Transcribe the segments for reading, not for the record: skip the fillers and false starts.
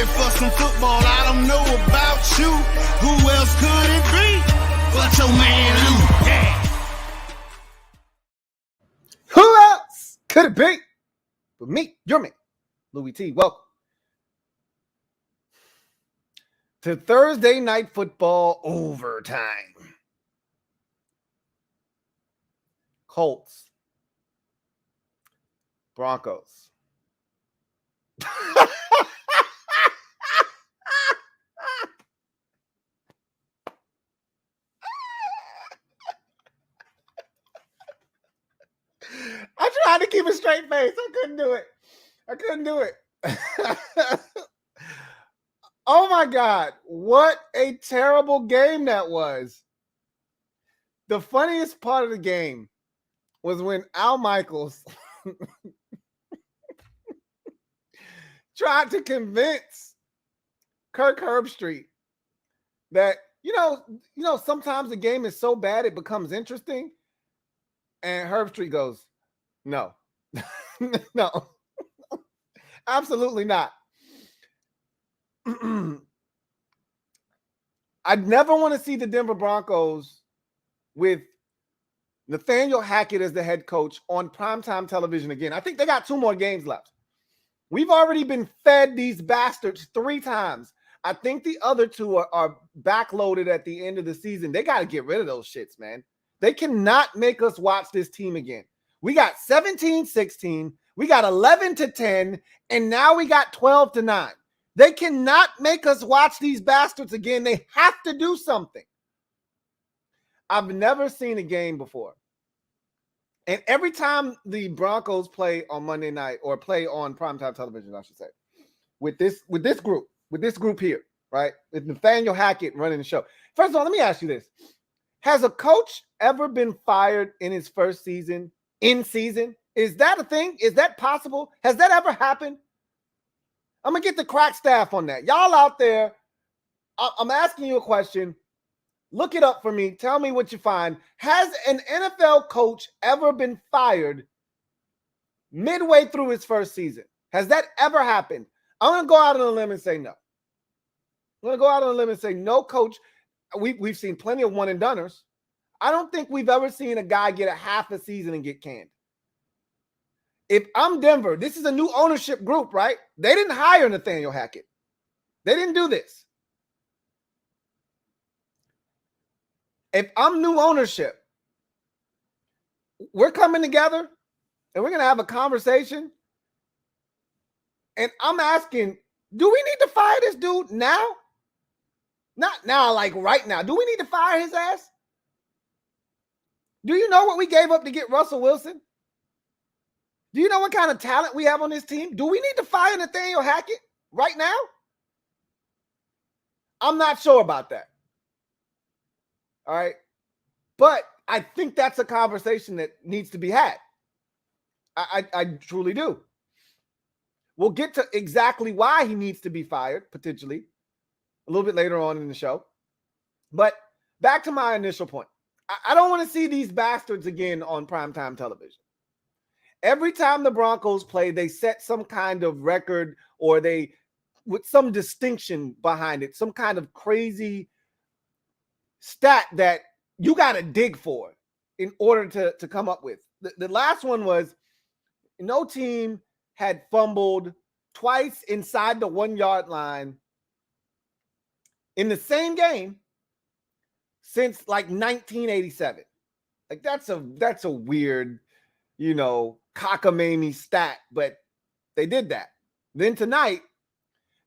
ready for some football. I don't know about you. Who else could it be but your man Lou? Yeah. Who else could it be but me, your man, Louie T? Welcome to Thursday Night Football Overtime. Colts, Broncos. I tried to keep a straight face. I couldn't do it. Oh my God. What a terrible game that was. The funniest part of the game was when Al Michaels tried to convince Kirk Herbstreit that, you know, sometimes the game is so bad it becomes interesting. And Herbstreit goes, no, no, absolutely not. I'd never want to see the Denver Broncos with Nathaniel Hackett as the head coach on primetime television again. I think they got 2 more games left. We've already been fed these bastards 3 times. I think the other 2 are backloaded at the end of the season. They got to get rid of those shits, man. They cannot make us watch this team again. We got 17-16. We got 11-10. And now we got 12-9. They cannot make us watch these bastards again. They have to do something. I've never seen a game before. And every time the Broncos play on Monday night or play on primetime television, I should say, with this group here, right? With Nathaniel Hackett running the show. First of all, let me ask you this. Has a coach ever been fired in his first season, in season? Is that a thing? Is that possible? Has that ever happened? I'm going to get the crack staff on that. Y'all out there, I'm asking you a question. Look it up for me. Tell me what you find. Has an NFL coach ever been fired midway through his first season? Has that ever happened? I'm going to go out on a limb and say no. I'm going to go out on a limb and say no coach. We've seen plenty of one-and-doners. I don't think we've ever seen a guy get a half a season and get canned. If I'm Denver, this is a new ownership group, right? They didn't hire Nathaniel Hackett. They didn't do this. If I'm new ownership, we're coming together and we're going to have a conversation. And I'm asking, do we need to fire this dude now? Not now, like right now. Do we need to fire his ass? Do you know what we gave up to get Russell Wilson? Do you know what kind of talent we have on this team? Do we need to fire Nathaniel Hackett right now? I'm not sure about that. All right. But I think that's a conversation that needs to be had. I truly do. We'll get to exactly why he needs to be fired, potentially, a little bit later on in the show. But back to my initial point. I don't want to see these bastards again on primetime television. Every time the Broncos play, they set some kind of record or they, with some distinction behind it, some kind of crazy stat that you got to dig for in order to come up with. The last one was no team had fumbled twice inside the 1-yard line in the same game since like 1987. Like that's a weird, cockamamie stat, but they did that. Then tonight,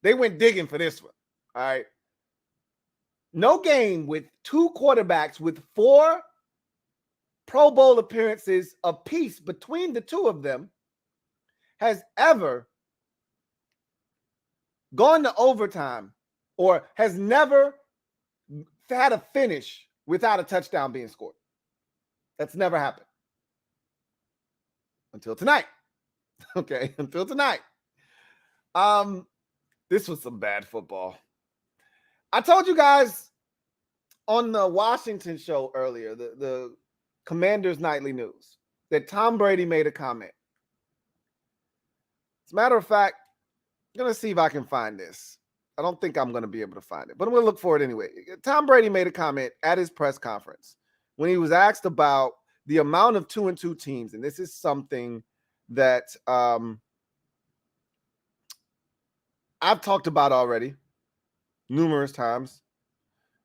they went digging for this one. All right. No game with 2 quarterbacks with 4 Pro Bowl appearances apiece between the 2 of them has ever gone to overtime or has never had a finish without a touchdown being scored. That's never happened. Until tonight. Okay, until tonight. This was some bad football. I told you guys on the Washington show earlier, the Commanders Nightly News, that Tom Brady made a comment. As a matter of fact, I'm going to see if I can find this. I don't think I'm going to be able to find it, but I'm going to look for it anyway. Tom Brady made a comment at his press conference when he was asked about the amount of 2-2 teams. And this is something that I've talked about already numerous times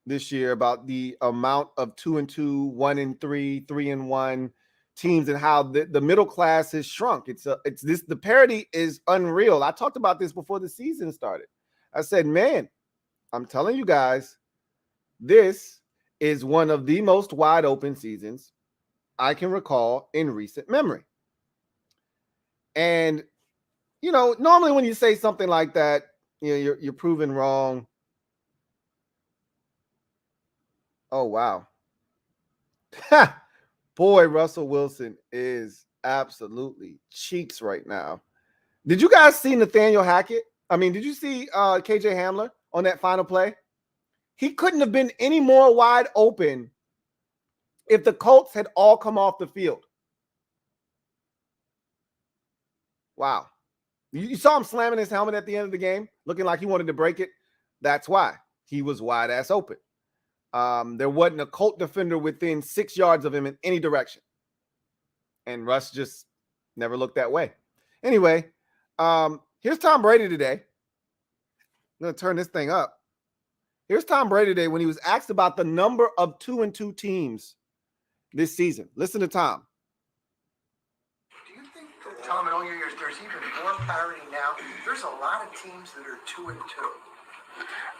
this year, about the amount of 2-2, 1-3, 3-1 teams, and how the middle class has shrunk. The parity is unreal. I talked about this before the season started. I said, man, I'm telling you guys, this is one of the most wide open seasons I can recall in recent memory. And, you know, normally when you say something like that, you know, you're proven wrong. Oh, wow. Boy, Russell Wilson is absolutely cheeks right now. Did you guys see Nathaniel Hackett? I mean, did you see KJ Hamler on that final play? He couldn't have been any more wide open if the Colts had all come off the field. Wow. You saw him slamming his helmet at the end of the game, looking like he wanted to break it. That's why. He was wide ass open. There wasn't a Colt defender within 6 yards of him in any direction. And Russ just never looked that way. Anyway, here's Tom Brady today. I'm going to turn this thing up. Here's Tom Brady today when he was asked about the number of 2-2 teams this season. Listen to Tom. Do you think, Tom, in all your years, there's even more parity now? There's a lot of teams that are 2-2.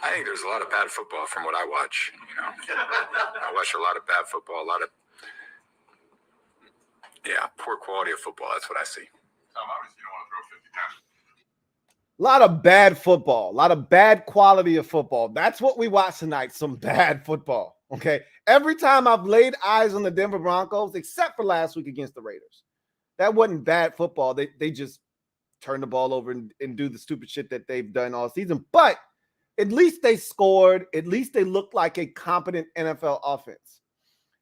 I think there's a lot of bad football from what I watch. You know, I watch a lot of bad football, a lot of poor quality of football. That's what I see. Tom, obviously you don't want to throw 50 times. A lot of bad football, a lot of bad quality of football. That's what we watched tonight, some bad football, okay? Every time I've laid eyes on the Denver Broncos, except for last week against the Raiders, that wasn't bad football. They just turn the ball over and do the stupid shit that they've done all season. But at least they scored. At least they looked like a competent NFL offense.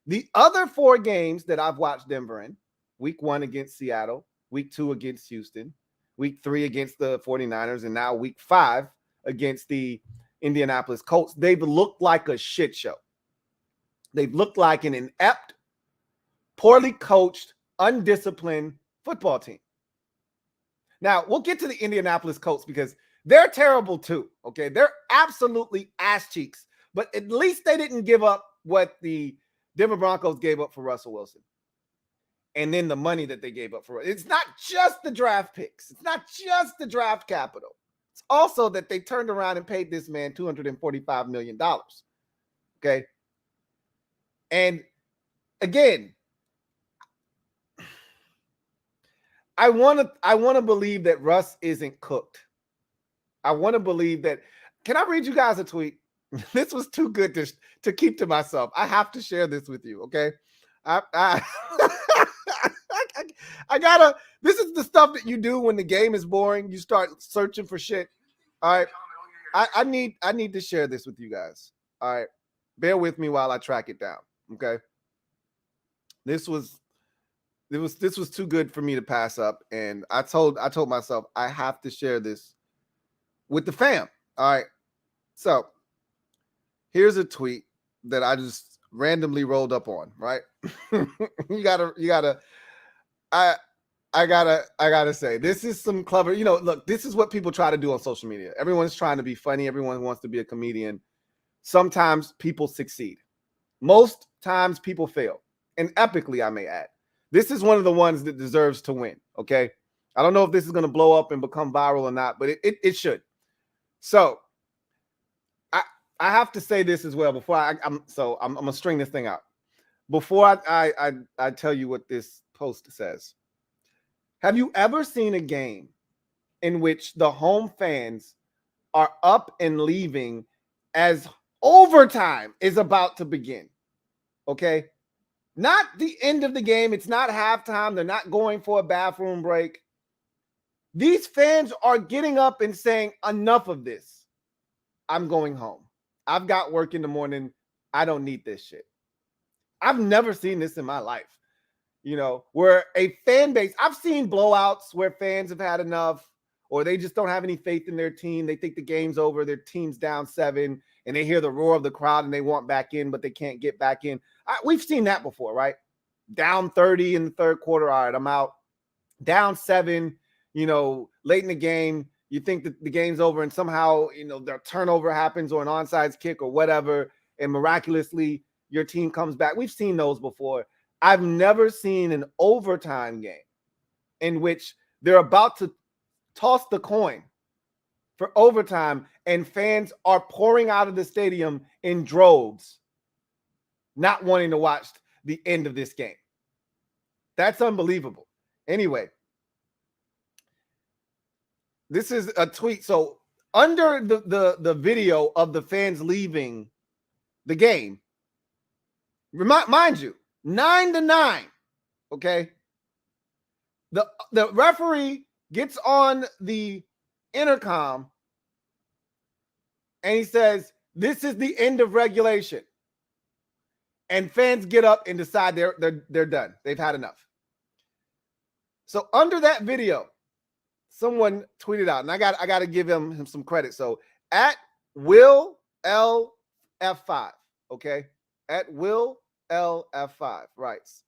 The other 4 games that I've watched Denver in, week 1 against Seattle, week 2 against Houston, week 3 against the 49ers, and now week 5 against the Indianapolis Colts, they've looked like a shit show. They've looked like an inept, poorly coached, undisciplined football team. Now, we'll get to the Indianapolis Colts because they're terrible too, okay? They're absolutely ass cheeks, but at least they didn't give up what the Denver Broncos gave up for Russell Wilson. And then the money that they gave up for it. It's not just the draft picks. It's not just the draft capital. It's also that they turned around and paid this man $245 million. Okay. And again, I want to believe that Russ isn't cooked. I want to believe that. Can I read you guys a tweet? This was too good to keep to myself. I have to share this with you. Okay. I gotta, this is the stuff that you do when the game is boring. You start searching for shit. All right. I need to share this with you guys. All right. Bear with me while I track it down. Okay. This was too good for me to pass up. And I told myself I have to share this with the fam. All right. So here's a tweet that I just randomly rolled up on, right? I gotta say, this is some clever, look, this is what people try to do on social media. Everyone's trying to be funny. Everyone wants to be a comedian. Sometimes people succeed. Most times people fail. And epically, I may add. This is one of the ones that deserves to win, okay? I don't know if this is going to blow up and become viral or not, but it should. So I have to say this as well before I'm going to string this thing out. Before I tell you what this post says. Have you ever seen a game in which the home fans are up and leaving as overtime is about to begin? Okay? Not the end of the game. It's not halftime. They're not going for a bathroom break. These fans are getting up and saying, enough of this. I'm going home. I've got work in the morning. I don't need this shit. I've never seen this in my life. Where a fan base, I've seen blowouts where fans have had enough, or they just don't have any faith in their team. They think the game's over. Their team's down 7, and they hear the roar of the crowd and they want back in, but they can't get back in. We've seen that before, right? Down 30 in the third quarter. All right, I'm out. Down 7, late in the game, you think that the game's over, and somehow, their turnover happens or an onside kick or whatever, and miraculously your team comes back. We've seen those before. I've never seen an overtime game in which they're about to toss the coin for overtime and fans are pouring out of the stadium in droves, not wanting to watch the end of this game. That's unbelievable. Anyway, this is a tweet. So under the video of the fans leaving the game, mind you, 9-9, okay? The referee gets on the intercom and he says, "This is the end of regulation." And fans get up and decide they're done. They've had enough. So under that video, someone tweeted out, and I got to give him some credit. So at Will LF5, okay? At Will LF5 writes,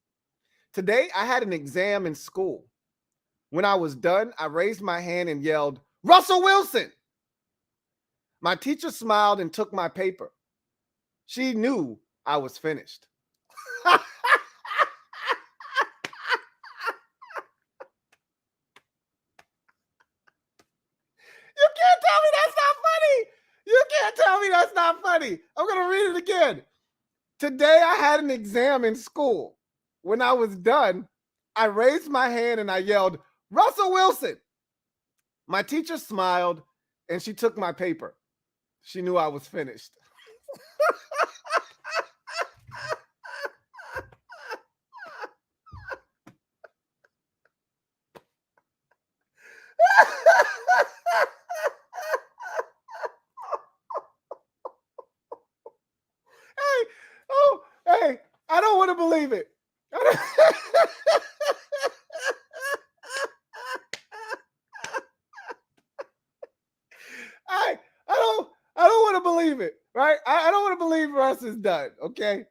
"Today I had an exam in school. When I was done, I raised my hand and yelled, 'Russell Wilson!' My teacher smiled and took my paper. She knew I was finished." You can't tell me that's not funny. You can't tell me that's not funny. I'm going to read it again. "Today I had an exam in school. When I was done, I raised my hand and I yelled, 'Russell Wilson!' My teacher smiled and she took my paper. She knew I was finished." Hey, I don't want to believe it. I don't want to believe it, right? I don't want to believe Russ is done, okay?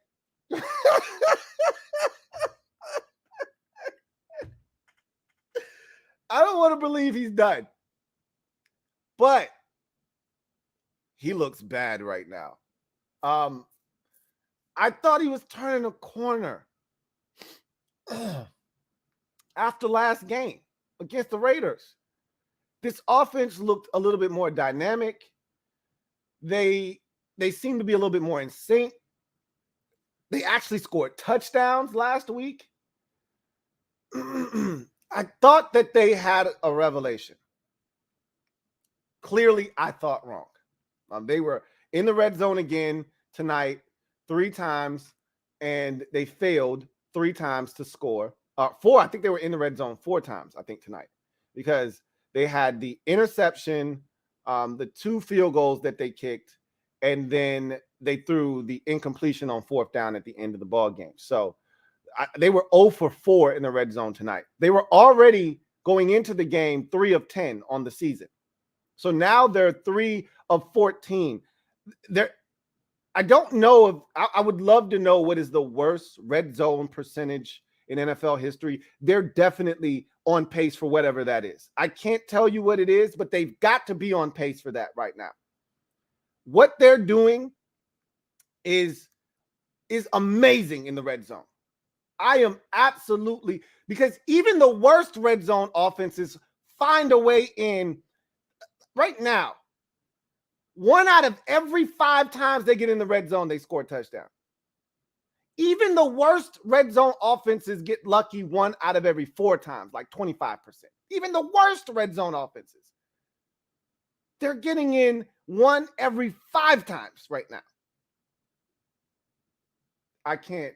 I don't want to believe he's done. But he looks bad right now. I thought he was turning a corner after last game against the Raiders. This offense looked a little bit more dynamic. They seem to be a little bit more in sync. They actually scored touchdowns last week. I thought that they had a revelation. Clearly, I thought wrong. They were in the red zone again tonight 3 times, and they failed 3 times to score. 4, I think they were in the red zone 4 times, I think, tonight, because they had the interception, the 2 field goals that they kicked, and then they threw the incompletion on 4th down at the end of the ball game. So they were 0 for 4 in the red zone tonight. They were already going into the game 3 of 10 on the season. So now they're 3 of 14. I don't know if I would love to know what is the worst red zone percentage in NFL history. They're definitely on pace for whatever that is. I can't tell you what it is, but they've got to be on pace for that right now. What they're doing is amazing in the red zone. I am absolutely, because even the worst red zone offenses find a way in. Right now, 1 out of every 5 times they get in the red zone, they score a touchdown. Even the worst red zone offenses get lucky 1 out of every 4 times, like 25%. Even the worst red zone offenses, they're getting in 1 every 5 times right now. I can't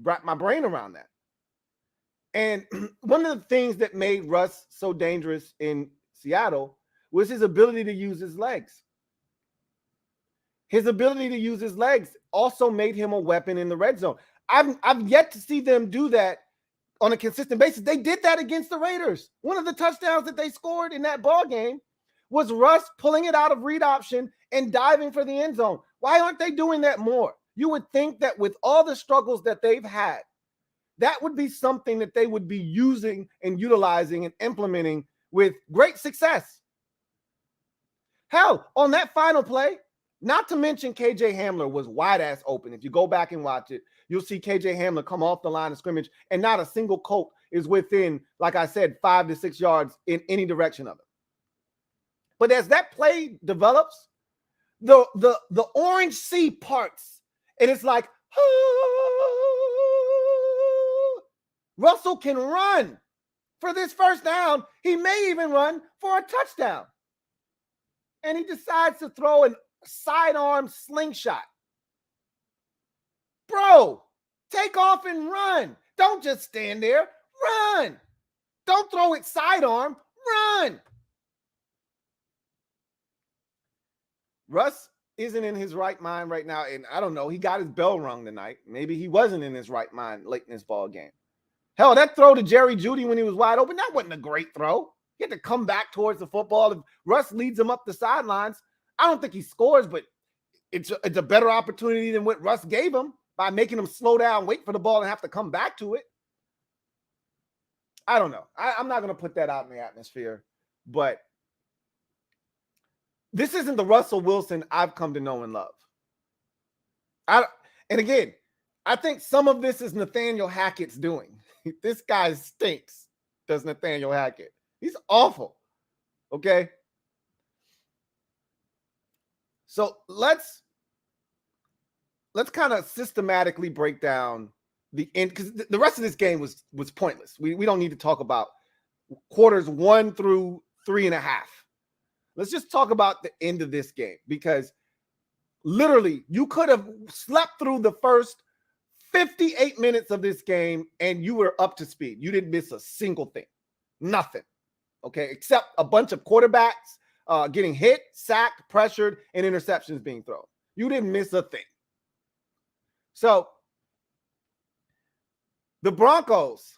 wrap my brain around that. And one of the things that made Russ so dangerous in Seattle was his ability to use his legs. His ability to use his legs also made him a weapon in the red zone. I've yet to see them do that on a consistent basis. They did that against the Raiders. One of the touchdowns that they scored in that ball game was Russ pulling it out of read option and diving for the end zone. Why aren't they doing that more? You would think that with all the struggles that they've had, that would be something that they would be using and utilizing and implementing with great success. Hell, on that final play, not to mention KJ Hamler was wide ass open. If you go back and watch it, you'll see KJ Hamler come off the line of scrimmage and not a single Colt is within, like I said, 5 to 6 yards in any direction of it. But as that play develops, the orange sea parts, and it's like, Russell can run for this first down. He may even run for a touchdown. And he decides to throw a sidearm slingshot. Bro, take off and run. Don't just stand there. Run. Don't throw it sidearm. Run. Russ isn't in his right mind right now. And I don't know. He got his bell rung tonight. Maybe he wasn't in his right mind late in this ball game. Hell, that throw to Jerry Jeudy when he was wide open, that wasn't a great throw. He had to come back towards the football. If Russ leads him up the sidelines, I don't think he scores, but it's a better opportunity than what Russ gave him by making him slow down, wait for the ball, and have to come back to it. I don't know. I'm not going to put that out in the atmosphere, but this isn't the Russell Wilson I've come to know and love. And again, I think some of this is Nathaniel Hackett's doing. This guy stinks, does Nathaniel Hackett. He's awful. Okay. So let's kind of systematically break down the end, because the rest of this game was pointless. We don't need to talk about quarters 1 through 3.5. Let's just talk about the end of this game, because literally you could have slept through the first 58 minutes of this game and you were up to speed. You didn't miss a single thing. Nothing. Okay, except a bunch of quarterbacks getting hit, sacked, pressured, and interceptions being thrown. You didn't miss a thing. So the Broncos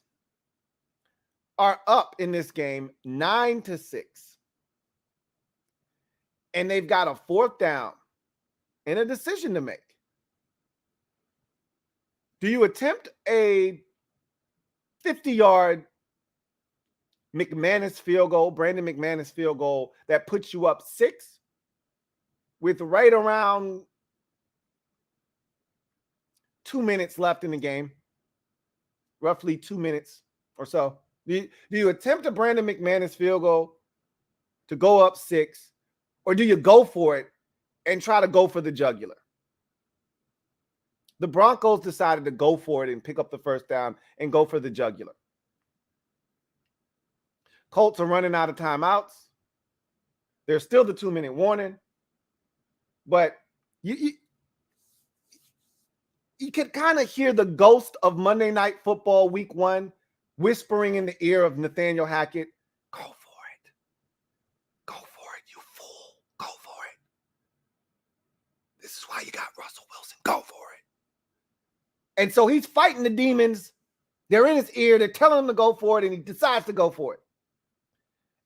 are up in this game 9-6. And they've got a 4th down and a decision to make. Do you attempt a 50-yard McManus field goal, Brandon McManus field goal that puts you up 6 with right around 2 minutes left in the game, roughly 2 minutes or so? Do you attempt a Brandon McManus field goal to go up 6, or do you go for it and try to go for the jugular? The Broncos decided to go for it and pick up the first down and go for the jugular. Colts are running out of timeouts. There's still the 2-minute warning. But you could kind of hear the ghost of Monday Night Football Week 1 whispering in the ear of Nathaniel Hackett, go for it. Go for it, you fool. Go for it. This is why you got Russell Wilson. Go for it. And so he's fighting the demons. They're in his ear. They're telling him to go for it, and he decides to go for it.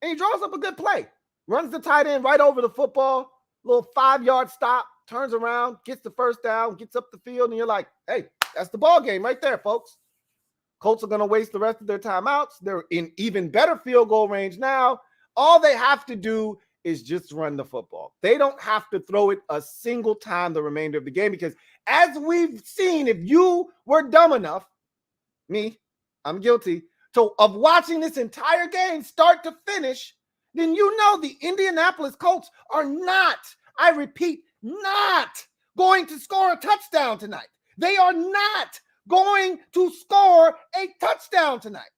And he draws up a good play. Runs the tight end right over the football. Little 5-yard stop. Turns around. Gets the first down. Gets up the field. And you're like, hey, that's the ball game right there, folks. Colts are going to waste the rest of their timeouts. They're in even better field goal range now. All they have to do is just run the football. They don't have to throw it a single time the remainder of the game, because as we've seen, if you were dumb enough, me, I'm guilty, of watching this entire game start to finish, then you know the Indianapolis Colts are not, I repeat, not going to score a touchdown tonight. They are not going to score a touchdown tonight.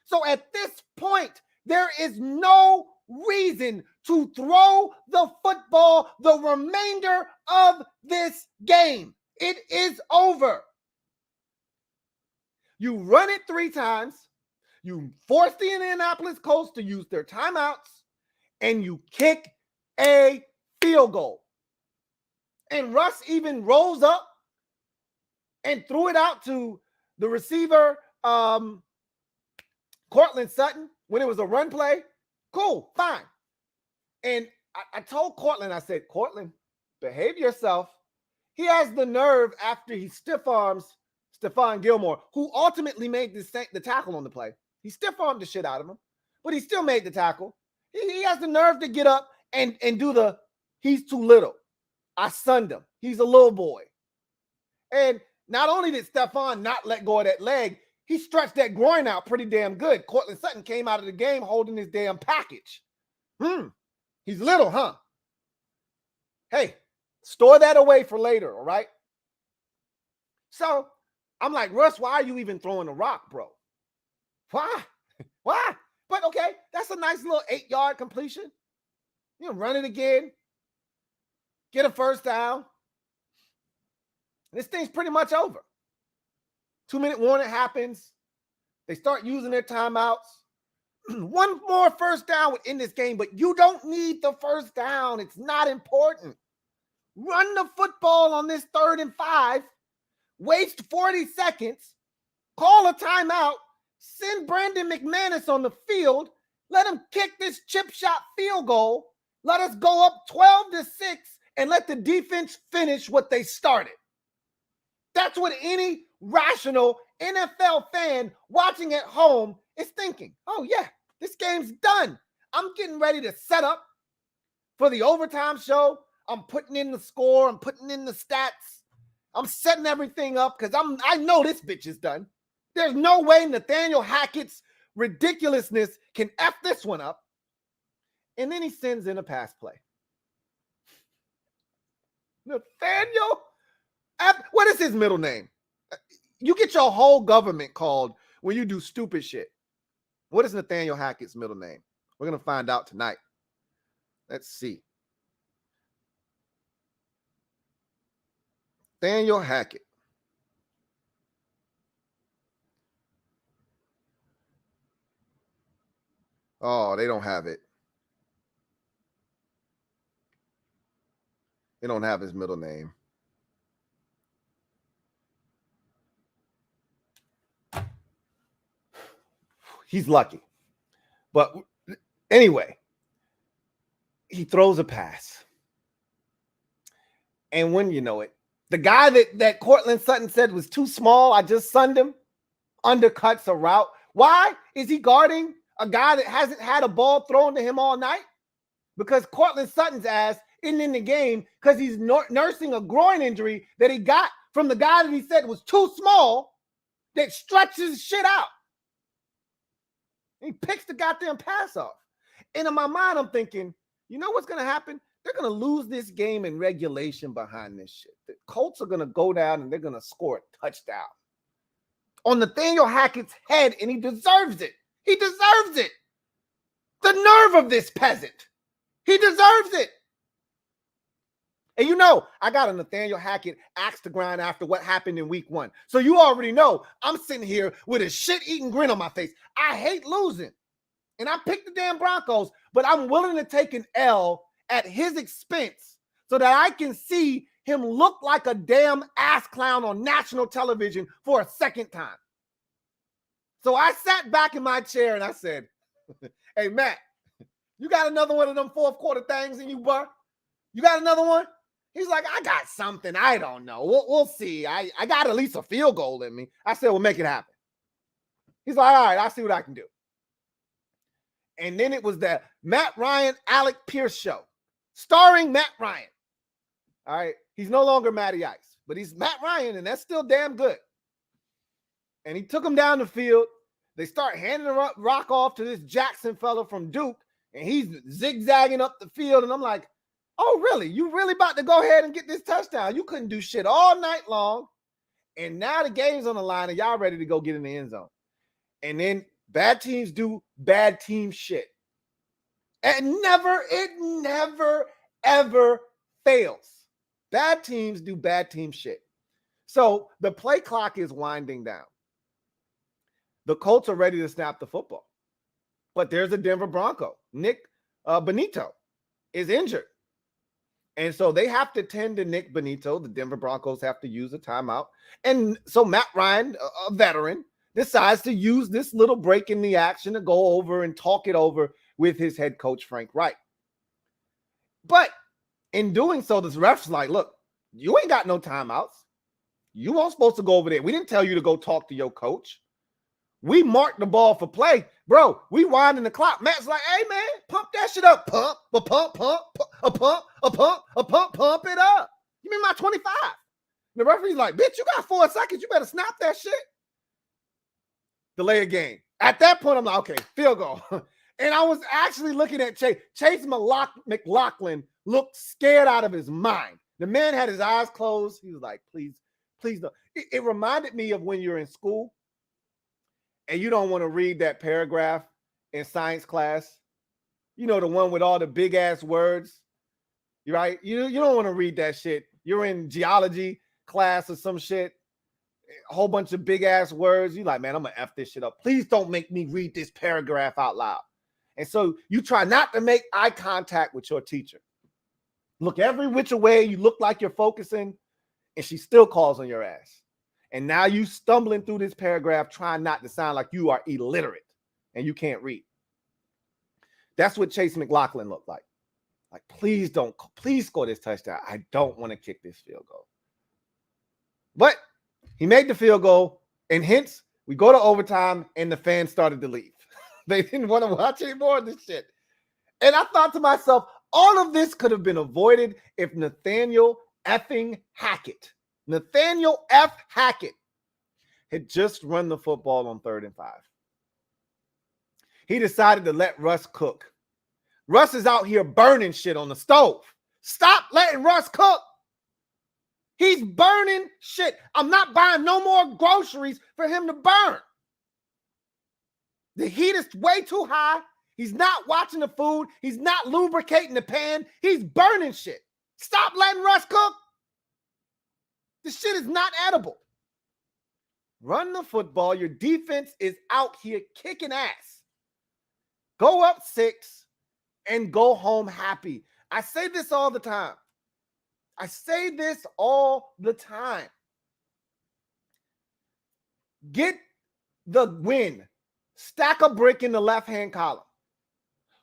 So at this point, there is no reason to throw the football the remainder of this game. It is over. You run it 3 times, you force the Indianapolis Colts to use their timeouts, and you kick a field goal. And Russ even rolls up and threw it out to the receiver, Cortland Sutton, when it was a run play, cool, fine. And I told Cortland, I said, Cortland, behave yourself. He has the nerve after he stiff arms Stephon Gilmore, who ultimately made the tackle on the play. He stiff armed the shit out of him, but he still made the tackle. He has the nerve to get up and do he's too little. I sunned him. He's a little boy. And not only did Stephon not let go of that leg, he stretched that groin out pretty damn good. Cortland Sutton came out of the game holding his damn package. He's little, huh? Hey, store that away for later, all right? So I'm like, Russ, why are you even throwing the rock, bro? Why? Why? But okay, that's a nice little 8-yard completion. You know, run it again. Get a first down. This thing's pretty much over. 2-minute warning happens. They start using their timeouts. One more first down would end this game, but you don't need the first down. It's not important. Run the football on this 3rd and 5. Waste 40 seconds. Call a timeout. Send Brandon McManus on the field. Let him kick this chip shot field goal. Let us go up 12-6 and let the defense finish what they started. That's what any rational NFL fan watching at home is thinking. Oh, yeah, this game's done. I'm getting ready to set up for the overtime show. I'm putting in the score. I'm putting in the stats. I'm setting everything up because I know this bitch is done. There's no way Nathaniel Hackett's ridiculousness can F this one up. And then he sends in a pass play. Nathaniel? What is his middle name? You get your whole government called when you do stupid shit. What is Nathaniel Hackett's middle name? We're going to find out tonight. Let's see. Nathaniel Hackett. Oh, they don't have it. They don't have his middle name. He's lucky. But anyway, he throws a pass. And when you know it, the guy that Cortland Sutton said was too small, I just sunned him, undercuts a route. Why is he guarding a guy that hasn't had a ball thrown to him all night? Because Cortland Sutton's ass isn't in the game because he's nursing a groin injury that he got from the guy that he said was too small that stretches shit out. He picks the goddamn pass off. And in my mind, I'm thinking, you know what's going to happen? They're going to lose this game in regulation behind this shit. The Colts are going to go down and they're going to score a touchdown on Nathaniel Hackett's head, and he deserves it. He deserves it. The nerve of this peasant. He deserves it. And you know, I got a Nathaniel Hackett axe to grind after what happened in week 1. So you already know I'm sitting here with a shit-eating grin on my face. I hate losing. And I picked the damn Broncos, but I'm willing to take an L at his expense so that I can see him look like a damn ass clown on national television for a second time. So I sat back in my chair and I said, hey, Matt, you got another one of them fourth quarter things in you, bro? You got another one? He's like, I got something. I don't know. We'll see. I got at least a field goal in me. I said, well, make it happen. He's like, all right, I'll see what I can do. And then it was the Matt Ryan, Alec Pierce show, starring Matt Ryan. All right. He's no longer Matty Ice, but he's Matt Ryan, and that's still damn good. And he took him down the field. They start handing the rock off to this Jackson fella from Duke, and he's zigzagging up the field. And I'm like, oh, really? You really about to go ahead and get this touchdown? You couldn't do shit all night long. And now the game's on the line, and y'all ready to go get in the end zone. And then bad teams do bad team shit. And it never, ever fails. Bad teams do bad team shit. So the play clock is winding down. The Colts are ready to snap the football. But there's a Denver Bronco. Nick Bonito is injured. And so they have to tend to Nick Bonito. The Denver Broncos have to use a timeout. And so Matt Ryan, a veteran, decides to use this little break in the action to go over and talk it over with his head coach, Frank Wright. But in doing so, this ref's like, look, you ain't got no timeouts. You weren't supposed to go over there. We didn't tell you to go talk to your coach. We marked the ball for play. Bro, we winding the clock. Matt's like, hey, man, pump that shit up. Pump it up. Give me my 25. The referee's like, bitch, you got 4 seconds. You better snap that shit. Delay a game. At that point, I'm like, okay, field goal. And I was actually looking at Chase. Chase McLaughlin looked scared out of his mind. The man had his eyes closed. He was like, please don't. It reminded me of when you're in school and you don't want to read that paragraph in science class. You know, the one with all the big ass words, right? You don't want to read that shit. You're in geology class or some shit, a whole bunch of big ass words. You're like, man, I'm gonna F this shit up. Please don't make me read this paragraph out loud. And so you try not to make eye contact with your teacher. Look every which way. You look like you're focusing, and she still calls on your ass. And now you stumbling through this paragraph, trying not to sound like you are illiterate and you can't read. That's what Chase McLaughlin looked like. Like, please score this touchdown. I don't want to kick this field goal. But he made the field goal, and hence we go to overtime, and the fans started to leave. They didn't want to watch any more of this shit. And I thought to myself, all of this could have been avoided if Nathaniel F. Hackett had just run the football on 3rd and 5. He decided to let Russ cook. Russ is out here burning shit on the stove. Stop letting Russ cook. He's burning shit. I'm not buying no more groceries for him to burn. The heat is way too high. He's not watching the food. He's not lubricating the pan. He's burning shit. Stop letting Russ cook. This shit is not edible. Run the football. Your defense is out here kicking ass. Go up 6 and go home happy. I say this all the time. Get the win. Stack a brick in the left-hand column.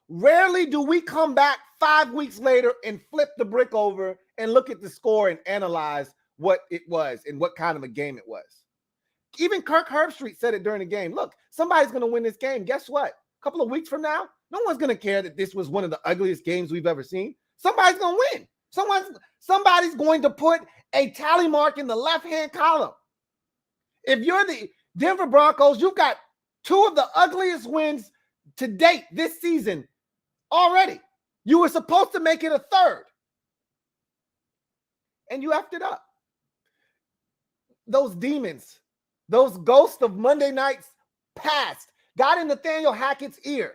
Rarely do we come back 5 weeks later and flip the brick over and look at the score and analyze what it was and what kind of a game it was. Even Kirk Herbstreit said it during the game. Look, somebody's going to win this game. Guess what? A couple of weeks from now, no one's going to care that this was one of the ugliest games we've ever seen. Somebody's going to win. Somebody's going to put a tally mark in the left-hand column. If you're the Denver Broncos, you've got 2 of the ugliest wins to date this season already. You were supposed to make it a 3rd. And you effed it up. Those demons, those ghosts of Monday nights past got in Nathaniel Hackett's ear.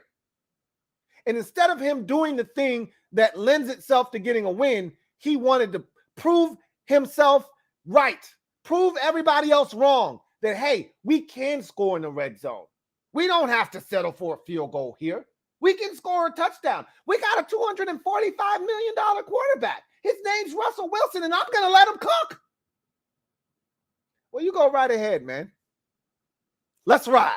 And instead of him doing the thing that lends itself to getting a win, he wanted to prove himself right, prove everybody else wrong, that, hey, we can score in the red zone. We don't have to settle for a field goal here. We can score a touchdown. We got a $245 million quarterback. His name's Russell Wilson, and I'm going to let him cook. Well, you go right ahead, man. Let's ride.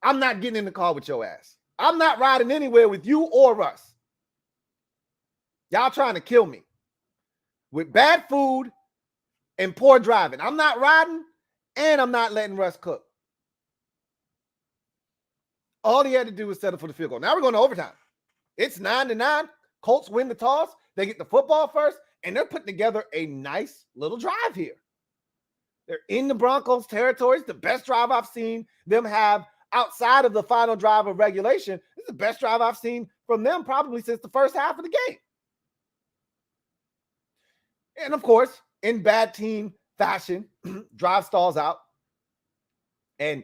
I'm not getting in the car with your ass. I'm not riding anywhere with you or Russ. Y'all trying to kill me with bad food and poor driving. I'm not riding, and I'm not letting Russ cook. All he had to do was settle for the field goal. Now we're going to overtime. It's 9-9. Colts win the toss. They get the football first, and they're putting together a nice little drive here. They're in the Broncos' territory. It's the best drive I've seen them have outside of the final drive of regulation. This is the best drive I've seen from them probably since the first half of the game. And, of course, in bad team fashion, drive stalls out. And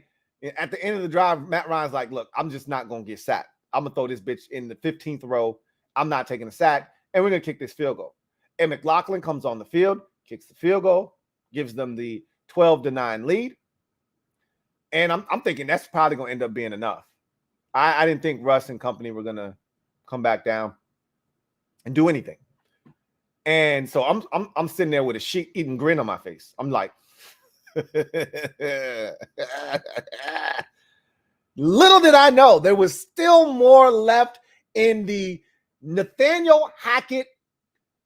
at the end of the drive, Matt Ryan's like, look, I'm just not going to get sacked. I'm going to throw this bitch in the 15th row. I'm not taking a sack, and we're going to kick this field goal. And McLaughlin comes on the field, kicks the field goal, gives them the 12-9 lead. And I'm thinking that's probably going to end up being enough. I didn't think Russ and company were going to come back down and do anything. And so I'm sitting there with a sheep-eating grin on my face. I'm like, Little did I know there was still more left in the Nathaniel Hackett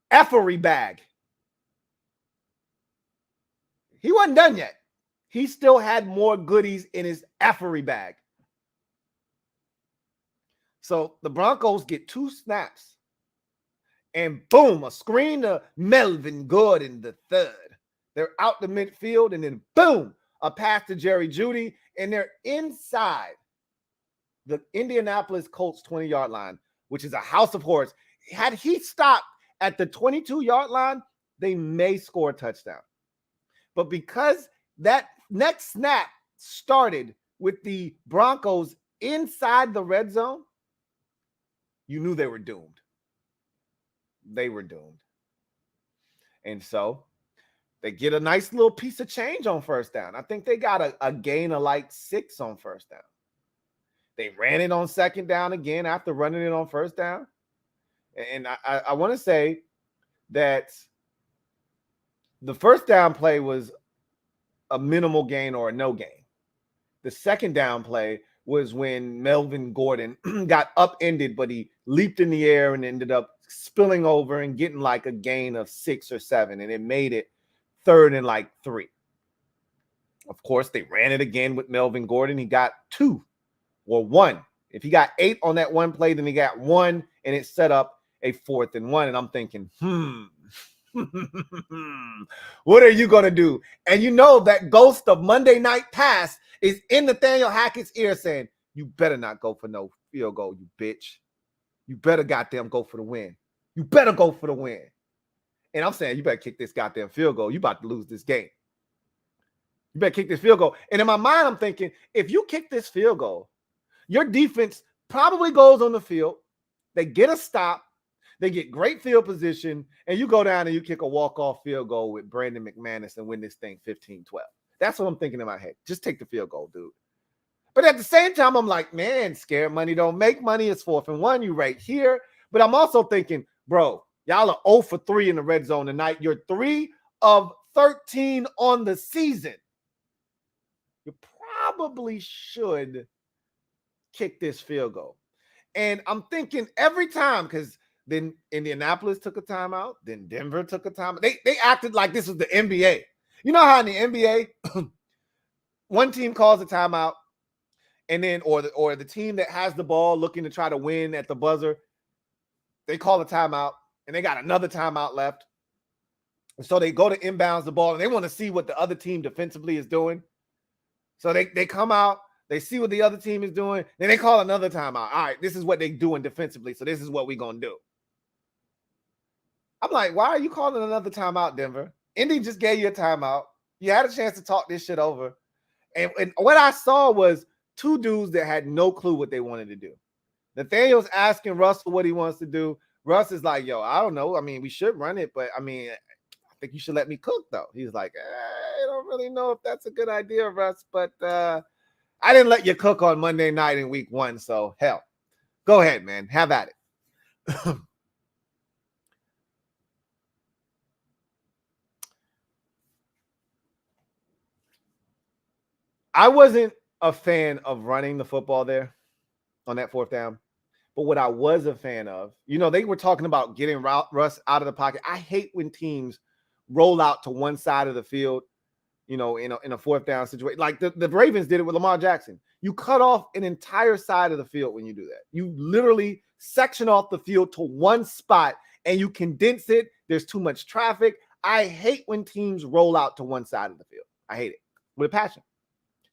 effery bag. He wasn't done yet. He still had more goodies in his effery bag. So the Broncos get 2 snaps. And boom, a screen to Melvin Gordon III. They're out the midfield, and then boom, a pass to Jerry Jeudy, and they're inside the Indianapolis Colts 20-yard line, which is a house of horrors. Had he stopped at the 22-yard line, they may score a touchdown. But because that next snap started with the Broncos inside the red zone, you knew they were doomed. They were doomed. And so they get a nice little piece of change on first down. I think they got a gain of like 6 on first down. They ran it on second down again after running it on first down. And I want to say that the first down play was a minimal gain or a no gain. The second down play was when Melvin Gordon got upended, but he leaped in the air and ended up spilling over and getting like a gain of 6 or 7, and it made it 3rd and like 3. Of course, they ran it again with Melvin Gordon. He got 2 or 1. If he got 8 on that one play, then he got 1, and it set up a 4th and 1. And I'm thinking, what are you going to do? And you know that ghost of Monday Night Pass is in Nathaniel Hackett's ear saying, you better not go for no field goal, you bitch. You better goddamn go for the win. You better go for the win. And I'm saying, you better kick this goddamn field goal. You about to lose this game. You better kick this field goal. And in my mind, I'm thinking, if you kick this field goal, your defense probably goes on the field. They get a stop. They get great field position. And you go down and you kick a walk-off field goal with Brandon McManus and win this thing 15-12. That's what I'm thinking in my head. Just take the field goal, dude. But at the same time, I'm like, man, scared money don't make money. It's 4th and 1. You right here. But I'm also thinking, bro, y'all are 0 for 3 in the red zone tonight. You're 3 of 13 on the season. You probably should kick this field goal. And I'm thinking every time, because then Indianapolis took a timeout, then Denver took a timeout. They acted like this was the NBA. You know how in the NBA, one team calls a timeout, and then or the team that has the ball looking to try to win at the buzzer, they call a timeout, and they got another timeout left. And so they go to inbounds the ball, and they want to see what the other team defensively is doing. So they come out, they see what the other team is doing, then they call another timeout. All right, this is what they're doing defensively, so this is what we're going to do. I'm like, why are you calling another timeout, Denver? Indy just gave you a timeout. You had a chance to talk this shit over. And what I saw was 2 dudes that had no clue what they wanted to do. Nathaniel's asking Russell what he wants to do. Russ is like, yo, I don't know. I mean, we should run it, but I mean, I think you should let me cook, though. He's like, I don't really know if that's a good idea, Russ, but I didn't let you cook on Monday night in week 1, so hell, go ahead, man. Have at it. I wasn't a fan of running the football there on that 4th down. But what I was a fan of, you know, they were talking about getting Russ out of the pocket. I hate when teams roll out to one side of the field, you know, in a 4th down situation. Like the Ravens did it with Lamar Jackson. You cut off an entire side of the field when you do that. You literally section off the field to one spot and you condense it. There's too much traffic. I hate when teams roll out to one side of the field. I hate it with a passion.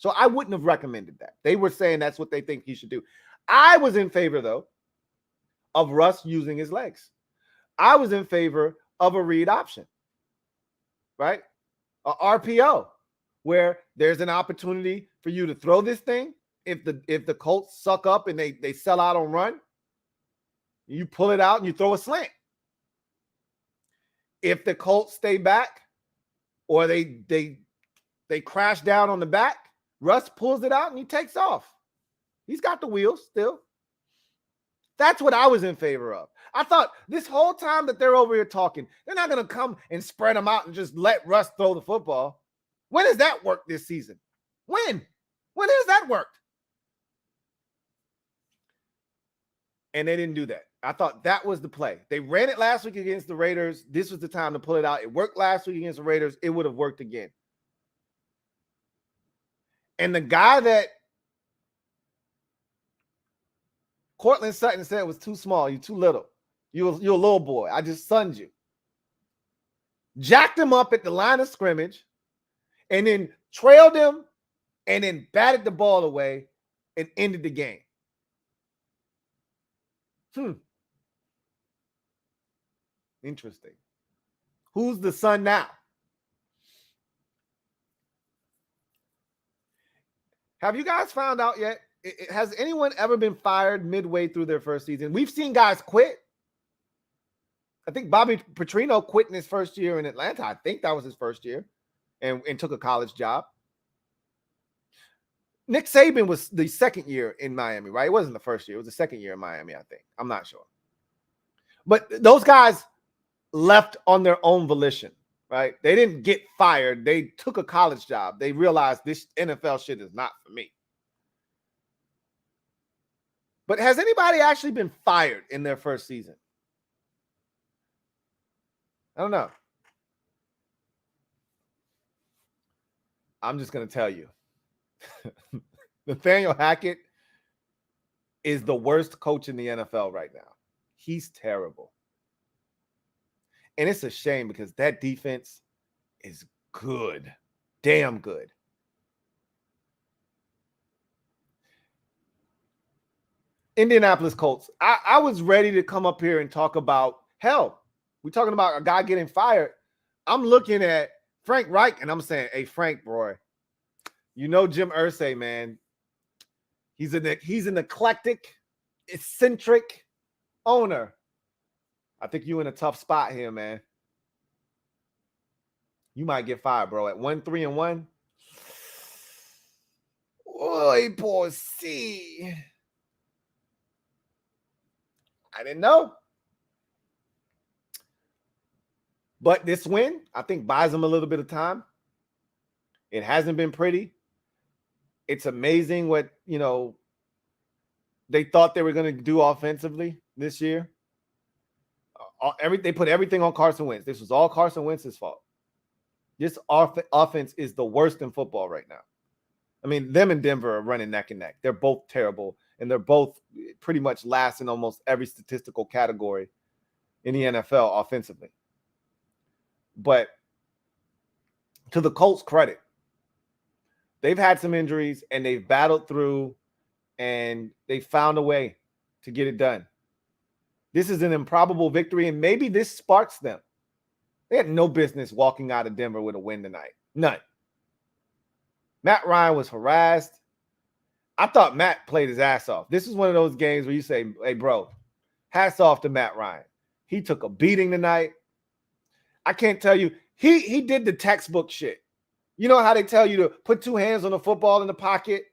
So I wouldn't have recommended that. They were saying that's what they think he should do. I was in favor, though, of Russ using his legs. I was in favor of a read option, right? A RPO, where there's an opportunity for you to throw this thing. If the Colts suck up and they sell out on run, you pull it out and you throw a slant. If the Colts stay back or they crash down on the back, Russ pulls it out and he takes off. He's got the wheels still. That's what I was in favor of. I thought this whole time that they're over here talking, they're not going to come and spread them out and just let Russ throw the football. When has that worked this season? When has that worked? And they didn't do that. I thought that was the play. They ran it last week against the Raiders. This was the time to pull it out. It worked last week against the Raiders. It would have worked again. And the guy that Cortland Sutton said was too small. You're too little. You're a little boy. I just sunned you. Jacked him up at the line of scrimmage and then trailed him and then batted the ball away and ended the game. Interesting. Who's the son now? Have you guys found out yet? Has anyone ever been fired midway through their first season? We've seen guys quit. I think Bobby Petrino quit in his first year in Atlanta. I think that was his first year and took a college job. Nick Saban was the second year in Miami, right? It wasn't the first year. It was the second year in Miami, I think. I'm not sure. But those guys left on their own volition, right? They didn't get fired. They took a college job. They realized this NFL shit is not for me. But has anybody actually been fired in their first season? I don't know. I'm just going to tell you. Nathaniel Hackett is the worst coach in the NFL right now. He's terrible. And it's a shame because that defense is good. Damn good. Indianapolis Colts. I was ready to come up here and talk about, hell, we're talking about a guy getting fired. I'm looking at Frank Reich and I'm saying, hey, Frank, bro, you know Jim Irsay, man. He's an eclectic, eccentric owner. I think you're in a tough spot here, man. You might get fired, bro. At 1-3-1. Oy, poor C. I didn't know. But this win, I think, buys them a little bit of time. It hasn't been pretty. It's amazing what, they thought they were going to do offensively this year. They put everything on Carson Wentz. This was all Carson Wentz's fault. This offense is the worst in football right now. I mean, them and Denver are running neck and neck. They're both terrible, and they're both pretty much last in almost every statistical category in the NFL offensively. But to the Colts' credit, they've had some injuries, and they've battled through, and they found a way to get it done. This is an improbable victory, and maybe this sparks them. They had no business walking out of Denver with a win tonight. None. Matt Ryan was harassed. I thought Matt played his ass off. This is one of those games where you say, hey, bro, hats off to Matt Ryan. He took a beating tonight. I can't tell you. He did the textbook shit. You know how they tell you to put two hands on the football in the pocket?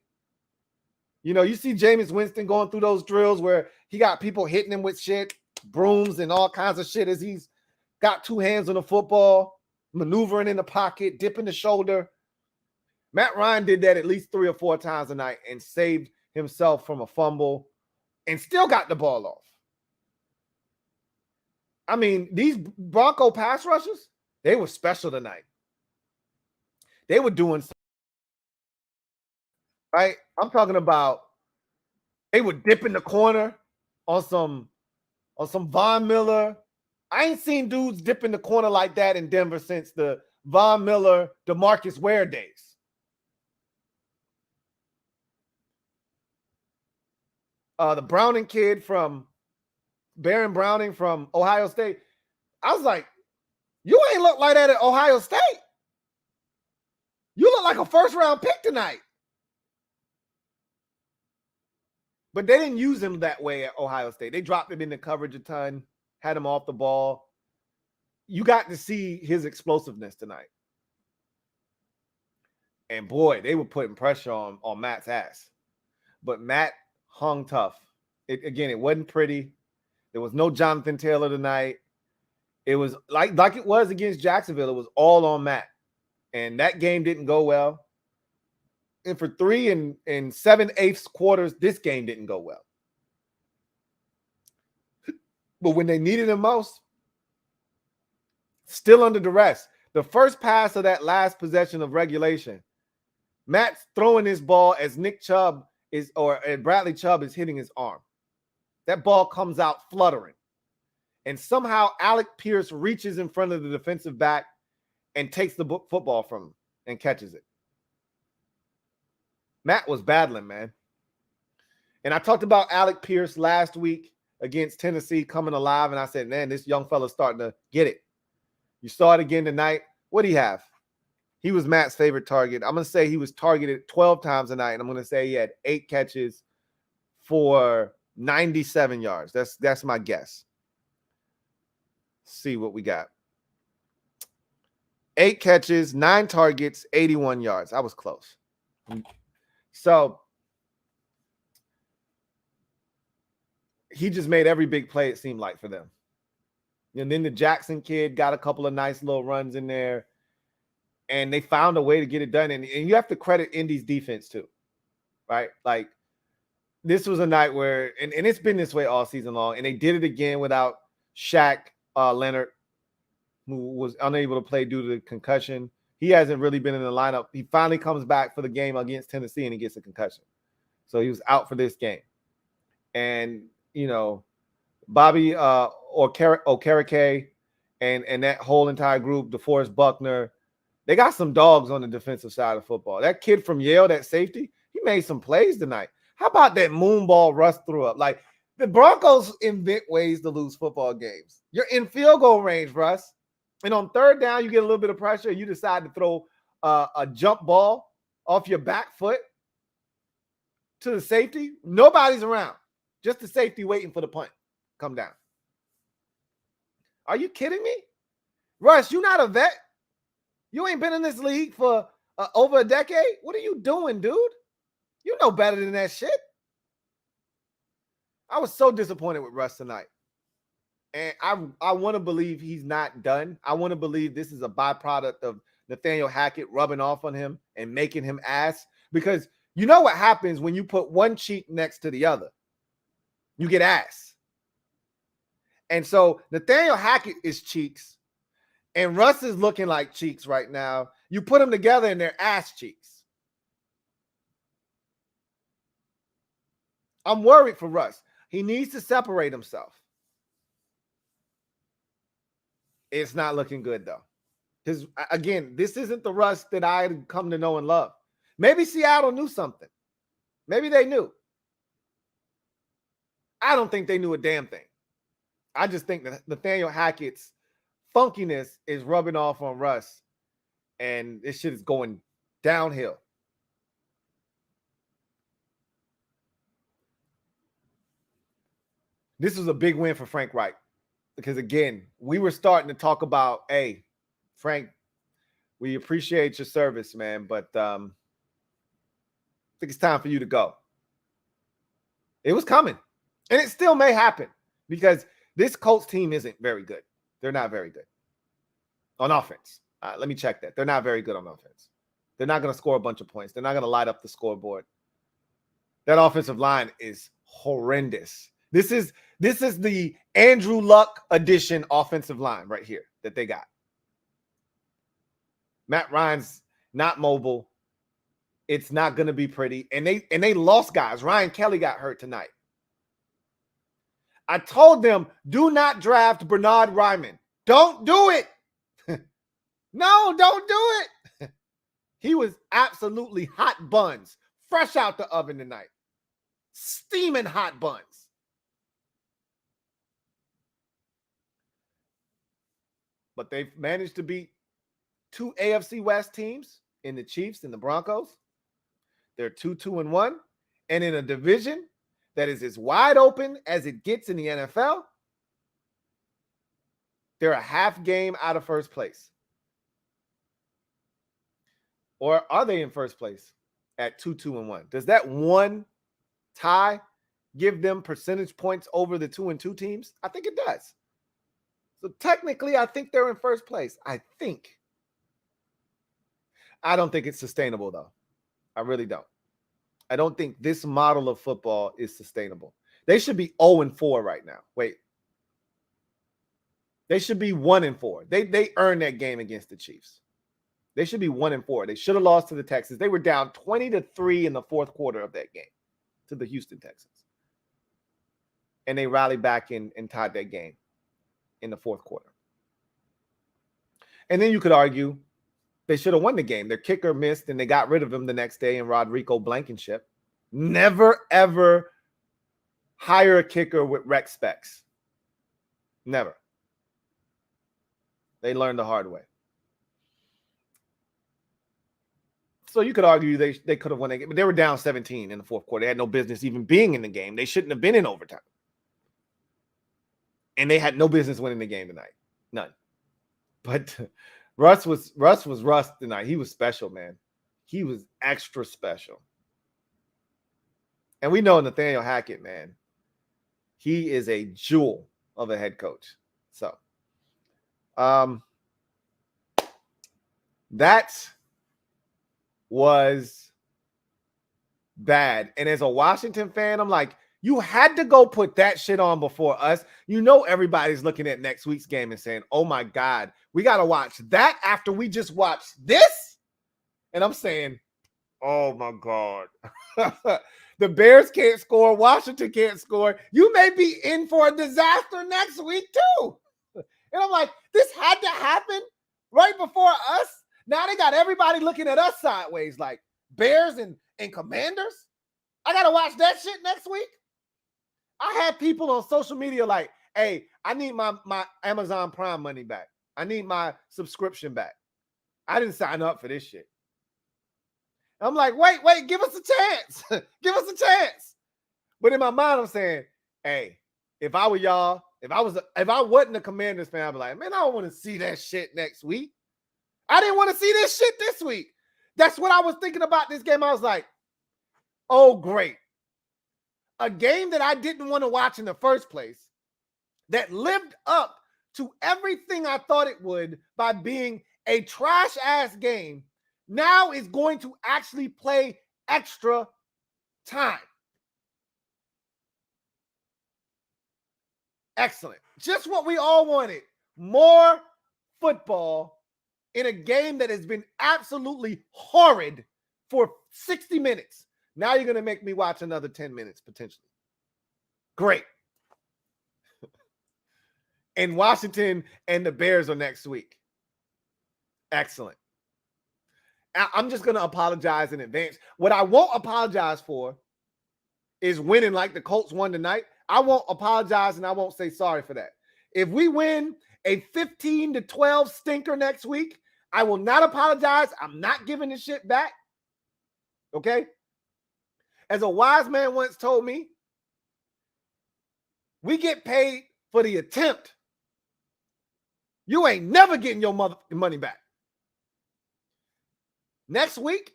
You see Jameis Winston going through those drills where he got people hitting him with shit, brooms and all kinds of shit as he's got two hands on the football, maneuvering in the pocket, dipping the shoulder. Matt Ryan did that at least 3 or 4 times a night and saved himself from a fumble and still got the ball off. I mean, these Bronco pass rushers, they were special tonight. They were doing something, right? I'm talking about they would dip in the corner on some Von Miller. I ain't seen dudes dip in the corner like that in Denver since the Von Miller, DeMarcus Ware days. The Browning kid from Baron Browning from Ohio State. I was like, you ain't look like that at Ohio State. You look like a first-round pick tonight. But they didn't use him that way at Ohio State. They dropped him into coverage a ton, had him off the ball. You got to see his explosiveness tonight. And boy, they were putting pressure on Matt's ass. But Matt hung tough. It wasn't pretty. There was no Jonathan Taylor tonight. It was like it was against Jacksonville. It was all on Matt. And that game didn't go well. And for 3 and 7/8 quarters, this game didn't go well. But when they needed him most, still under duress. The first pass of that last possession of regulation, Matt's throwing his ball as Nick Chubb and Bradley Chubb is hitting his arm. That ball comes out fluttering. And somehow Alec Pierce reaches in front of the defensive back and takes the football from him and catches it. Matt was battling, man. And I talked about Alec Pierce last week against Tennessee coming alive, and I said, man, this young fella's starting to get it. You saw it again tonight. What do you have? He was Matt's favorite target. I'm going to say he was targeted 12 times a night, and I'm going to say he had 8 catches for 97 yards. That's my guess. Let's see what we got. 8 catches, 9 targets, 81 yards. I was close. So he just made every big play, it seemed like, for them. And then the Jackson kid got a couple of nice little runs in there, and they found a way to get it done. And you have to credit Indy's defense too, right? Like, this was a night where, and it's been this way all season long, and they did it again without Shaq Leonard, who was unable to play due to the concussion. He hasn't really been in the lineup. He finally comes back for the game against Tennessee, and he gets a concussion. So he was out for this game. And, you know, Bobby Okereke and that whole entire group, DeForest Buckner, they got some dogs on the defensive side of football. That kid from Yale, that safety, he made some plays tonight. How about that moon ball Russ threw up? Like, the Broncos invent ways to lose football games. You're in field goal range, Russ. And on third down, you get a little bit of pressure. You decide to throw a jump ball off your back foot to the safety. Nobody's around. Just the safety waiting for the punt. Come down. Are you kidding me? Russ, you're not a vet. You ain't been in this league for over a decade. What are you doing, dude? You know better than that shit. I was so disappointed with Russ tonight. And I want to believe he's not done. I want to believe this is a byproduct of Nathaniel Hackett rubbing off on him and making him ass. Because you know what happens when you put one cheek next to the other? You get ass. And so Nathaniel Hackett is cheeks, and Russ is looking like cheeks right now. You put them together and they're ass cheeks. I'm worried for Russ. He needs to separate himself. It's not looking good, though. Because, again, this isn't the Russ that I had come to know and love. Maybe Seattle knew something. Maybe they knew. I don't think they knew a damn thing. I just think that Nathaniel Hackett's funkiness is rubbing off on Russ, and this shit is going downhill. This was a big win for Frank Reich because, again, we were starting to talk about, hey, Frank, we appreciate your service, man, but I think it's time for you to go. It was coming, and it still may happen because this Colts team isn't very good. They're not very good on offense. Let me check that. They're not very good on offense. They're not going to score a bunch of points. They're not going to light up the scoreboard. That offensive line is horrendous. This is the Andrew Luck edition offensive line right here that they got. Matt Ryan's not mobile. It's not going to be pretty. And they lost guys. Ryan Kelly got hurt tonight. I told them, do not draft Bernard Ryman. Don't do it. No, don't do it. He was absolutely hot buns, fresh out the oven tonight. Steaming hot buns. But they've managed to beat 2 AFC West teams in the Chiefs and the Broncos. They're 2-2-1. And in a division that is as wide open as it gets in the NFL, they're a half game out of first place. Or are they in first place at 2-2-1? Does that one tie give them percentage points over the 2-2 teams? I think it does. So technically, I think they're in first place. I think. I don't think it's sustainable, though. I really don't. I don't think this model of football is sustainable. They should be 0-4 right now. Wait. They should be 1-4. They earned that game against the Chiefs. They should be 1-4. They should have lost to the Texans. They were down 20-3 in the fourth quarter of that game to the Houston Texans. And they rallied back and tied that game in the fourth quarter. And then you could argue they should have won the game. Their kicker missed, and they got rid of him the next day in Rodrigo Blankenship. Never, ever hire a kicker with rec specs. Never. They learned the hard way. So you could argue they could have won that game, but they were down 17 in the fourth quarter. They had no business even being in the game. They shouldn't have been in overtime. And they had no business winning the game tonight. None. But Russ was Russ tonight. He was special, man. He was extra special. And we know Nathaniel Hackett, man. He is a jewel of a head coach. So, that was bad. And as a Washington fan, I'm like, you had to go put that shit on before us. You know everybody's looking at next week's game and saying, oh, my God, we got to watch that after we just watched this? And I'm saying, oh, my God. The Bears can't score. Washington can't score. You may be in for a disaster next week, too. And I'm like, this had to happen right before us? Now they got everybody looking at us sideways like Bears and Commanders? I got to watch that shit next week? I had people on social media like, hey, I need my Amazon Prime money back. I need my subscription back. I didn't sign up for this shit. I'm like, wait, give us a chance. Give us a chance. But in my mind, I'm saying, hey, if I were y'all, if I wasn't a Commanders fan, I'd be like, man, I don't want to see that shit next week. I didn't want to see this shit this week. That's what I was thinking about this game. I was like, oh, great. A game that I didn't want to watch in the first place that lived up to everything I thought it would by being a trash-ass game now is going to actually play extra time. Excellent. Just what we all wanted. More football in a game that has been absolutely horrid for 60 minutes. Now you're going to make me watch another 10 minutes, potentially. Great. And Washington and the Bears are next week. Excellent. I'm just going to apologize in advance. What I won't apologize for is winning like the Colts won tonight. I won't apologize and I won't say sorry for that. If we win a 15-12 stinker next week, I will not apologize. I'm not giving this shit back. Okay? As a wise man once told me, we get paid for the attempt. You ain't never getting your money back. Next week,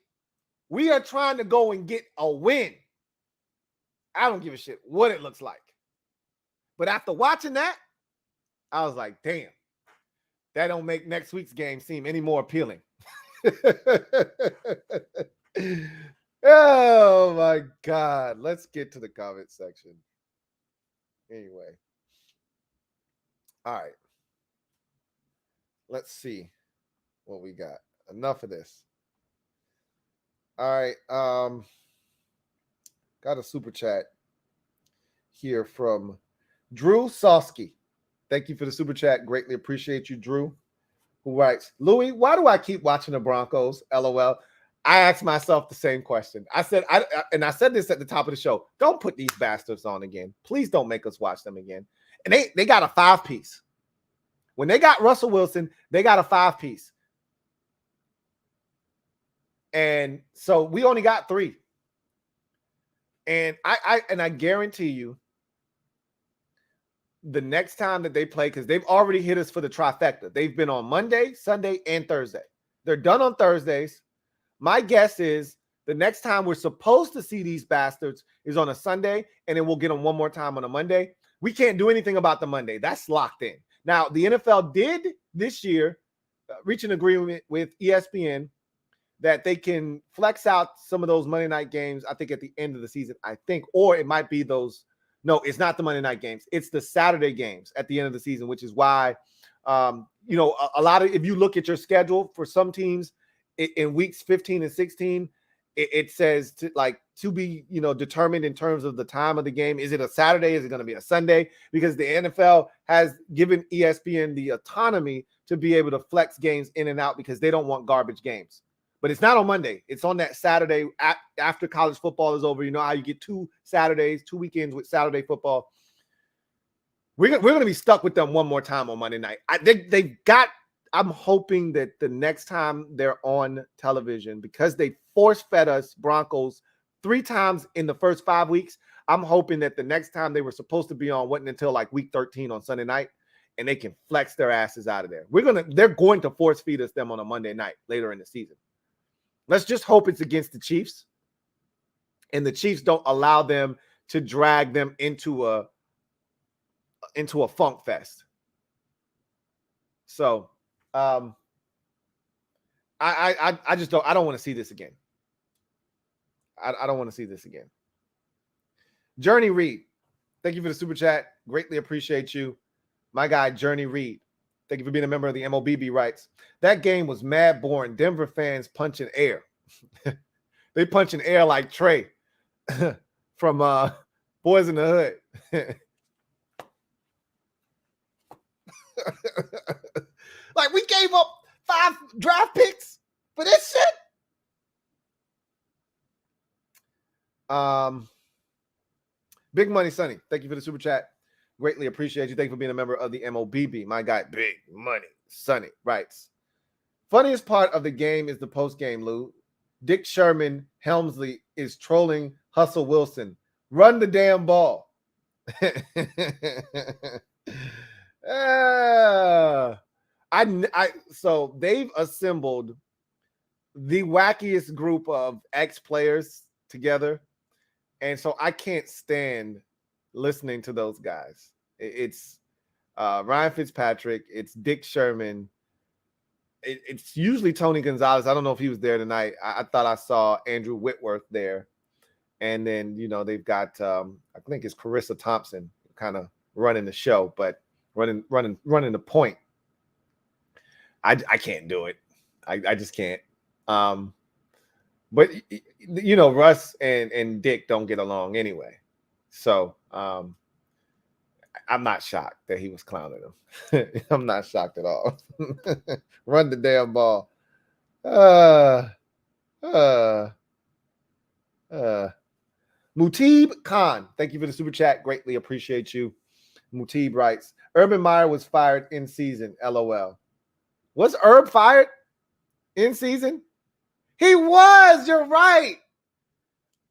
we are trying to go and get a win. I don't give a shit what it looks like. But after watching that, I was like, damn, that don't make next week's game seem any more appealing. Oh, my God. Let's get to the comment section. Anyway. All right. Let's see what we got. Enough of this. All right. Got a super chat here from Drew Sosky. Thank you for the super chat. Greatly appreciate you, Drew. Who writes, Louie, why do I keep watching the Broncos? LOL. I asked myself the same question. I said this at the top of the show. Don't put these bastards on again. Please don't make us watch them again. And they got a 5-piece. When they got Russell Wilson, they got a 5-piece. And so we only got 3. And I guarantee you the next time that they play, because they've already hit us for the trifecta. They've been on Monday, Sunday, and Thursday. They're done on Thursdays. My guess is the next time we're supposed to see these bastards is on a Sunday, and then we'll get them one more time on a Monday. We can't do anything about the Monday. That's locked in. Now, the NFL did this year reach an agreement with ESPN that they can flex out some of those Monday night games, I think, at the end of the season, I think. Or it might be those. No, it's not the Monday night games. It's the Saturday games at the end of the season, which is why, you know, a lot of, if you look at your schedule for some teams in weeks 15 and 16, it says to be, you know, determined in terms of the time of the game. Is it a Saturday? Is it going to be a Sunday? Because the NFL has given ESPN the autonomy to be able to flex games in and out because they don't want garbage games. But it's not on Monday. It's on that Saturday after college football is over. You know how you get 2 Saturdays, 2 weekends with Saturday football. We're going to be stuck with them one more time on Monday night. I'm hoping that the next time they're on television, because they force-fed us Broncos 3 times in the first 5 weeks, I'm hoping that the next time they were supposed to be on wasn't until like week 13 on Sunday night, and they can flex their asses out of there. They're going to force feed us them on a Monday night later in the season. Let's just hope it's against the Chiefs, and the Chiefs don't allow them to drag them into a funk fest. So I don't want to see this again. I don't want to see this again. Journey Reed, thank you for the super chat. Greatly appreciate you. My guy, Journey Reed, thank you for being a member of the MOBB writes. That game was mad boring. Denver fans punching air. They punching air like Trey from Boys in the Hood. Like, we gave up 5 draft picks for this shit. Big Money Sonny, thank you for the super chat. Greatly appreciate you. Thank you for being a member of the MOBB. My guy, Big Money Sonny writes, funniest part of the game is the post game, Lou. Dick Sherman Helmsley is trolling Hustle Wilson. Run the damn ball. So they've assembled the wackiest group of ex-players together. And so I can't stand listening to those guys. It's Ryan Fitzpatrick. It's Dick Sherman. It's usually Tony Gonzalez. I don't know if he was there tonight. I thought I saw Andrew Whitworth there. And then, you know, they've got, I think it's Carissa Thompson kind of running the show, but running the point. I can't do it. I just can't. But, you know, Russ and Dick don't get along anyway. So I'm not shocked that he was clowning him. I'm not shocked at all. Run the damn ball. Mutib Khan, thank you for the super chat. Greatly appreciate you. Mutib writes, Urban Meyer was fired in season. LOL. Was Herb fired in season? He was. You're right.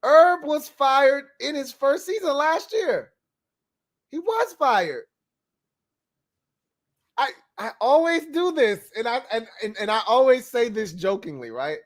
Herb was fired in his first season last year. He was fired. I always do this, and I always say this jokingly, right?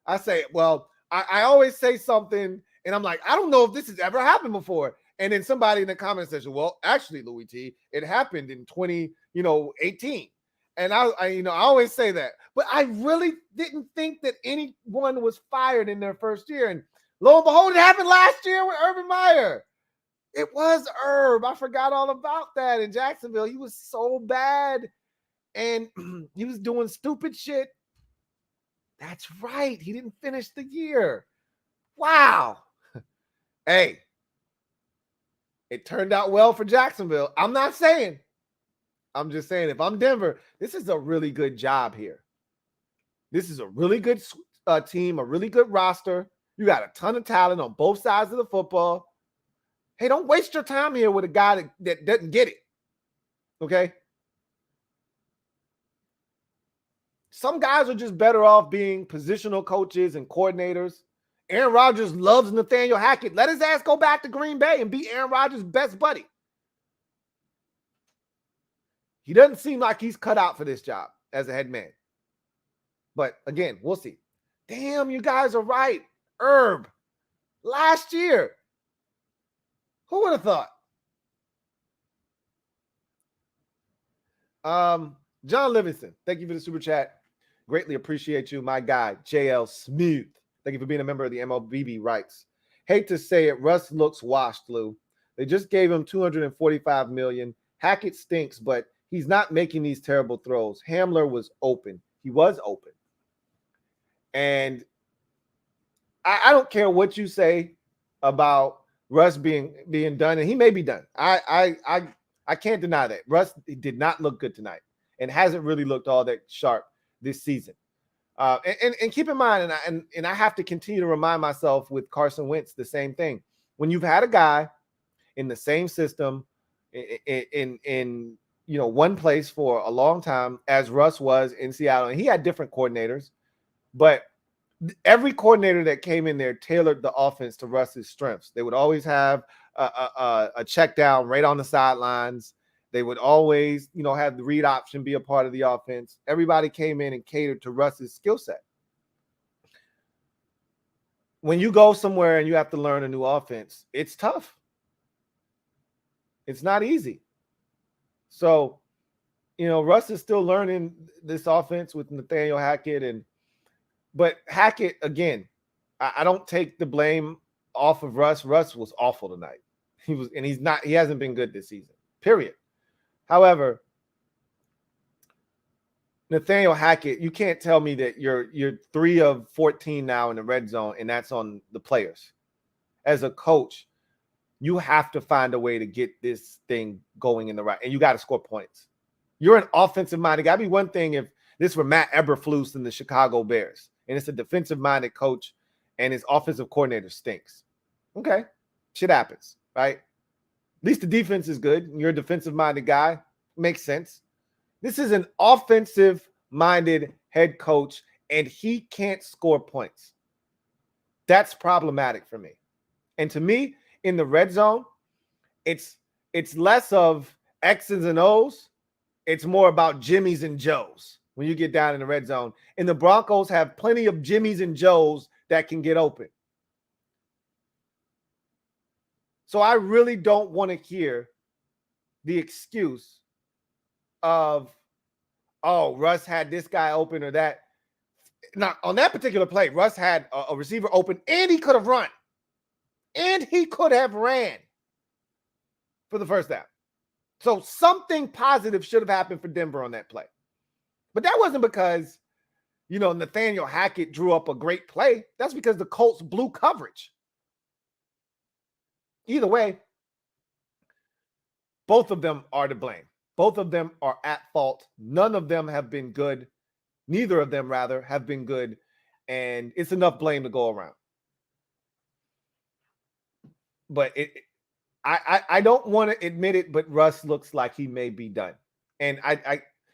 I say, well, I always say something, and I'm like, I don't know if this has ever happened before. And then somebody in the comment section, well, actually, Louie T, it happened in 2018. And I always say that, but I really didn't think that anyone was fired in their first year. And lo and behold, it happened last year with Urban Meyer. It was Herb. I forgot all about that in Jacksonville. He was so bad, and he was doing stupid shit. That's right. He didn't finish the year. Wow. Hey, it turned out well for Jacksonville. I'm not saying. I'm just saying, if I'm Denver, this is a really good job here. This is a really good team, a really good roster. You got a ton of talent on both sides of the football. Hey, don't waste your time here with a guy that doesn't get it. Okay? Some guys are just better off being positional coaches and coordinators. Aaron Rodgers loves Nathaniel Hackett. Let his ass go back to Green Bay and be Aaron Rodgers' best buddy. He doesn't seem like he's cut out for this job as a head man. But again, we'll see. Damn, you guys are right. Herb, last year. Who would have thought? John Livingston, thank you for the super chat. Greatly appreciate you, my guy, JL Smooth. Thank you for being a member of the MOBB Rights. Hate to say it, Russ looks washed, Lou. They just gave him $245 million. Hackett stinks, but he's not making these terrible throws. Hamler was open. He was open. And I don't care what you say about Russ being done, and he may be done. I can't deny that. Russ did not look good tonight and hasn't really looked all that sharp this season. And keep in mind, and I have to continue to remind myself with Carson Wentz the same thing. When you've had a guy in the same system in one place for a long time, as Russ was in Seattle, and he had different coordinators, but every coordinator that came in there tailored the offense to Russ's strengths. They would always have a check down right on the sidelines. They would always, have the read option be a part of the offense. Everybody came in and catered to Russ's skill set. When you go somewhere and you have to learn a new offense, it's tough. It's not easy. So, Russ is still learning this offense with Nathaniel Hackett. But Hackett, again, I don't take the blame off of Russ. Russ was awful tonight. He hasn't been good this season, period. However, Nathaniel Hackett, you can't tell me that you're 3 of 14 now in the red zone, and that's on the players. As a coach, you have to find a way to get this thing going in the right, and you got to score points. You're an offensive-minded guy. It'd be one thing if this were Matt Eberflus and the Chicago Bears, and it's a defensive-minded coach, and his offensive coordinator stinks. Okay, shit happens, right? At least the defense is good. You're a defensive-minded guy. Makes sense. This is an offensive-minded head coach, and he can't score points. That's problematic for me. And to me, in the red zone, it's less of X's and O's. It's more about Jimmys and Joes when you get down in the red zone. And the Broncos have plenty of Jimmys and Joes that can get open. So I really don't want to hear the excuse of, oh, Russ had this guy open or that. Now, on that particular play, Russ had a receiver open, and he could have run. And he could have ran for the first down. So something positive should have happened for Denver on that play. But that wasn't because, Nathaniel Hackett drew up a great play. That's because the Colts blew coverage. Either way, both of them are to blame. Both of them are at fault. None of them have been good. Neither of them, rather, have been good. And it's enough blame to go around. But I don't want to admit it, but Russ looks like he may be done. And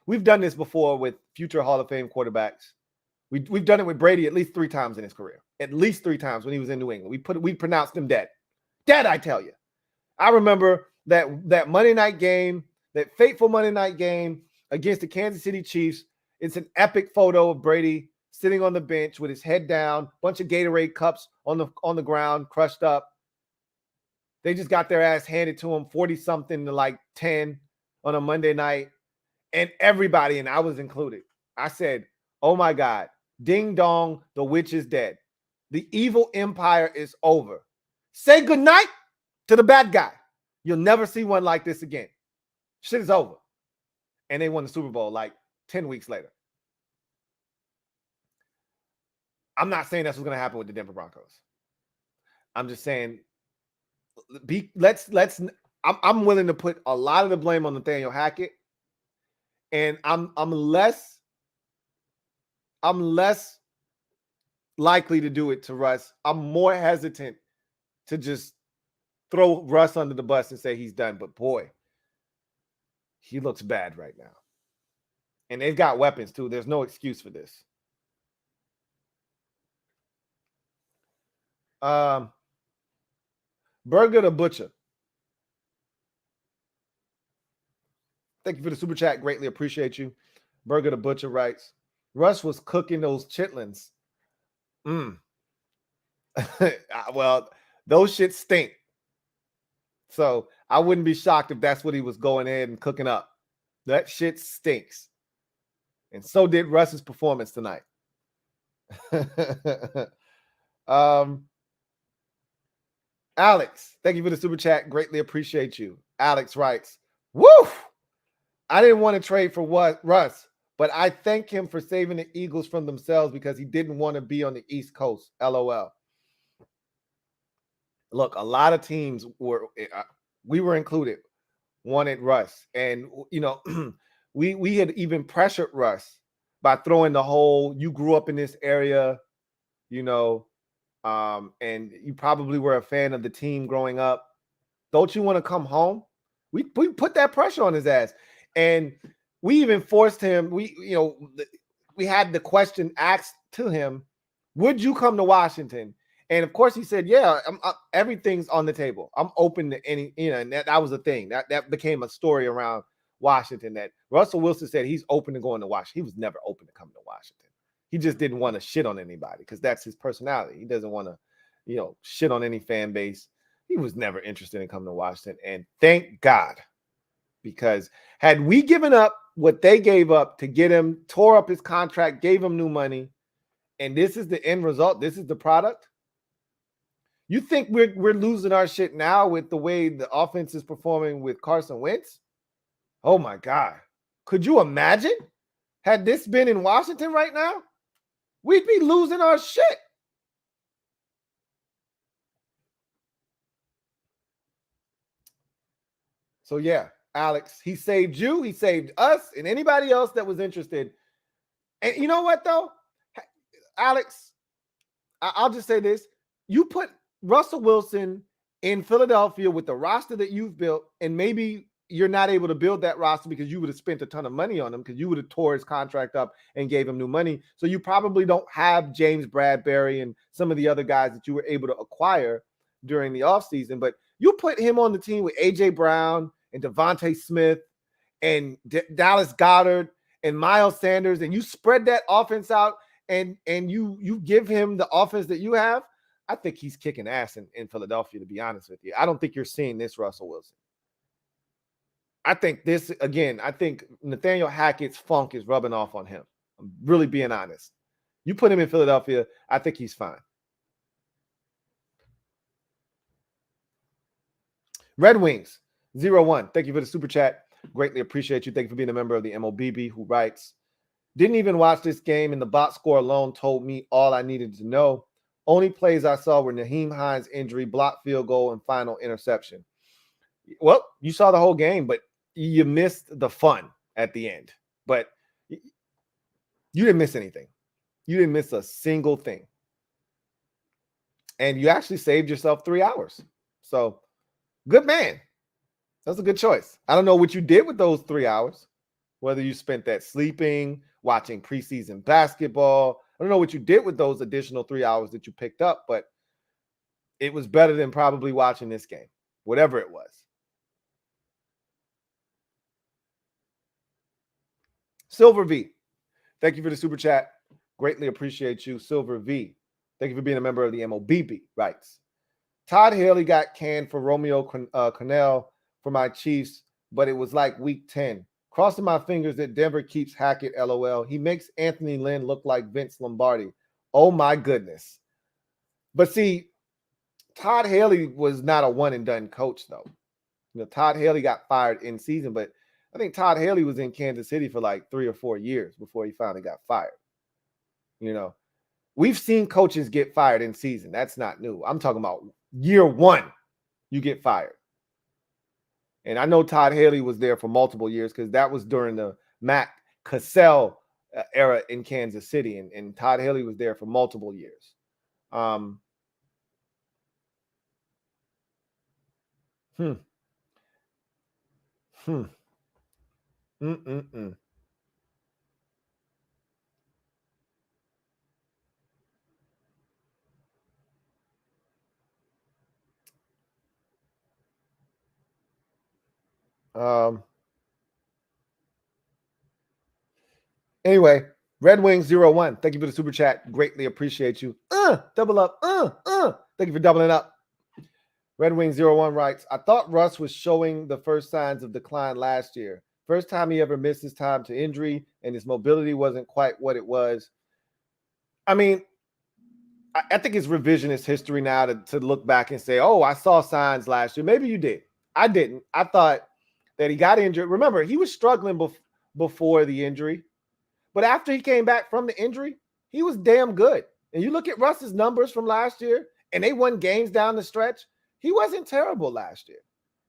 we've done this before with future Hall of Fame quarterbacks. We've done it with Brady at least 3 times in his career. At least 3 times when he was in New England. We pronounced him dead. Dead, I tell you. I remember that Monday night game, that fateful Monday night game against the Kansas City Chiefs. It's an epic photo of Brady sitting on the bench with his head down, bunch of Gatorade cups on the ground, crushed up. They just got their ass handed to them, 40-something to like 10 on a Monday night. And everybody, and I was included, I said, oh my God, ding dong, the witch is dead. The evil empire is over. Say goodnight to the bad guy. You'll never see one like this again. Shit is over. And they won the Super Bowl like 10 weeks later. I'm not saying that's what's going to happen with the Denver Broncos. I'm just saying, I'm willing to put a lot of the blame on Nathaniel Hackett. And I'm less likely to do it to Russ. I'm more hesitant to just throw Russ under the bus and say he's done. But boy, he looks bad right now. And they've got weapons too. There's no excuse for this. Burger the Butcher. Thank you for the super chat. Greatly appreciate you. Burger the Butcher writes, Russ was cooking those chitlins. Well, those shits stink. So I wouldn't be shocked if that's what he was going ahead and cooking up. That shit stinks. And so did Russ's performance tonight. Alex, thank you for the super chat. Greatly appreciate you. Alex writes, woo! I didn't want to trade for Russ, but I thank him for saving the Eagles from themselves because he didn't want to be on the East Coast. LOL. Look, a lot of teams we were included, wanted Russ. And, you know, we had even pressured Russ by throwing the whole, you grew up in this area, you know, and you probably were a fan of the team growing up. Don't you want to come home? We put that pressure on his ass. And we even forced him. We had the question asked to him, would you come to Washington? And of course he said, yeah, everything's on the table. I'm open to any, and that was a thing. That became a story around Washington, that Russell Wilson said he's open to going to Washington. He was never open to coming to Washington. He just didn't want to shit on anybody because that's his personality. He doesn't want to, shit on any fan base. He was never interested in coming to Washington. And thank God, because had we given up what they gave up to get him, tore up his contract, gave him new money, and this is the end result, this is the product, you think we're losing our shit now with the way the offense is performing with Carson Wentz? Oh, my God. Could you imagine? Had this been in Washington right now, we'd be losing our shit. So, yeah, Alex, he saved you. He saved us and anybody else that was interested. And you know what, though? Alex, I'll just say this. You put Russell Wilson in Philadelphia with the roster that you've built, and maybe you're not able to build that roster because you would have spent a ton of money on him because you would have tore his contract up and gave him new money. So you probably don't have James Bradbury and some of the other guys that you were able to acquire during the offseason. But you put him on the team with A.J. Brown and Devontae Smith and Dallas Goedert and Miles Sanders, and you spread that offense out and you give him the offense that you have. I think he's kicking ass in Philadelphia, to be honest with you. I don't think you're seeing this Russell Wilson. I think Nathaniel Hackett's funk is rubbing off on him. I'm really being honest. You put him in Philadelphia, I think he's fine. Red Wings 01. Thank you for the super chat. Greatly appreciate you. Thank you for being a member of the MOBB, who writes, didn't even watch this game, and the box score alone told me all I needed to know. Only plays I saw were Nyheim Hines' injury, blocked field goal, and final interception. Well, you saw the whole game, but you missed the fun at the end. But you didn't miss anything. You didn't miss a single thing. And you actually saved yourself 3 hours. So, good man. That's a good choice. I don't know what you did with those 3 hours, whether you spent that sleeping, watching preseason basketball. I don't know what you did with those additional 3 hours that you picked up, but it was better than probably watching this game, whatever it was. Silver V, thank you for the super chat. Greatly appreciate you. Silver V, thank you for being a member of the MOBB, writes, Todd Haley got canned for Romeo Crennel for my Chiefs, but it was like week 10. Crossing my fingers that Denver keeps Hackett, LOL. He makes Anthony Lynn look like Vince Lombardi. Oh, my goodness. But see, Todd Haley was not a one-and-done coach, though. Todd Haley got fired in season, but I think Todd Haley was in Kansas City for like 3 or 4 years before he finally got fired. We've seen coaches get fired in season. That's not new. I'm talking about year one, you get fired. And I know Todd Haley was there for multiple years because that was during the Matt Cassell era in Kansas City. And Todd Haley was there for multiple years. Anyway, Red Wings 01. Thank you for the super chat. Greatly appreciate you. Double up. Thank you for doubling up. Red Wings 01 writes, I thought Russ was showing the first signs of decline last year. First time he ever missed his time to injury, and his mobility wasn't quite what it was. I mean, I think it's revisionist history now to look back and say, oh, I saw signs last year. Maybe you did. I didn't. I thought that he got injured. Remember, he was struggling before the injury. But after he came back from the injury, he was damn good. And you look at Russ's numbers from last year, and they won games down the stretch. He wasn't terrible last year.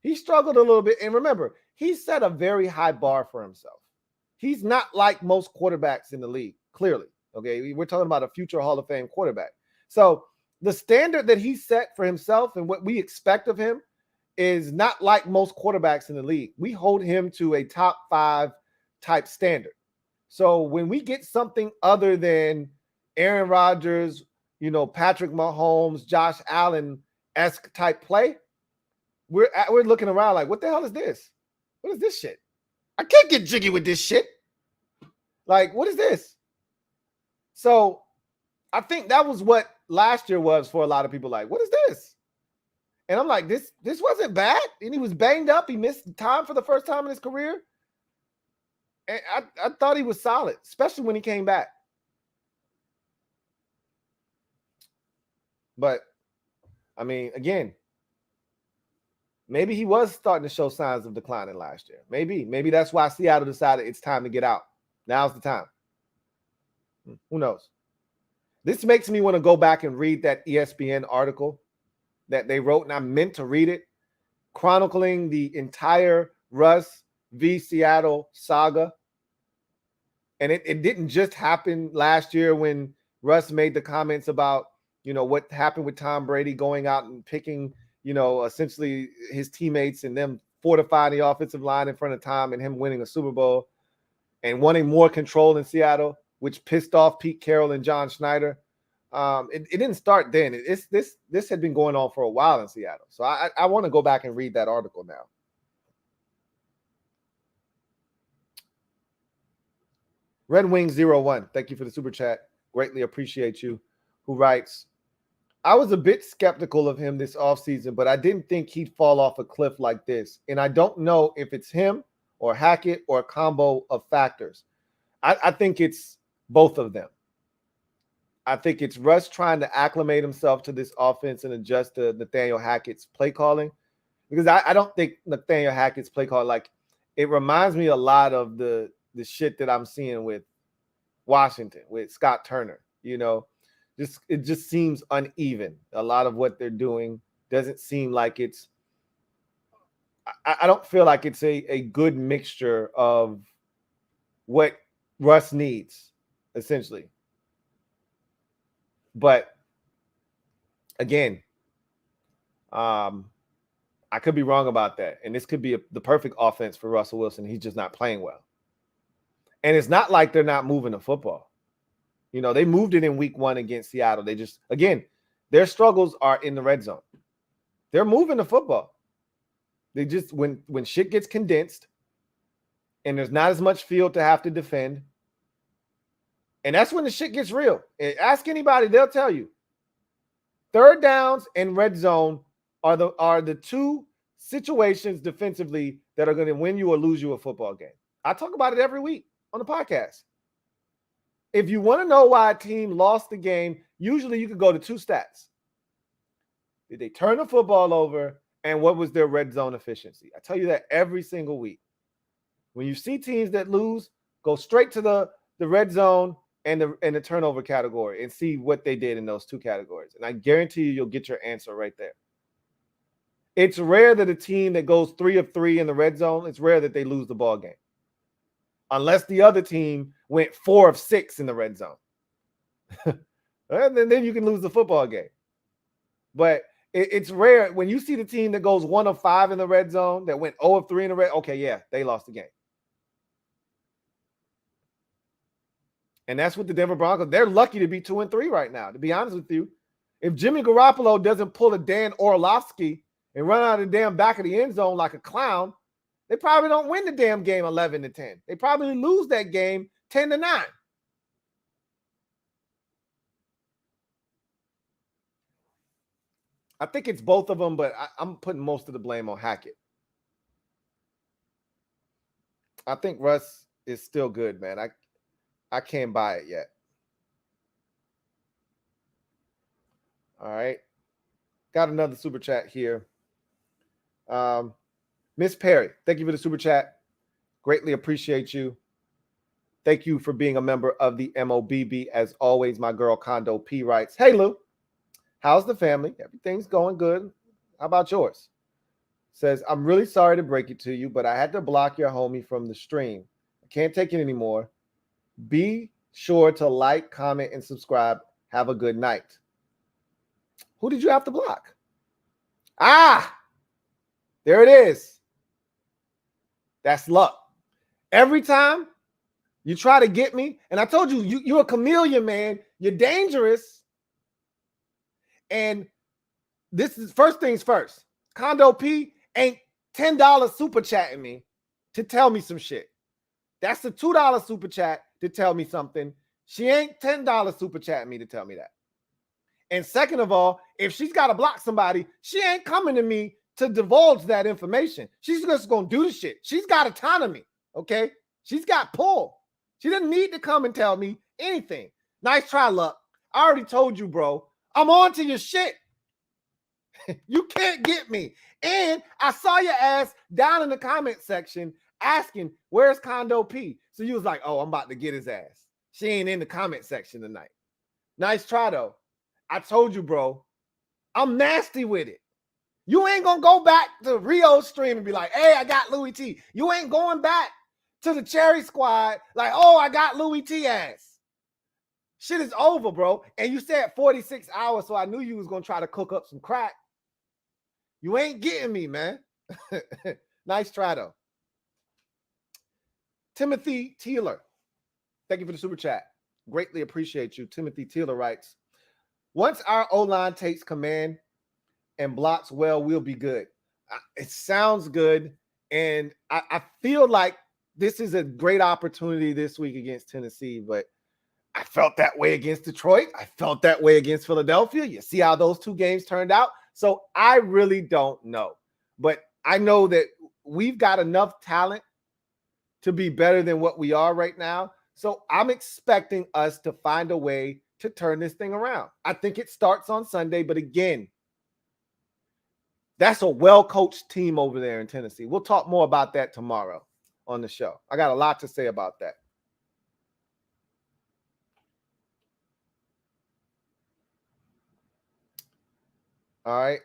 He struggled a little bit. And remember, he set a very high bar for himself. He's not like most quarterbacks in the league, clearly. Okay, we're talking about a future Hall of Fame quarterback. So the standard that he set for himself and what we expect of him is not like most quarterbacks in the league. We hold him to a top 5 type standard. So when we get something other than Aaron Rodgers, Patrick Mahomes, Josh Allen-esque type play, we're looking around like, what the hell is this? What is this shit? I can't get jiggy with this shit. Like, what is this? So I think that was what last year was for a lot of people. Like, what is this? And I'm like, this wasn't bad. And he was banged up. He missed time for the first time in his career. And I thought he was solid, especially when he came back. But, I mean, again, maybe he was starting to show signs of declining last year. Maybe that's why Seattle decided it's time to get out. Now's the time. Who knows? This makes me want to go back and read that ESPN article that they wrote, and I meant to read it, chronicling the entire Russ v. Seattle saga. And it didn't just happen last year when Russ made the comments about, what happened with Tom Brady going out and picking, essentially his teammates and them fortifying the offensive line in front of Tom and him winning a Super Bowl and wanting more control in Seattle, which pissed off Pete Carroll and John Schneider. It didn't start then. This had been going on for a while in Seattle. So I want to go back and read that article now. Red Wing 01, thank you for the super chat. Greatly appreciate you. Who writes, I was a bit skeptical of him this offseason, but I didn't think he'd fall off a cliff like this. And I don't know if it's him or Hackett or a combo of factors. I think it's both of them. I think it's Russ trying to acclimate himself to this offense and adjust to Nathaniel Hackett's play calling. Because I don't think Nathaniel Hackett's play calling, like, it reminds me a lot of the shit that I'm seeing with Washington, with Scott Turner. It just seems uneven. A lot of what they're doing doesn't seem like it's – I don't feel like it's a good mixture of what Russ needs, essentially. But again, I could be wrong about that. And this could be the perfect offense for Russell Wilson. He's just not playing well. And it's not like they're not moving the football. They moved it in week 1 against Seattle. They just, again, their struggles are in the red zone. They're moving the football. They just, when shit gets condensed and there's not as much field to have to defend, and that's when the shit gets real. Ask anybody, they'll tell you. Third downs and red zone are the two situations defensively that are going to win you or lose you a football game. I talk about it every week on the podcast. If you want to know why a team lost the game, usually you could go to 2 stats. Did they turn the football over, and what was their red zone efficiency? I tell you that every single week. When you see teams that lose, go straight to the red zone and the turnover category and see what they did in those 2 categories. And I guarantee you'll get your answer right there. It's rare that a team that goes 3 of 3 in the red zone, it's rare that they lose the ball game. Unless the other team went 4 of 6 in the red zone. And then you can lose the football game. But it's rare when you see the team that goes 1 of 5 in the red zone, that went 0 of 3 in the red. Okay, yeah, they lost the game. And that's what the Denver Broncos, they're lucky to be 2 and 3 right now, to be honest with you. If Jimmy Garoppolo doesn't pull a Dan Orlovsky and run out of the damn back of the end zone like a clown, they probably don't win the damn game 11-10. They probably lose that game 10-9. I think it's both of them, but I'm putting most of the blame on Hackett. I think Russ is still good, man. I can't buy it yet. All right. Got another super chat here. Miss Perry, thank you for the super chat. Greatly appreciate you. Thank you for being a member of the MOBB. As always, my girl Condo P writes, hey, Lou, how's the family? Everything's going good. How about yours? Says, I'm really sorry to break it to you, but I had to block your homie from the stream. I can't take it anymore. Be sure to like, comment, and subscribe. Have a good night. Who did you have to block? Ah, there it is. That's luck. Every time you try to get me, and I told you, you're a chameleon, man. You're dangerous. And this is first things first. Condo P ain't $10 super chatting me to tell me some shit. That's the $2 super chat to tell me something. She ain't $10 super chatting me to tell me that. And second of all, if she's got to block somebody, she ain't coming to me to divulge that information. She's just going to do the shit. She's got autonomy, okay? She's got pull. She doesn't need to come and tell me anything. Nice try, Luck. I already told you, bro. I'm on to your shit. You can't get me. And I saw your ass down in the comment section asking, where's Condo P? So you was like, oh, I'm about to get his ass. She ain't in the comment section tonight. Nice try, though. I told you, bro. I'm nasty with it. You ain't going to go back to Rio's stream and be like, hey, I got Louie T. You ain't going back to the Cherry Squad like, oh, I got Louie T ass. Shit is over, bro. And you said 46 hours, so I knew you was going to try to cook up some crack. You ain't getting me, man. Nice try, though. Timothy Teeler. Thank you for the super chat. Greatly appreciate you. Timothy Teeler writes, once our O-line takes command and blocks well, we'll be good. It sounds good. And I feel like this is a great opportunity this week against Tennessee, but I felt that way against Detroit. I felt that way against Philadelphia. You see how those two games turned out? So I really don't know. But I know that we've got enough talent to be better than what we are right now. So I'm expecting us to find a way to turn this thing around. I think it starts on Sunday, but again, that's a well-coached team over there in Tennessee. We'll talk more about that tomorrow on the show. I got a lot to say about that. All right.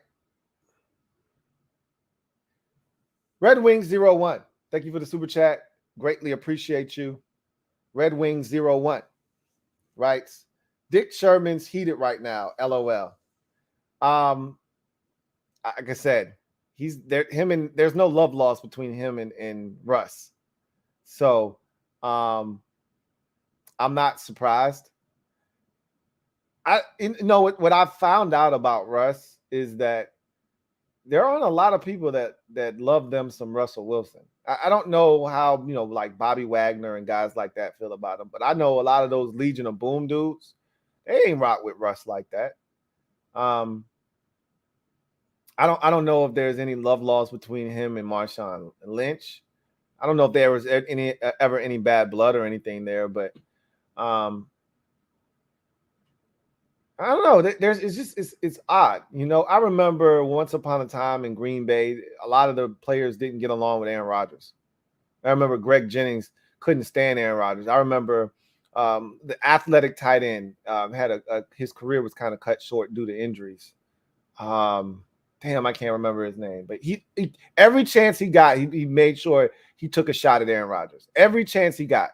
Red Wings 01. Thank you for the super chat. Greatly appreciate you. Red Wings 01 writes, Dick Sherman's heated right now. LOL. Like I said, he's there. There's no love lost between him and Russ. So I'm not surprised. What I've found out about Russ is that there aren't a lot of people that love them some Russell Wilson. I don't know how, like Bobby Wagner and guys like that feel about him, but I know a lot of those Legion of Boom dudes, they ain't rock with Russ like that. I don't know if there's any love lost between him and Marshawn Lynch. I don't know if there was ever any bad blood or anything there, but I don't know. It's odd. I remember once upon a time in Green Bay, a lot of the players didn't get along with Aaron Rodgers. I remember Greg Jennings couldn't stand Aaron Rodgers. I remember the athletic tight end had his career was kind of cut short due to injuries. Damn, I can't remember his name, but he every chance he got, he made sure he took a shot at Aaron Rodgers. Every chance he got,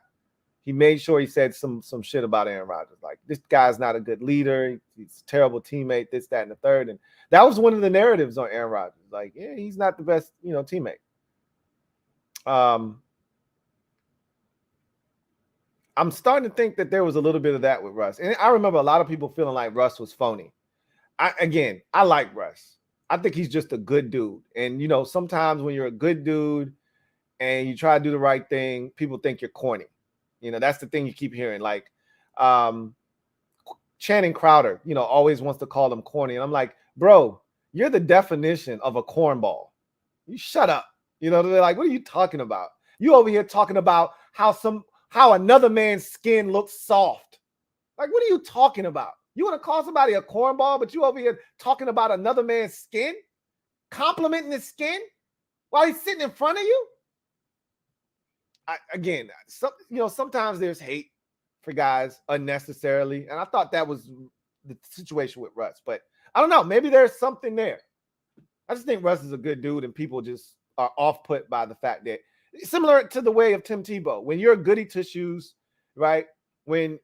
he made sure he said some shit about Aaron Rodgers. Like, this guy's not a good leader. He's a terrible teammate, this, that, and the third. And that was one of the narratives on Aaron Rodgers. Like, yeah, he's not the best, teammate. I'm starting to think that there was a little bit of that with Russ. And I remember a lot of people feeling like Russ was phony. I like Russ. I think he's just a good dude. And, sometimes when you're a good dude and you try to do the right thing, people think you're corny. That's the thing you keep hearing. Like Channing Crowder, always wants to call him corny. And I'm like, bro, you're the definition of a cornball. You shut up. They're like, what are you talking about? You over here talking about how another man's skin looks soft. Like, what are you talking about? You want to call somebody a cornball, but you over here talking about another man's skin, complimenting his skin while he's sitting in front of you? Sometimes there's hate for guys unnecessarily, and I thought that was the situation with Russ, but I don't know. Maybe there's something there. I just think Russ is a good dude, and people just are off-put by the fact that, similar to the way of Tim Tebow, when you're goody two-shoes, right? When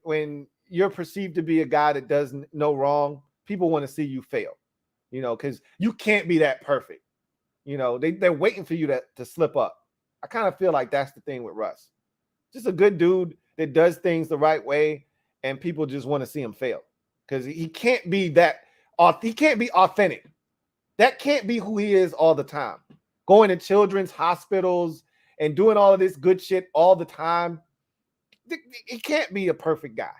you're perceived to be a guy that does no wrong, people want to see you fail, because you can't be that perfect. They're waiting for you to slip up. I kind of feel like that's the thing with Russ. Just a good dude that does things the right way, and people just want to see him fail because he can't be that. He can't be authentic. That can't be who he is all the time. Going to children's hospitals and doing all of this good shit all the time. He can't be a perfect guy.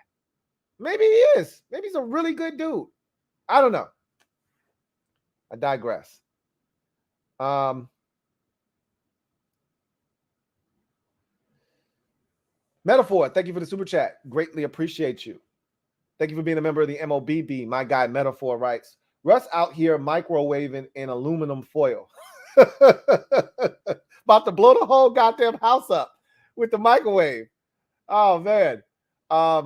Maybe he is. Maybe he's a really good dude. I don't know. I digress. Metaphor, thank you for the super chat. Greatly appreciate you. Thank you for being a member of the MOBB. My guy Metaphor writes, Russ out here microwaving in aluminum foil. About to blow the whole goddamn house up with the microwave. Oh, man. I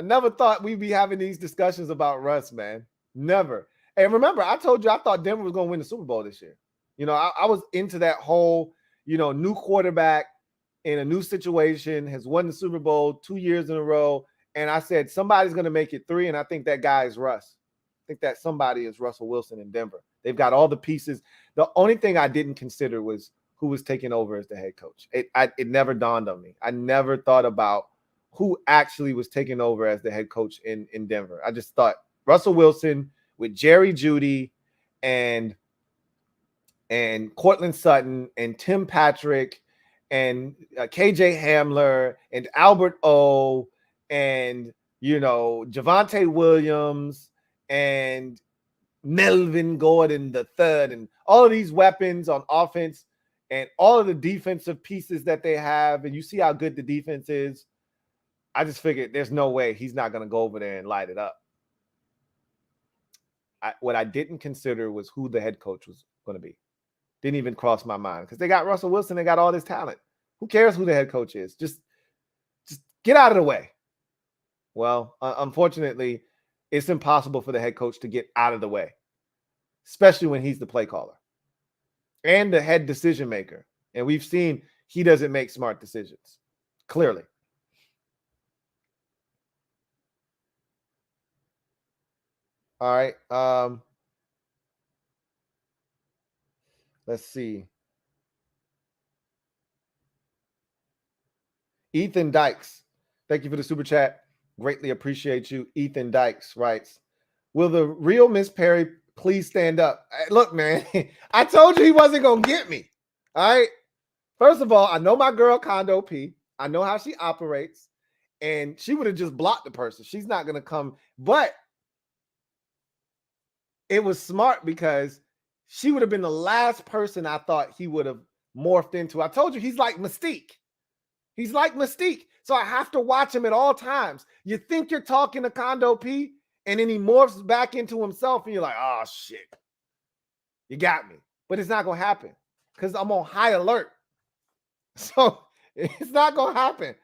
never thought we'd be having these discussions about Russ, man. Never. And remember, I told you I thought Denver was going to win the Super Bowl this year. I was into that whole, new quarterback in a new situation, has won the Super Bowl 2 years in a row. And I said, somebody's going to make it 3. And I think that guy is Russ. I think that somebody is Russell Wilson in Denver. They've got all the pieces. The only thing I didn't consider was who was taking over as the head coach. It never dawned on me. I never thought about who actually was taking over as the head coach in Denver. I just thought Russell Wilson with Jerry Jeudy and Cortland Sutton and Tim Patrick and KJ Hamler and Albert O and, Javonte Williams and Melvin Gordon III and all of these weapons on offense and all of the defensive pieces that they have. And you see how good the defense is. I just figured there's no way he's not going to go over there and light it up. What I didn't consider was who the head coach was going to be. Didn't even cross my mind because they got Russell Wilson. They got all this talent. Who cares who the head coach is? Just get out of the way. Well, unfortunately, it's impossible for the head coach to get out of the way, especially when he's the play caller and the head decision maker. And we've seen he doesn't make smart decisions, clearly. All right. Let's see. Ethan Dykes, thank you for the super chat. Greatly appreciate you. Ethan Dykes writes, will the real Miss Perry please stand up? Look, man, I told you he wasn't going to get me. All right. First of all, I know my girl Condo P. I know how she operates, and she would have just blocked the person. She's not going to come. But it was smart because she would have been the last person I thought he would have morphed into. I told you he's like Mystique. He's like Mystique. So I have to watch him at all times. You think you're talking to Condo P, and then he morphs back into himself, and you're like, oh, shit. You got me. But it's not going to happen because I'm on high alert. So it's not going to happen.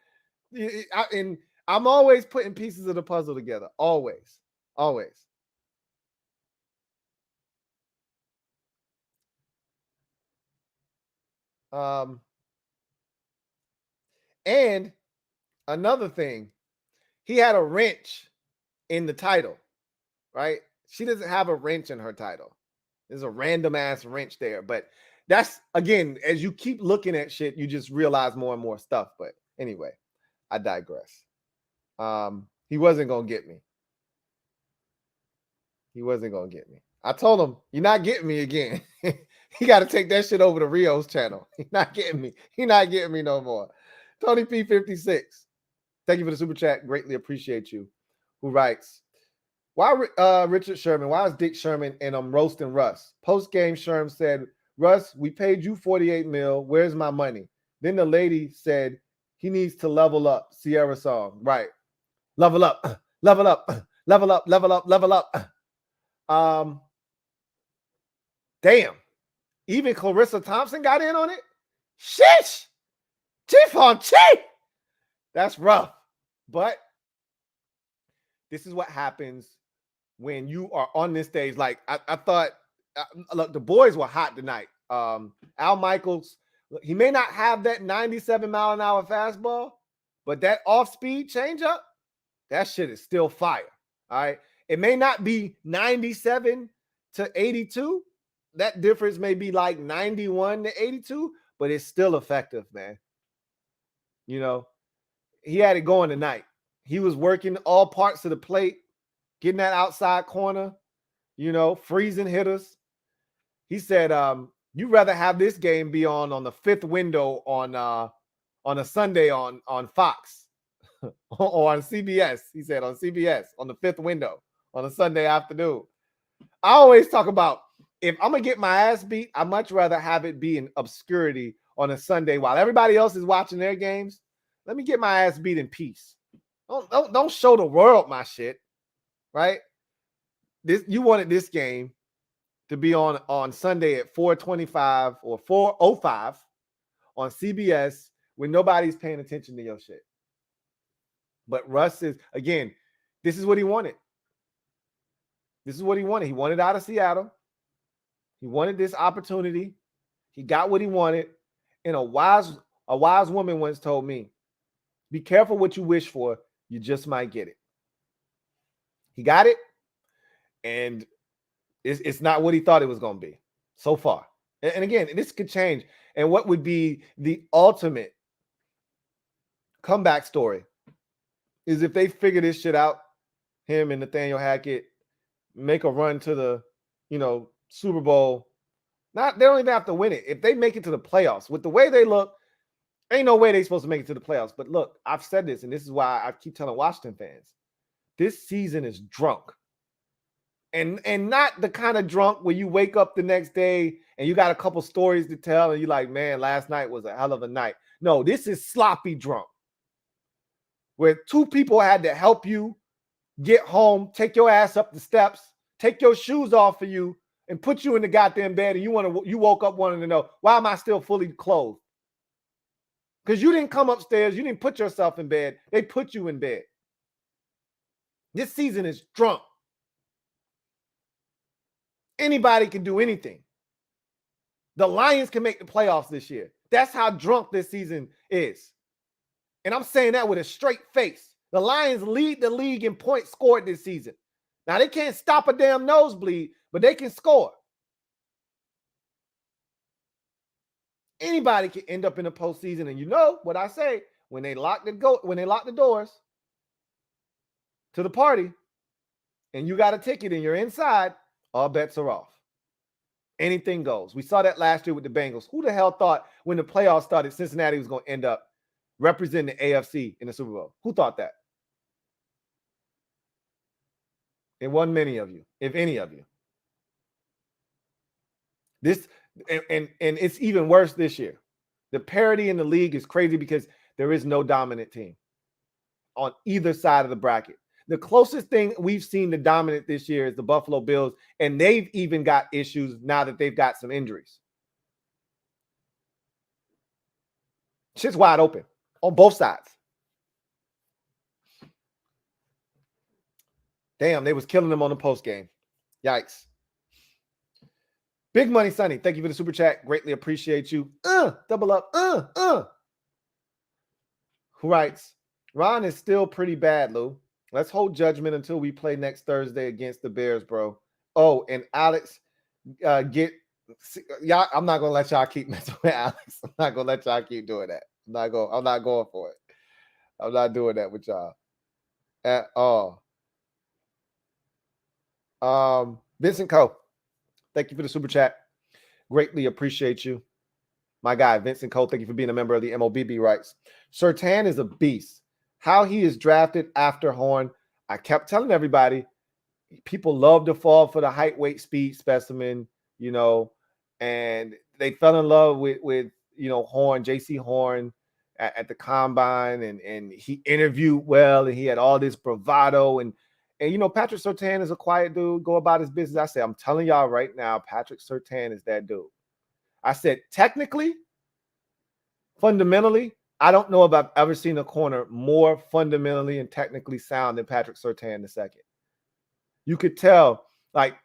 And I'm always putting pieces of the puzzle together. Always. Always. And another thing, he had a wrench in the title, right? She doesn't have a wrench in her title. There's a random ass wrench there. But that's, again, as you keep looking at shit, you just realize more and more stuff. But anyway, I digress. He wasn't going to get me. He wasn't going to get me. I told him, you're not getting me again. He got to take that shit over to Rio's channel. He's not getting me. He's not getting me no more. Tony P56. Thank you for the super chat. Greatly appreciate you. Who writes, why Richard Sherman? Why is Dick Sherman and I'm roasting Russ? Post-game, Sherman said, Russ, we paid you $48 million. Where's my money? Then the lady said he needs to level up. Sierra song. Right. Level up, level up, level up, level up, level up. Damn. Even Clarissa Thompson got in on it. Sheesh. Chief on chief. That's rough. But this is what happens when you are on this stage. Like I thought, look, the boys were hot tonight. Al Michaels, he may not have that 97-mile-an-hour fastball, but that off-speed changeup, that shit is still fire. All right. It may not be 97 to 82. That difference may be like 91 to 82, but it's still effective, man. You know, he had it going tonight. He was working all parts of the plate, getting that outside corner, you know, freezing hitters. He said, you'd rather have this game be on the fifth window on a Sunday on Fox or on CBS. He said on CBS on the fifth window on a Sunday afternoon. I always talk about, if I'm going to get my ass beat, I'd much rather have it be in obscurity on a Sunday while everybody else is watching their games. Let me get my ass beat in peace. Don't show the world my shit, right? You wanted this game to be on Sunday at 4:25 or 4:05 on CBS when nobody's paying attention to your shit. But Russ is, again, this is what he wanted. This is what he wanted. He wanted out of Seattle. He wanted this opportunity. He got what he wanted. And a wise woman once told me, be careful what you wish for. You just might get it. He got it. And it's not what he thought it was going to be so far. And again, this could change. And what would be the ultimate comeback story is if they figure this shit out, him and Nathaniel Hackett make a run to the, Super Bowl. They don't even have to win it. If they make it to the playoffs, with the way they look, ain't no way they're supposed to make it to the playoffs. But look, I've said this, and this is why I keep telling Washington fans, this season is drunk. And not the kind of drunk where you wake up the next day and you got a couple stories to tell and you're like, man, last night was a hell of a night. No, this is sloppy drunk, where two people had to help you get home, take your ass up the steps, take your shoes off for you, and put you in the goddamn bed, and you woke up wanting to know, why am I still fully clothed? Because you didn't come upstairs, you didn't put yourself in bed, they put you in bed. This season is drunk. Anybody can do anything. The Lions can make the playoffs this year. That's how drunk this season is. And I'm saying that with a straight face. The Lions lead the league in points scored this season. Now, they can't stop a damn nosebleed, but they can score. Anybody can end up in the postseason. And you know what I say, when they lock the doors to the party and you got a ticket and you're inside, all bets are off. Anything goes. We saw that last year with the Bengals. Who the hell thought when the playoffs started, Cincinnati was going to end up representing the AFC in the Super Bowl? Who thought that? It wasn't many of you, if any of you. This and it's even worse this year. The parity in the league is crazy because there is no dominant team on either side of the bracket. The closest thing we've seen to dominant this year is the Buffalo Bills, and they've even got issues now that they've got some injuries. Shit's wide open on both sides. Damn, they was killing them on the post game. Yikes. Big Money Sonny, thank you for the super chat. Greatly appreciate you. Double up. Who writes, Ron is still pretty bad, Lou. Let's hold judgment until we play next Thursday against the Bears, bro. Oh, and Alex, y'all, I'm not gonna let y'all keep messing with Alex. I'm not gonna let y'all keep doing that. I'm not going for it. I'm not doing that with y'all at all. Vincent Coe, thank you for the super chat. Greatly appreciate you. My guy, Vincent Coe, thank you for being a member of the MOBB rights. Surtain is a beast. How he is drafted after Horn, I kept telling everybody, people love to fall for the height, weight, speed specimen, and they fell in love with Horn, JC Horn at the combine, and he interviewed well, and he had all this bravado, and Patrick Surtain is a quiet dude, go about his business. I said, I'm telling y'all right now, Patrick Surtain is that dude. I said, technically, fundamentally, I don't know if I've ever seen a corner more fundamentally and technically sound than Patrick Surtain II. You could tell, like,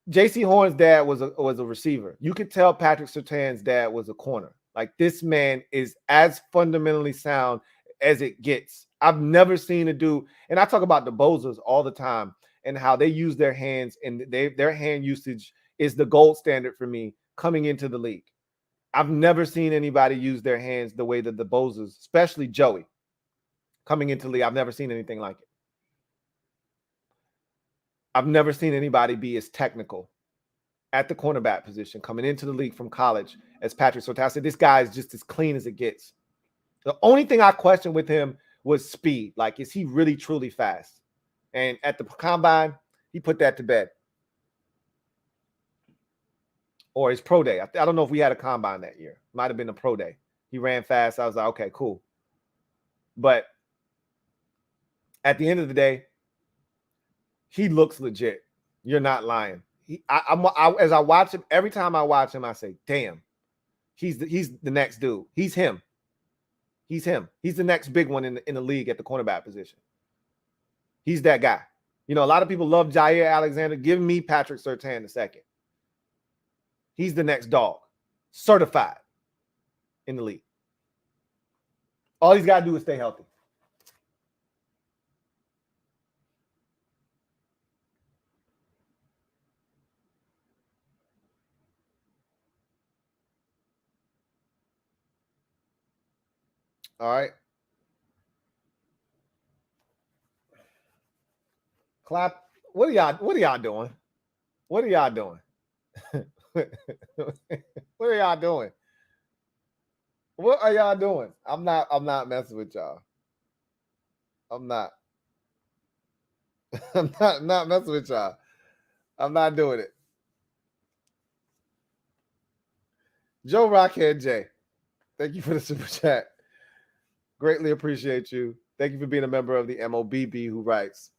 JC Horn's dad was a receiver. You could tell Patrick Surtain's dad was a corner. Like, this man is as fundamentally sound as it gets. I've never seen a dude, and I talk about the Bozers all the time and how they use their hands, and their hand usage is the gold standard for me coming into the league. I've never seen anybody use their hands the way that the Bozers, especially Joey, coming into the league. I've never seen anything like it. I've never seen anybody be as technical at the cornerback position coming into the league from college as Patrick Surtain. I said, this guy is just as clean as it gets. The only thing I questioned with him was speed. Like, is he really, truly fast? And at the combine, he put that to bed. Or his pro day. I don't know if we had a combine that year. Might have been a pro day. He ran fast. I was like, okay, cool. But at the end of the day, he looks legit. You're not lying. As I watch him, every time I watch him, I say, damn, he's the next dude. He's him. He's him. He's the next big one in the league at the cornerback position. He's that guy. A lot of people love Jair Alexander. Give me Patrick Surtain II. He's the next dog. Certified in the league. All he's got to do is stay healthy. All right. Clap. What are y'all doing? What are y'all doing? What are y'all doing? What are y'all doing? I'm not messing with y'all. I'm not messing with y'all. I'm not doing it. Joe Rockhead J, thank you for the super chat. Greatly appreciate you. Thank you for being a member of the MOBB, who writes,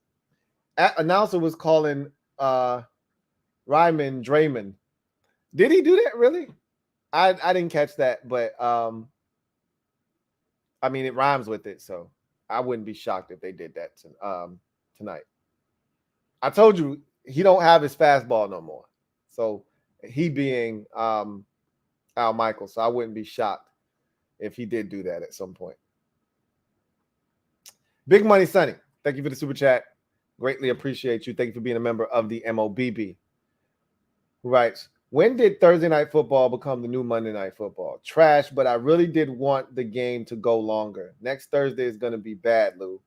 announcer was calling Ryman Draymond. Did he do that really? I didn't catch that, but I mean, it rhymes with it, so I wouldn't be shocked if they did that tonight. I told you he don't have his fastball no more, so he being Al Michaels, so I wouldn't be shocked if he did do that at some point. Big Money Sonny, thank you for the super chat. Greatly appreciate you. Thank you for being a member of the MOBB. Who writes, when did Thursday Night Football become the new Monday Night Football? Trash, but I really did want the game to go longer. Next Thursday is going to be bad, Lou.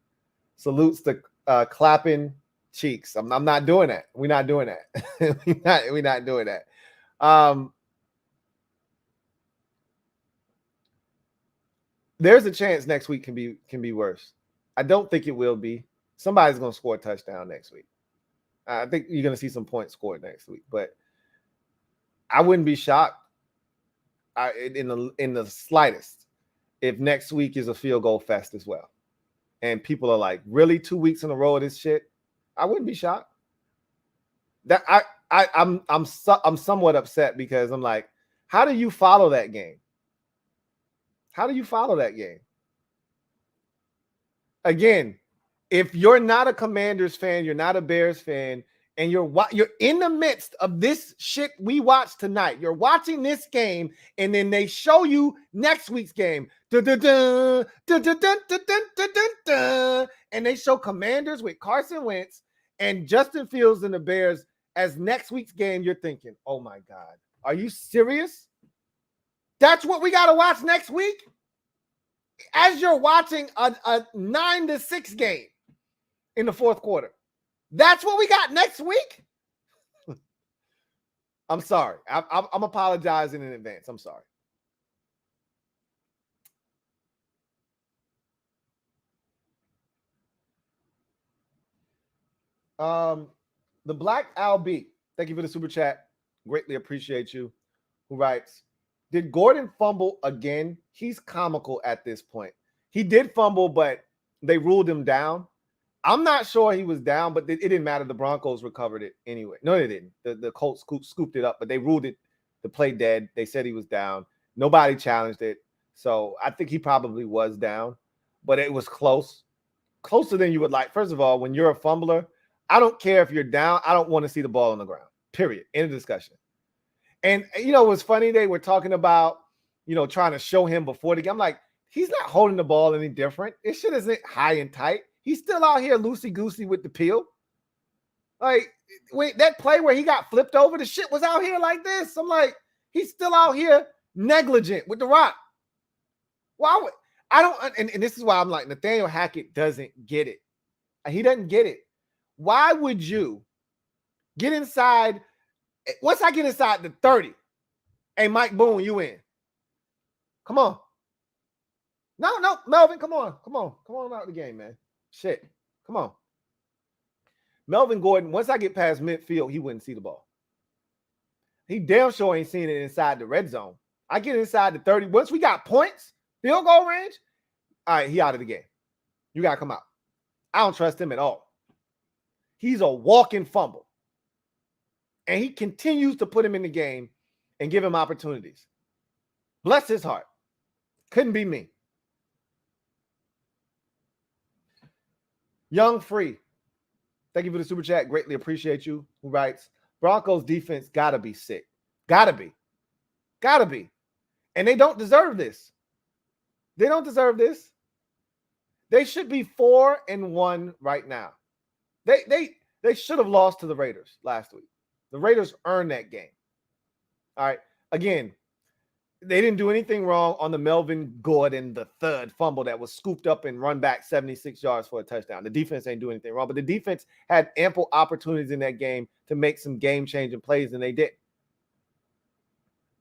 Salutes to clapping cheeks. I'm not doing that. We're not doing that. We're not doing that. There's a chance next week can be worse. I don't think it will be. Somebody's going to score a touchdown next week. I think you're going to see some points scored next week, but I wouldn't be shocked in the slightest if next week is a field goal fest as well. And people are like, really, 2 weeks in a row of this shit? I wouldn't be shocked. That I'm somewhat upset because I'm like, how do you follow that game? How do you follow that game? Again, if you're not a Commanders fan, you're not a Bears fan, and you're in the midst of this shit we watched tonight. You're watching this game, and then they show you next week's game. And they show Commanders with Carson Wentz and Justin Fields and the Bears as next week's game. You're thinking, oh my God, are you serious? That's what we got to watch next week? As you're watching a 9-6 game in the fourth quarter. That's what we got next week? I'm sorry. I'm apologizing in advance. I'm sorry. The Black Al B, thank you for the super chat. Greatly appreciate you. Who writes, Did Gordon fumble again? He's comical at this point. He did fumble, but they ruled him down. I'm not sure he was down, but it didn't matter. The Broncos recovered it anyway. No, they didn't. The Colts scooped it up, but they ruled it the play dead. They said he was down. Nobody challenged it. So I think he probably was down, but it was close. Closer than you would like. First of all, when you're a fumbler, I don't care if you're down. I don't want to see the ball on the ground. Period. End of discussion. And, you know, it was funny. They were talking about, you know, trying to show him before the game. I'm like, he's not holding the ball any different. This shit isn't high and tight. He's still out here loosey-goosey with the peel. Like, wait, that play where he got flipped over, the shit was out here like this. I'm like, he's still out here negligent with the rock. Why would I don't, and this is why I'm like, Nathaniel Hackett doesn't get it. He doesn't get it. Why would you get inside? Once I get inside the 30, hey, Mike Boone, you in. Come on. No, Melvin, come on out the game, man. Shit, come on. Melvin Gordon, once I get past midfield, he wouldn't see the ball. He damn sure ain't seen it inside the red zone. I get inside the 30. Once we got points, field goal range, all right, he out of the game. You got to come out. I don't trust him at all. He's a walking fumble. And he continues to put him in the game and give him opportunities. Bless his heart. Couldn't be me. Young Free, thank you for the super chat. Greatly appreciate you. Who writes, Broncos defense got to be sick. Got to be. And they don't deserve this. They don't deserve this. They should be 4-1 right now. They should have lost to the Raiders last week. The Raiders earned that game. All right. Again, they didn't do anything wrong on the Melvin Gordon, the third fumble that was scooped up and run back 76 yards for a touchdown. The defense ain't doing anything wrong, but the defense had ample opportunities in that game to make some game-changing plays, and they did.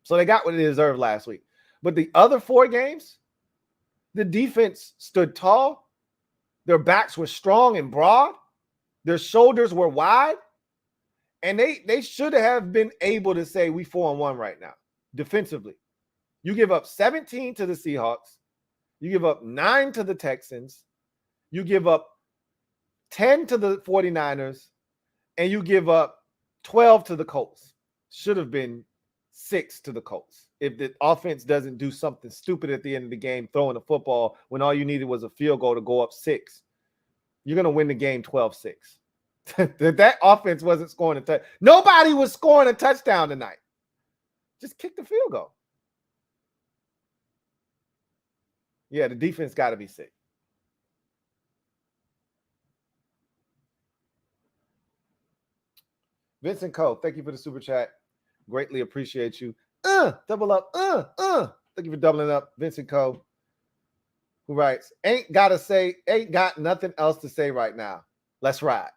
So they got what they deserved last week. But the other 4 games, the defense stood tall. Their backs were strong and broad. Their shoulders were wide. And they should have been able to say we 4-1 right now, defensively. You give up 17 to the Seahawks. You give up 9 to the Texans. You give up 10 to the 49ers. And you give up 12 to the Colts. Should have been 6 to the Colts. If the offense doesn't do something stupid at the end of the game, throwing the football when all you needed was a field goal to go up 6, you're going to win the game 12-6. That offense wasn't scoring a touchdown. Nobody was scoring a touchdown tonight. Just kick the field goal. Yeah, the defense got to be sick. Vincent Cole, thank you for the super chat. Greatly appreciate you. Double up. Thank you for doubling up. Vincent Cole, who writes, ain't got nothing else to say right now. Let's ride.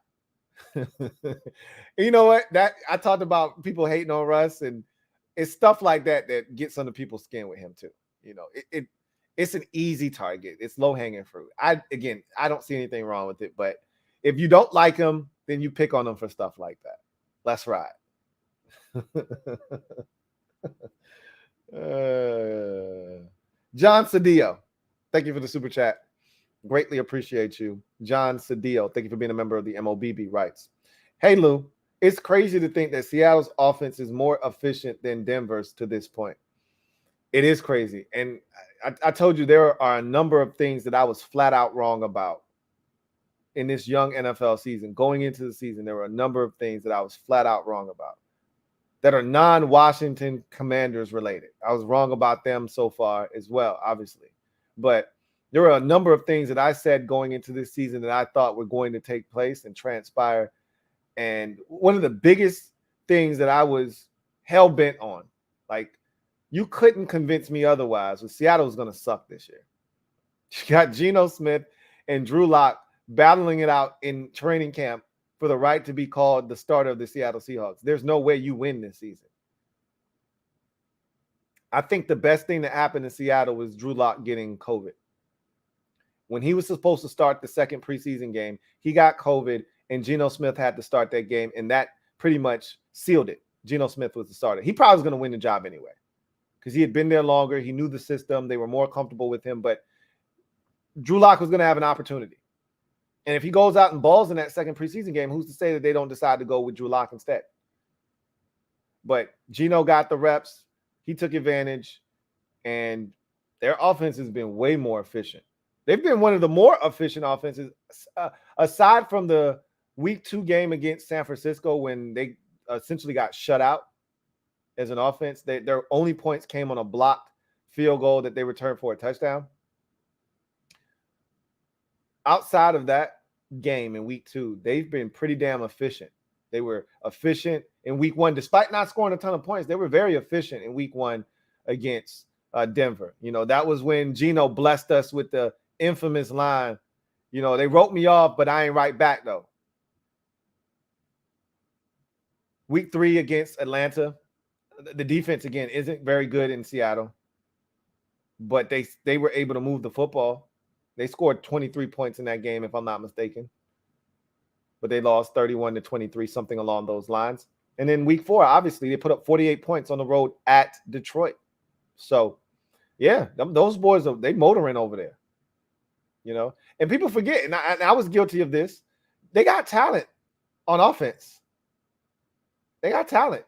You know what? That I talked about people hating on Russ, and it's stuff like that that gets under people's skin with him too. You know, it's an easy target. It's low-hanging fruit. I don't see anything wrong with it, but if you don't like him, then you pick on him for stuff like that. Let's ride. John Cedillo, thank you for the super chat. Greatly appreciate you. John Cedillo, thank you for being a member of the MOBB, writes, hey, Lou, it's crazy to think that Seattle's offense is more efficient than Denver's to this point. It is crazy. And I told you there are a number of things that I was flat out wrong about in this young NFL season. Going into the season, there were a number of things that I was flat out wrong about that are non-Washington Commanders related. I was wrong about them so far as well, obviously. But there were a number of things that I said going into this season that I thought were going to take place and transpire. And one of the biggest things that I was hell-bent on, like, you couldn't convince me otherwise, was Seattle was going to suck this year. You got Geno Smith and Drew Lock battling it out in training camp for the right to be called the starter of the Seattle Seahawks. There's no way you win this season. I think the best thing that happened in Seattle was Drew Lock getting COVID. When he was supposed to start the second preseason game, he got COVID, and Geno Smith had to start that game, and that pretty much sealed it. Geno Smith was the starter. He probably was going to win the job anyway because he had been there longer. He knew the system. They were more comfortable with him. But Drew Lock was going to have an opportunity. And if he goes out and balls in that second preseason game, who's to say that they don't decide to go with Drew Lock instead? But Geno got the reps. He took advantage. And their offense has been way more efficient. They've been one of the more efficient offenses, aside from the Week 2 game against San Francisco when they essentially got shut out as an offense. Their only points came on a blocked field goal that they returned for a touchdown. Outside of that game in Week 2, they've been pretty damn efficient. They were efficient in Week 1. Despite not scoring a ton of points, they were very efficient in Week 1 against Denver. You know, that was when Geno blessed us with the infamous line, you know, they wrote me off, but I ain't right back, though. Week 3 against Atlanta, the defense, again, isn't very good in Seattle, but they were able to move the football. They scored 23 points in that game, if I'm not mistaken, but they lost 31-23, something along those lines. And then Week 4, obviously, they put up 48 points on the road at Detroit. So, yeah, those boys, they motoring over there, you know. And people forget, and I was guilty of this, they got talent on offense. They got talent.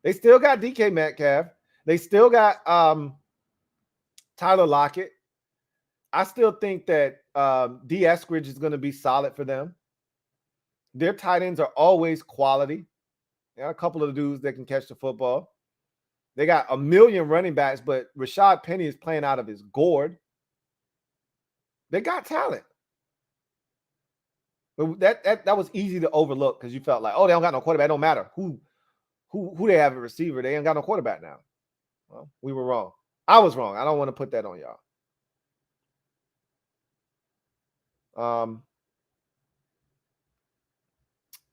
They still got DK Metcalf. They still got Tyler Lockett. I still think that D. Eskridge is going to be solid for them. Their tight ends are always quality. They got a couple of dudes that can catch the football. They got a million running backs, but Rashad Penny is playing out of his gourd. They got talent. But that was easy to overlook because you felt like, oh, they don't got no quarterback. It don't matter who they have a receiver. They ain't got no quarterback now. Well, we were wrong. I was wrong. I don't want to put that on y'all.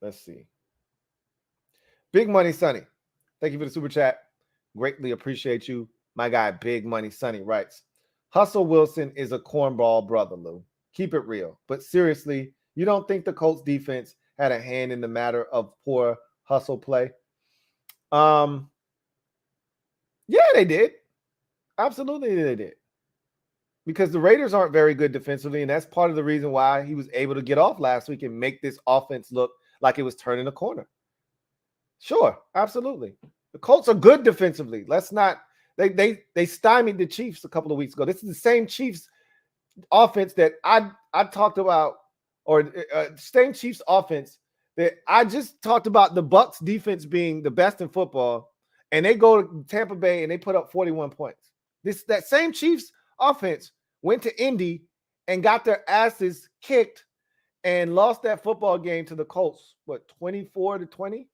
Let's see. Big Money Sonny. Thank you for the super chat. Greatly appreciate you. My guy, Big Money Sonny, writes, Hustle Wilson is a cornball brother, Lou. Keep it real. But seriously, you don't think the Colts defense had a hand in the matter of poor hustle play? Yeah, they did. Absolutely, they did. Because the Raiders aren't very good defensively, and that's part of the reason why he was able to get off last week and make this offense look like it was turning a corner. Sure, absolutely. The Colts are good defensively. Let's not they stymied the Chiefs a couple of weeks ago. This is the same Chiefs offense that I talked about, or same Chiefs offense that I just talked about the Bucs defense being the best in football, and they go to Tampa Bay and they put up 41 points. That same Chiefs offense went to Indy and got their asses kicked and lost that football game to the Colts, 24-20?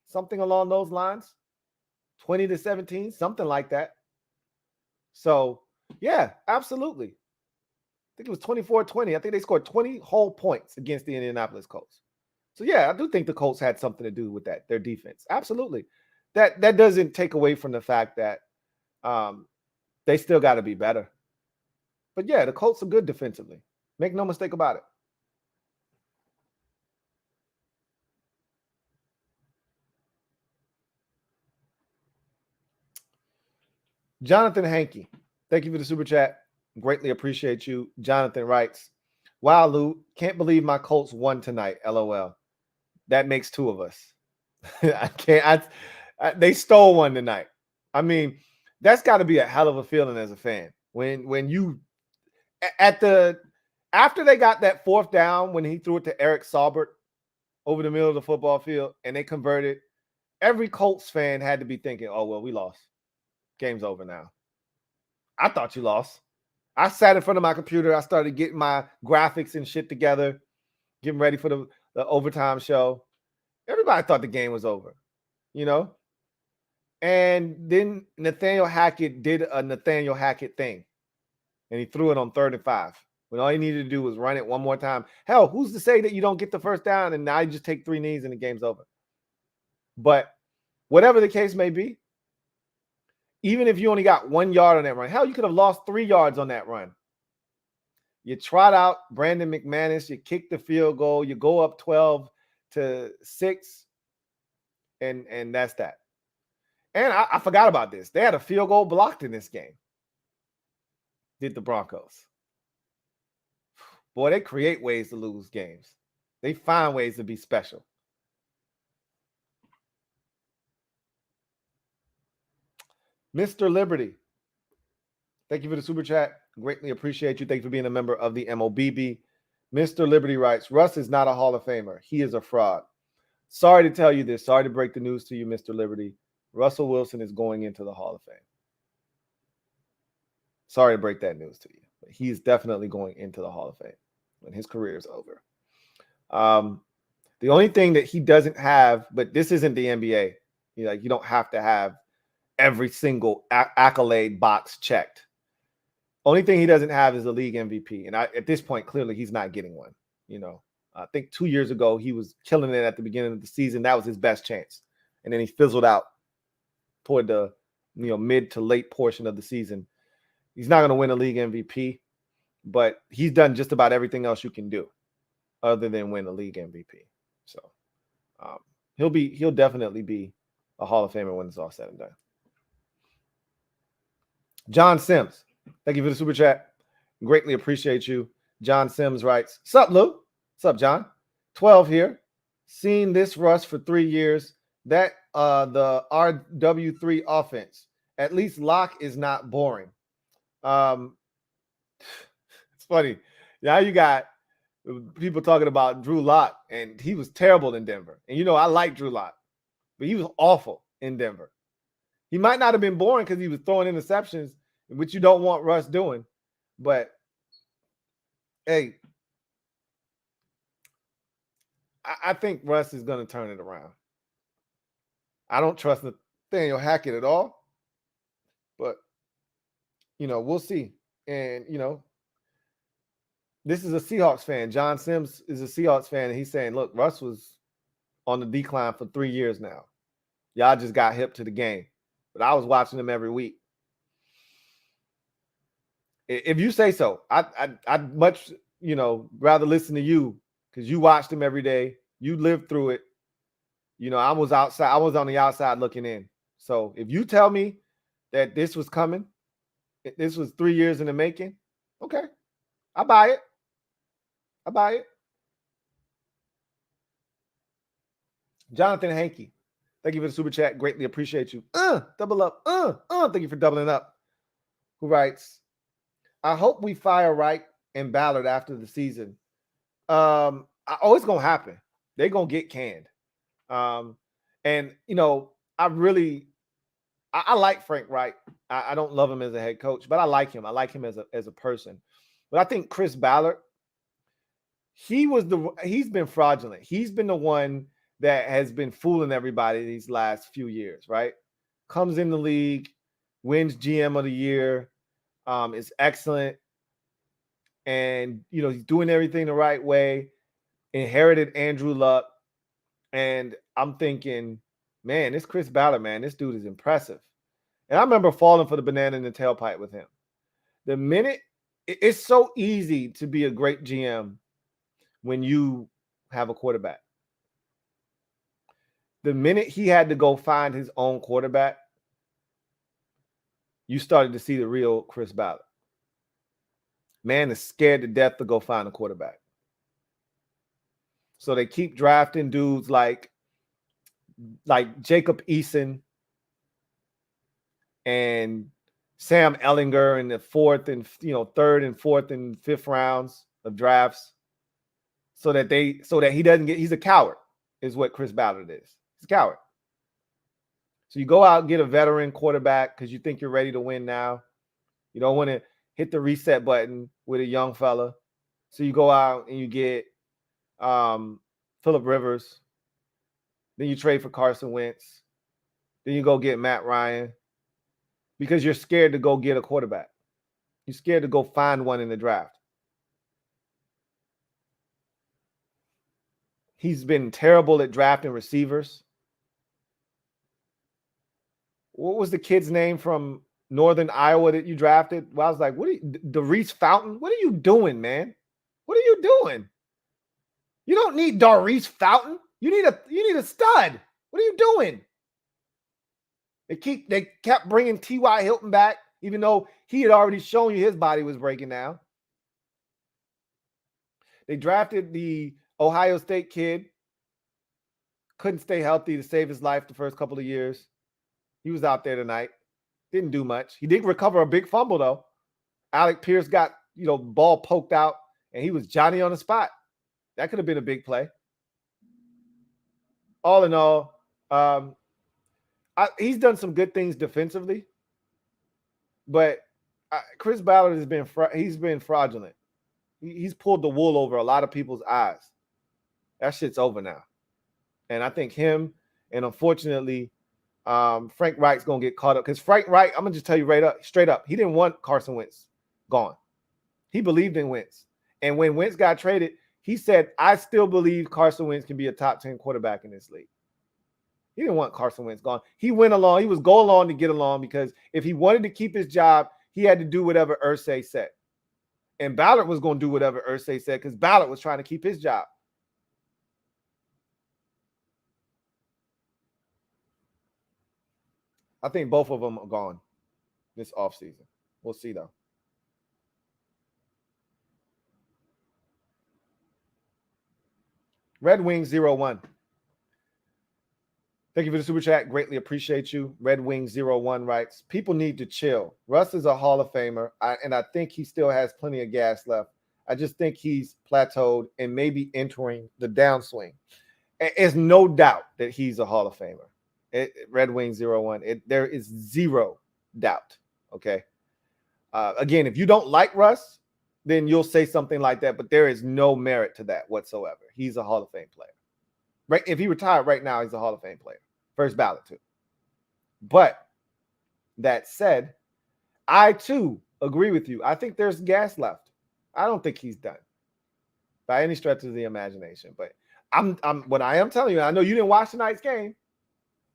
Something along those lines. 20-17, something like that. So, yeah, absolutely. I think it was 24-20. I think they scored 20 whole points against the Indianapolis Colts. So, yeah, I do think the Colts had something to do with that, their defense. Absolutely. That doesn't take away from the fact that they still got to be better. But, yeah, the Colts are good defensively. Make no mistake about it. Jonathan Hankey, thank you for the super chat. Greatly appreciate you. Jonathan writes, wow, Lou, can't believe my Colts won tonight. LOL. That makes two of us. I can't. They stole one tonight. I mean, that's got to be a hell of a feeling as a fan. When you after they got that fourth down when he threw it to Eric Saubert over the middle of the football field and they converted, every Colts fan had to be thinking, oh, well, we lost. Game's over now. I thought you lost. I sat in front of my computer. I started getting my graphics and shit together, getting ready for the overtime show. Everybody thought the game was over, you know? And then Nathaniel Hackett did a Nathaniel Hackett thing, and he threw it on 3rd and 5 when all he needed to do was run it one more time. Hell, who's to say that you don't get the first down and now you just take 3 knees and the game's over? But whatever the case may be, even if you only got 1 yard on that run, hell, you could have lost 3 yards on that run. You trot out Brandon McManus, you kick the field goal, you go up 12-6, and that's that. And I forgot about this. They had a field goal blocked in this game. Did the Broncos. Boy, they create ways to lose games. They find ways to be special. Mr. Liberty, thank you for the super chat. Greatly appreciate you. Thank you for being a member of the MOBB. Mr. Liberty writes, Russ is not a Hall of Famer. He is a fraud. Sorry to tell you this. Sorry to break the news to you, Mr. Liberty. Russell Wilson is going into the Hall of Fame. Sorry to break that news to you. But he is definitely going into the Hall of Fame when his career is over. The only thing that he doesn't have, but this isn't the NBA. You don't have to have every single accolade box checked. Only thing he doesn't have is the league MVP. And at this point, clearly he's not getting one. I think 2 years ago, he was killing it at the beginning of the season. That was his best chance. And then he fizzled out toward the mid to late portion of the season. He's not going to win a league MVP, but he's done just about everything else you can do other than win a league MVP. So he'll definitely be a Hall of Famer when it's all said and done. John Sims, thank you for the super chat. Greatly appreciate you. John Sims writes, "Sup, Lou? Sup, John? 12 here. Seen this Russ for 3 years. That the RW3 offense. At least Locke is not boring." It's funny. Now you got people talking about Drew Lock, and he was terrible in Denver. And I like Drew Lock, but he was awful in Denver. He might not have been boring because he was throwing interceptions, which you don't want Russ doing. But hey, I think Russ is going to turn it around. I don't trust Nathaniel Hackett at all, but we'll see. And this is a Seahawks fan. John Sims is a Seahawks fan, and he's saying, look, Russ was on the decline for 3 years now. Y'all just got hip to the game. But I was watching him every week. If you say so, I'd much, rather listen to you because you watched him every day. You lived through it. I was outside. I was on the outside looking in. So if you tell me that this was coming, this was 3 years in the making, okay, I buy it. I buy it. Jonathan Hankey, thank you for the super chat. Greatly appreciate you. Double up. Thank you for doubling up. Who writes, I hope we fire Wright and Ballard after the season. It's going to happen. They're going to get canned. And I like Frank Wright. I don't love him as a head coach, but I like him. I like him as a person. But I think Chris Ballard, he's been fraudulent. He's been the one that has been fooling everybody these last few years, right? Comes in the league, wins GM of the year, is excellent. And, he's doing everything the right way, inherited Andrew Luck. And I'm thinking, man, this Chris Ballard, man, this dude is impressive. And I remember falling for the banana in the tailpipe with him. The minute, it's so easy to be a great GM when you have a quarterback. The minute he had to go find his own quarterback, you started to see the real Chris Ballard. Man is scared to death to go find a quarterback. So they keep drafting dudes like Jacob Eason and Sam Ellinger in the third and fourth and fifth rounds of drafts, so that he doesn't get. He's a coward, is what Chris Ballard is. He's a coward. So you go out and get a veteran quarterback because you think you're ready to win now. You don't want to hit the reset button with a young fella. So you go out and you get Phillip Rivers. Then you trade for Carson Wentz. Then you go get Matt Ryan because you're scared to go get a quarterback. You're scared to go find one in the draft. He's been terrible at drafting receivers. What was the kid's name from Northern Iowa that you drafted? Well, I was like, Darius Fountain? What are you doing, man? What are you doing? You don't need Darius Fountain. You need a stud. What are you doing? They kept bringing T.Y. Hilton back, even though he had already shown you his body was breaking down. They drafted the Ohio State kid. Couldn't stay healthy to save his life the first couple of years. He was out there tonight. Didn't do much. He did recover a big fumble, though. Alec Pierce got, ball poked out, and he was Johnny on the spot. That could have been a big play. All in all, he's done some good things defensively, but Chris Ballard he's been fraudulent. He's pulled the wool over a lot of people's eyes. That shit's over now. And I think him, and unfortunately, Frank Reich's going to get caught up. Because Frank Reich, I'm going to just tell you straight up, he didn't want Carson Wentz gone. He believed in Wentz. And when Wentz got traded, he said, I still believe Carson Wentz can be a top 10 quarterback in this league. He didn't want Carson Wentz gone. He went along. He was go along to get along, because if he wanted to keep his job, he had to do whatever Irsay said. And Ballard was going to do whatever Irsay said, because Ballard was trying to keep his job. I think both of them are gone this offseason. We'll see, though. Red Wings 01. Thank you for the super chat. Greatly appreciate you. Red Wings 01 writes, people need to chill. Russ is a Hall of Famer, and I think he still has plenty of gas left. I just think he's plateaued and maybe entering the downswing. There's no doubt that he's a Hall of Famer. Red Wings 01. There is zero doubt. Okay. Again, if you don't like Russ, then you'll say something like that, but there is no merit to that whatsoever. He's a Hall of Fame player. Right? If he retired right now, he's a Hall of Fame player. First ballot, too. But that said, I, too, agree with you. I think there's gas left. I don't think he's done by any stretch of the imagination. But what I am telling you, I know you didn't watch tonight's game,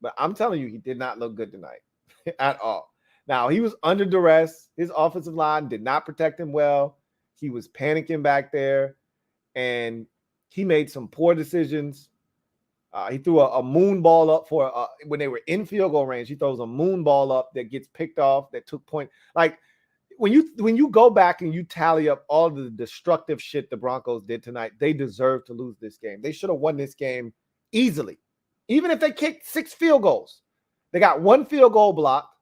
but I'm telling you, he did not look good tonight at all. Now, he was under duress. His offensive line did not protect him well. He was panicking back there, and he made some poor decisions. He threw a moon ball up when they were in field goal range. He throws a moon ball up that gets picked off, that took point. Like, when you go back and you tally up all the destructive shit the Broncos did tonight, they deserve to lose this game. They should have won this game easily. Even if they kicked 6 field goals. They got 1 field goal blocked.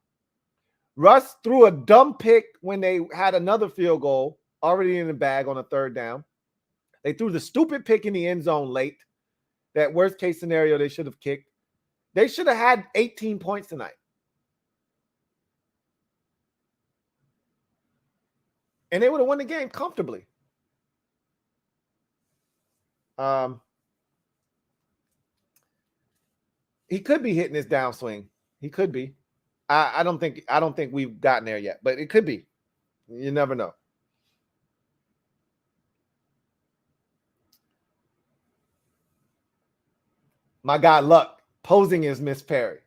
Russ threw a dumb pick when they had another field goal already in the bag on a 3rd down. They threw the stupid pick in the end zone late. That worst case scenario they should have kicked. They should have had 18 points tonight. And they would have won the game comfortably. He could be hitting this downswing. He could be. I don't think we've gotten there yet, but it could be. You never know. My guy Luck posing as Miss Perry.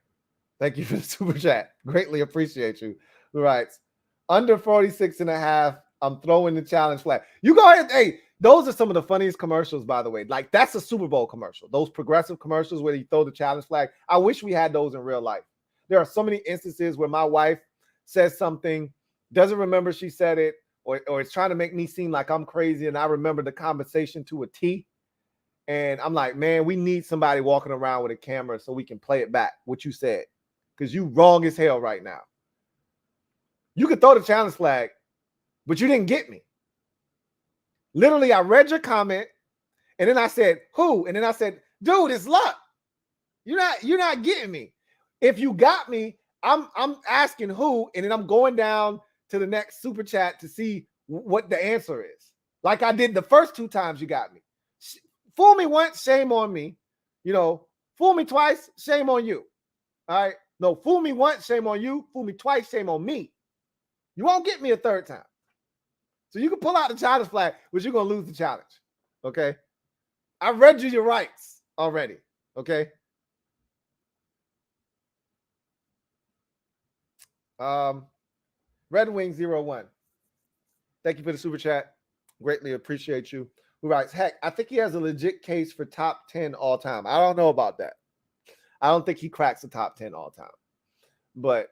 Thank you for the super chat. Greatly appreciate you. Who writes, under 46.5, I'm throwing the challenge flag. You go ahead. Hey, those are some of the funniest commercials, by the way. Like, that's a Super Bowl commercial. Those progressive commercials where you throw the challenge flag. I wish we had those in real life. There are so many instances where my wife says something, doesn't remember she said it, or is trying to make me seem like I'm crazy, and I remember the conversation to a T. And I'm like, man, we need somebody walking around with a camera so we can play it back, what you said. Because you wrong as hell right now. You could throw the challenge flag, but you didn't get me. Literally, I read your comment, and then I said, who? And then I said, dude, it's Luck. You're not getting me. If you got me, I'm asking who, and then I'm going down to the next super chat to see what the answer is. Like I did the first 2 times you got me. Fool me once, shame on me. Fool me twice, shame on you. All right? No, fool me once, shame on you. Fool me twice, shame on me. You won't get me a 3rd time. So you can pull out the challenge flag, but you're going to lose the challenge. Okay? I read you your rights already. Okay? Red Wings 01. Thank you for the super chat. Greatly appreciate you. Who writes, heck, I think he has a legit case for top 10 all time. I don't know about that. I don't think he cracks the top 10 all time. but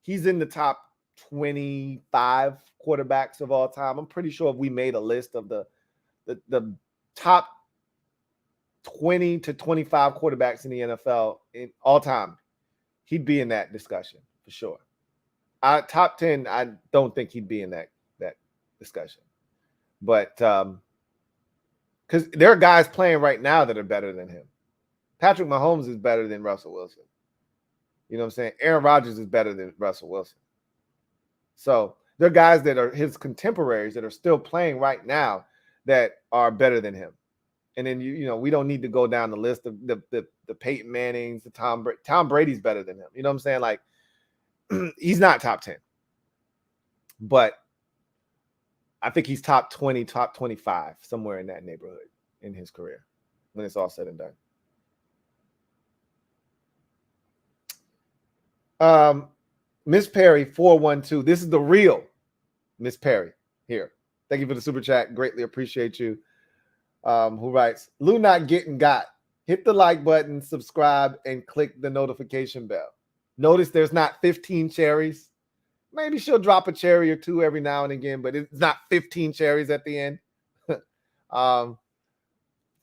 he's in the top 25 quarterbacks of all time. I'm pretty sure if we made a list of the top 20 to 25 quarterbacks in the NFL in all time, he'd be in that discussion for sure. Top 10, I don't think he'd be in that discussion. But because there are guys playing right now that are better than him. Patrick Mahomes is better than Russell Wilson. You know what I'm saying? Aaron Rodgers is better than Russell Wilson. So there are guys that are his contemporaries that are still playing right now that are better than him. And then you know we don't need to go down the list of the Peyton Mannings, the Tom Brady's better than him. You know what I'm saying? Like he's not top 10, but I think he's top 20, top 25, somewhere in that neighborhood in his career when it's all said and done. Miss Perry 412. This is the real Miss Perry here. Thank you for the super chat. Greatly appreciate you. Who writes, Lou not getting got. Hit the like button, subscribe, and click the notification bell. Notice there's not 15 cherries. Maybe she'll drop a cherry or two every now and again, but it's not 15 cherries at the end.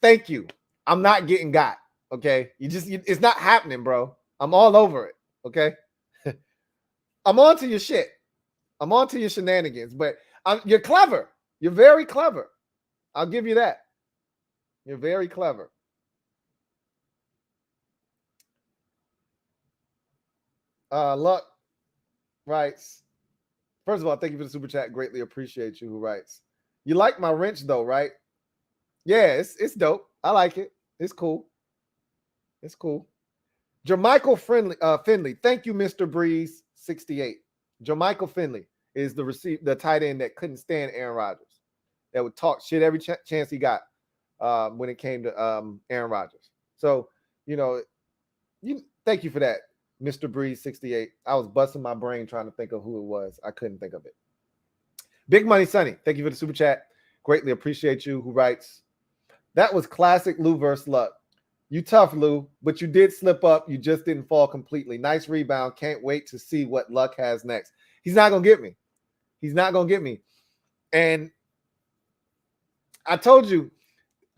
Thank you. I'm not getting got. Okay. It's not happening, bro. I'm all over it. Okay. I'm on to your shit. I'm on to your shenanigans, but you're clever. You're very clever. I'll give you that. You're very clever. Luck writes, first of all, thank you for the super chat. Greatly appreciate you. Who writes, you like my wrench though, right? Yeah, it's dope. I like it. It's cool. It's cool. Jermichael Finley. Thank you, Mr. Breeze 68. Jermichael Finley is the tight end that couldn't stand Aaron Rodgers. That would talk shit every chance he got when it came to Aaron Rodgers. So, thank you for that, Mr. Breeze 68. I was busting my brain trying to think of who it was. I couldn't think of it. Big Money Sonny, thank you for the super chat. Greatly appreciate you. Who writes, that was classic Lou versus Luck. You tough, Lou, but you did slip up. You just didn't fall completely. Nice rebound. Can't wait to see what Luck has next. He's not going to get me. He's not going to get me. And I told you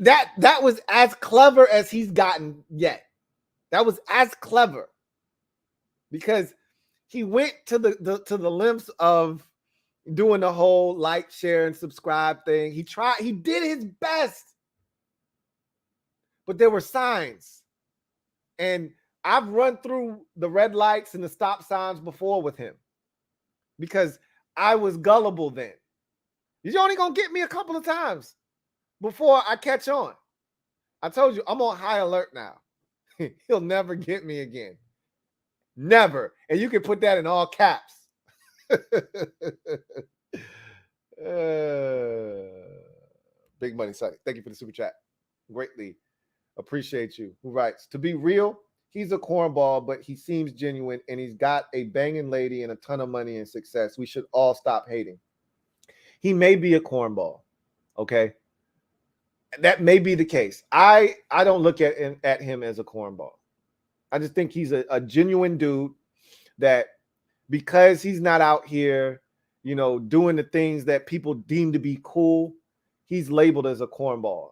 that was as clever as he's gotten yet. That was as clever because he went to the lengths of doing the whole like, share, and subscribe thing. He did his best. But there were signs. And I've run through the red lights and the stop signs before with him because I was gullible then. You're only going to get me a couple of times before I catch on. I told you, I'm on high alert now. He'll never get me again. Never. And you can put that in all caps. Big Money Sonny. Thank you for the super chat. Greatly appreciate you. Who writes, to be real, he's a cornball, but he seems genuine and he's got a banging lady and a ton of money and success. We should all stop hating. He may be a cornball. Okay. That may be the case. I don't look at him as a cornball. I just think he's a genuine dude that because he's not out here, doing the things that people deem to be cool, he's labeled as a cornball.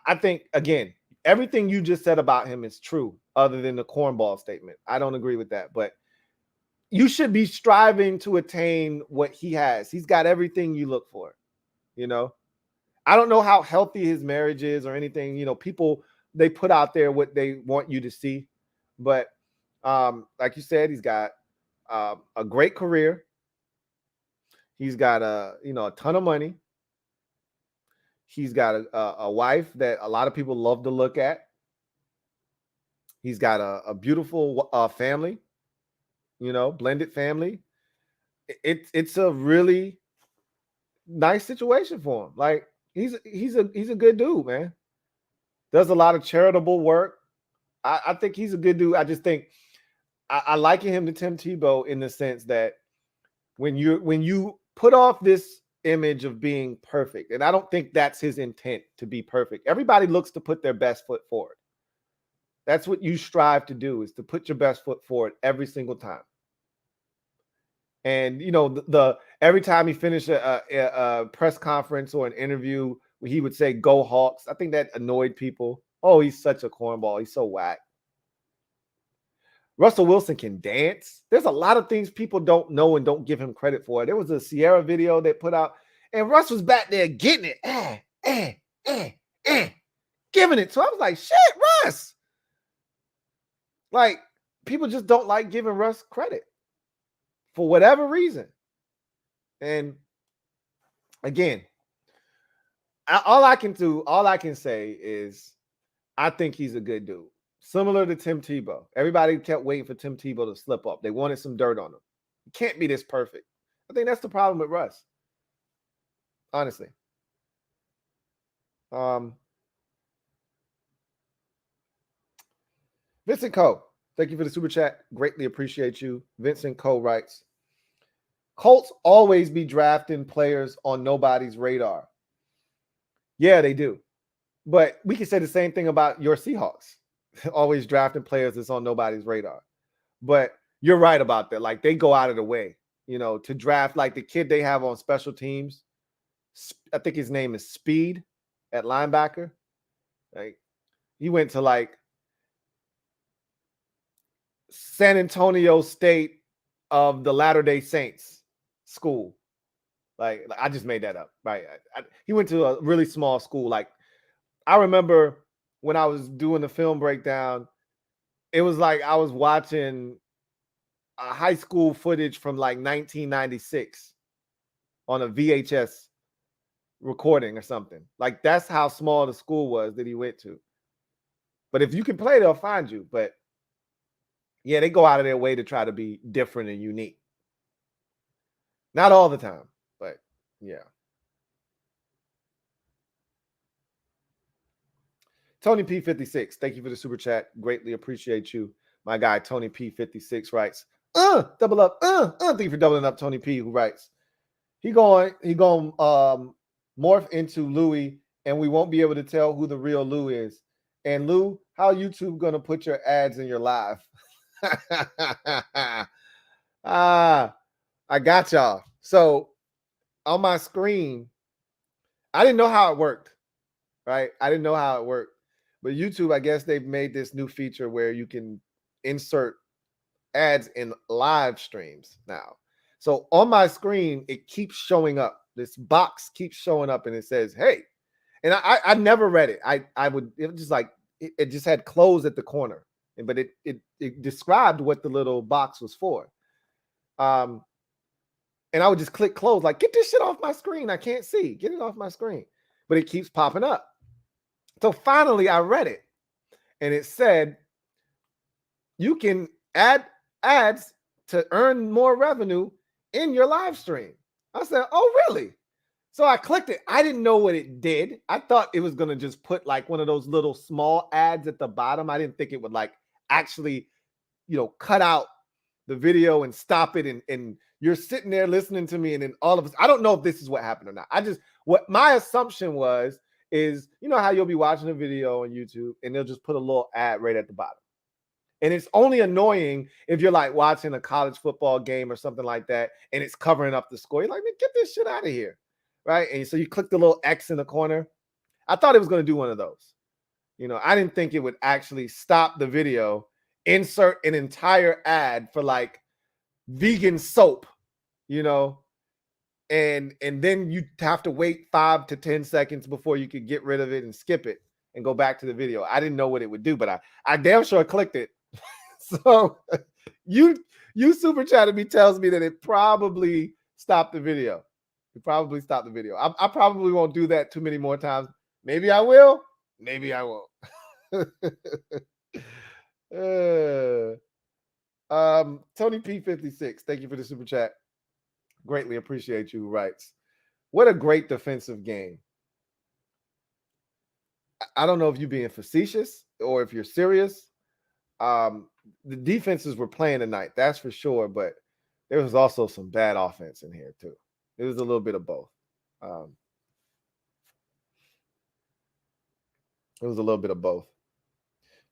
I think, again, everything you just said about him is true other than the cornball statement. I don't agree with that, but you should be striving to attain what he has. He's got everything you look for, I don't know how healthy his marriage is or anything. People, they put out there what they want you to see. But like you said, he's got a great career. He's got a ton of money. He's got a wife that a lot of people love to look at. He's got a beautiful family, blended family. It's a really nice situation for him. Like he's a good dude, man. Does a lot of charitable work. I think he's a good dude. I just think I liken him to Tim Tebow in the sense that when you put off this image of being perfect, and I don't think that's his intent to be perfect. Everybody looks to put their best foot forward. That's what you strive to do, is to put your best foot forward every single time. And, you know, the every time he finished a press conference or an interview, he would say, "Go Hawks." I think that annoyed people. Oh, he's such a cornball. He's so whack. Russell Wilson can dance. There's a lot of things people don't know and don't give him credit for. There was a Sierra video they put out, and Russ was back there getting it. Giving it. So I was like, shit, Russ. Like, people just don't like giving Russ credit for whatever reason. And again, all I can say is I think he's a good dude. Similar to Tim Tebow. Everybody kept waiting for Tim Tebow to slip up. They wanted some dirt on him. He can't be this perfect. I think that's the problem with Russ. Honestly. Vincent Coe, thank you for the super chat. Greatly appreciate you. Vincent Coe writes, Colts always be drafting players on nobody's radar. Yeah, they do. But we can say the same thing about your Seahawks. Always drafting players that's on nobody's radar. But you're right about that. Like, they go out of the way, you know, to draft, like the kid they have on special teams. I think his name is Speed at linebacker. Like, he went to like San Antonio State of the Latter-day Saints school. Like, I just made that up, right? He went to a really small school. Like, I remember when I was doing the film breakdown, it was like I was watching a high school footage from like 1996 on a VHS recording or something. Like, that's how small the school was that he went to. But if you can play, they'll find you. But yeah, they go out of their way to try to be different and unique. Not all the time, but yeah. Tony P56, thank you for the super chat. Greatly appreciate you. My guy, Tony P56 writes, double up, thank you for doubling up, Tony P, who writes, he going morph into Louie, and we won't be able to tell who the real Lou is. And Lou, how YouTube gonna put your ads in your live? I got y'all. So on my screen, I didn't know how it worked, right? I didn't know how it worked. But YouTube, I guess they've made this new feature where you can insert ads in live streams now. So on my screen, it keeps showing up. This box keeps showing up and it says, hey. And I never read it. It was just like, it just had closed at the corner. But it described what the little box was for. And I would just click close, like, get this shit off my screen. I can't see. Get it off my screen. But it keeps popping up. So finally, I read it, and it said you can add ads to earn more revenue in your live stream. I said, oh, really? So I clicked it. I didn't know what it did. I thought it was going to just put like one of those little small ads at the bottom. I didn't think it would like actually, you know, cut out the video and stop it. And you're sitting there listening to me, and then all of us, I don't know if this is what happened or not. What my assumption is, you know how you'll be watching a video on YouTube and they'll just put a little ad right at the bottom. And it's only annoying if you're like watching a college football game or something like that, and it's covering up the score. You're like, man, get this shit out of here, right? And so you click the little X in the corner. I thought it was going to do one of those. You know, I didn't think it would actually stop the video, insert an entire ad for like vegan soap, you know, and then you have to wait 5 to 10 seconds before you could get rid of it and skip it and go back to the video. I didn't know what it would do, but I damn sure clicked it. So you super chatted me, tells me that it probably stopped the video. It probably stopped the video. I probably won't do that too many more times. Maybe I will. Maybe I won't. Tony P56, thank you for the super chat. Greatly appreciate you, writes, what a great defensive game. I don't know if you're being facetious or if you're serious. The defenses were playing tonight, that's for sure, but there was also some bad offense in here too. It was a little bit of both. It was a little bit of both.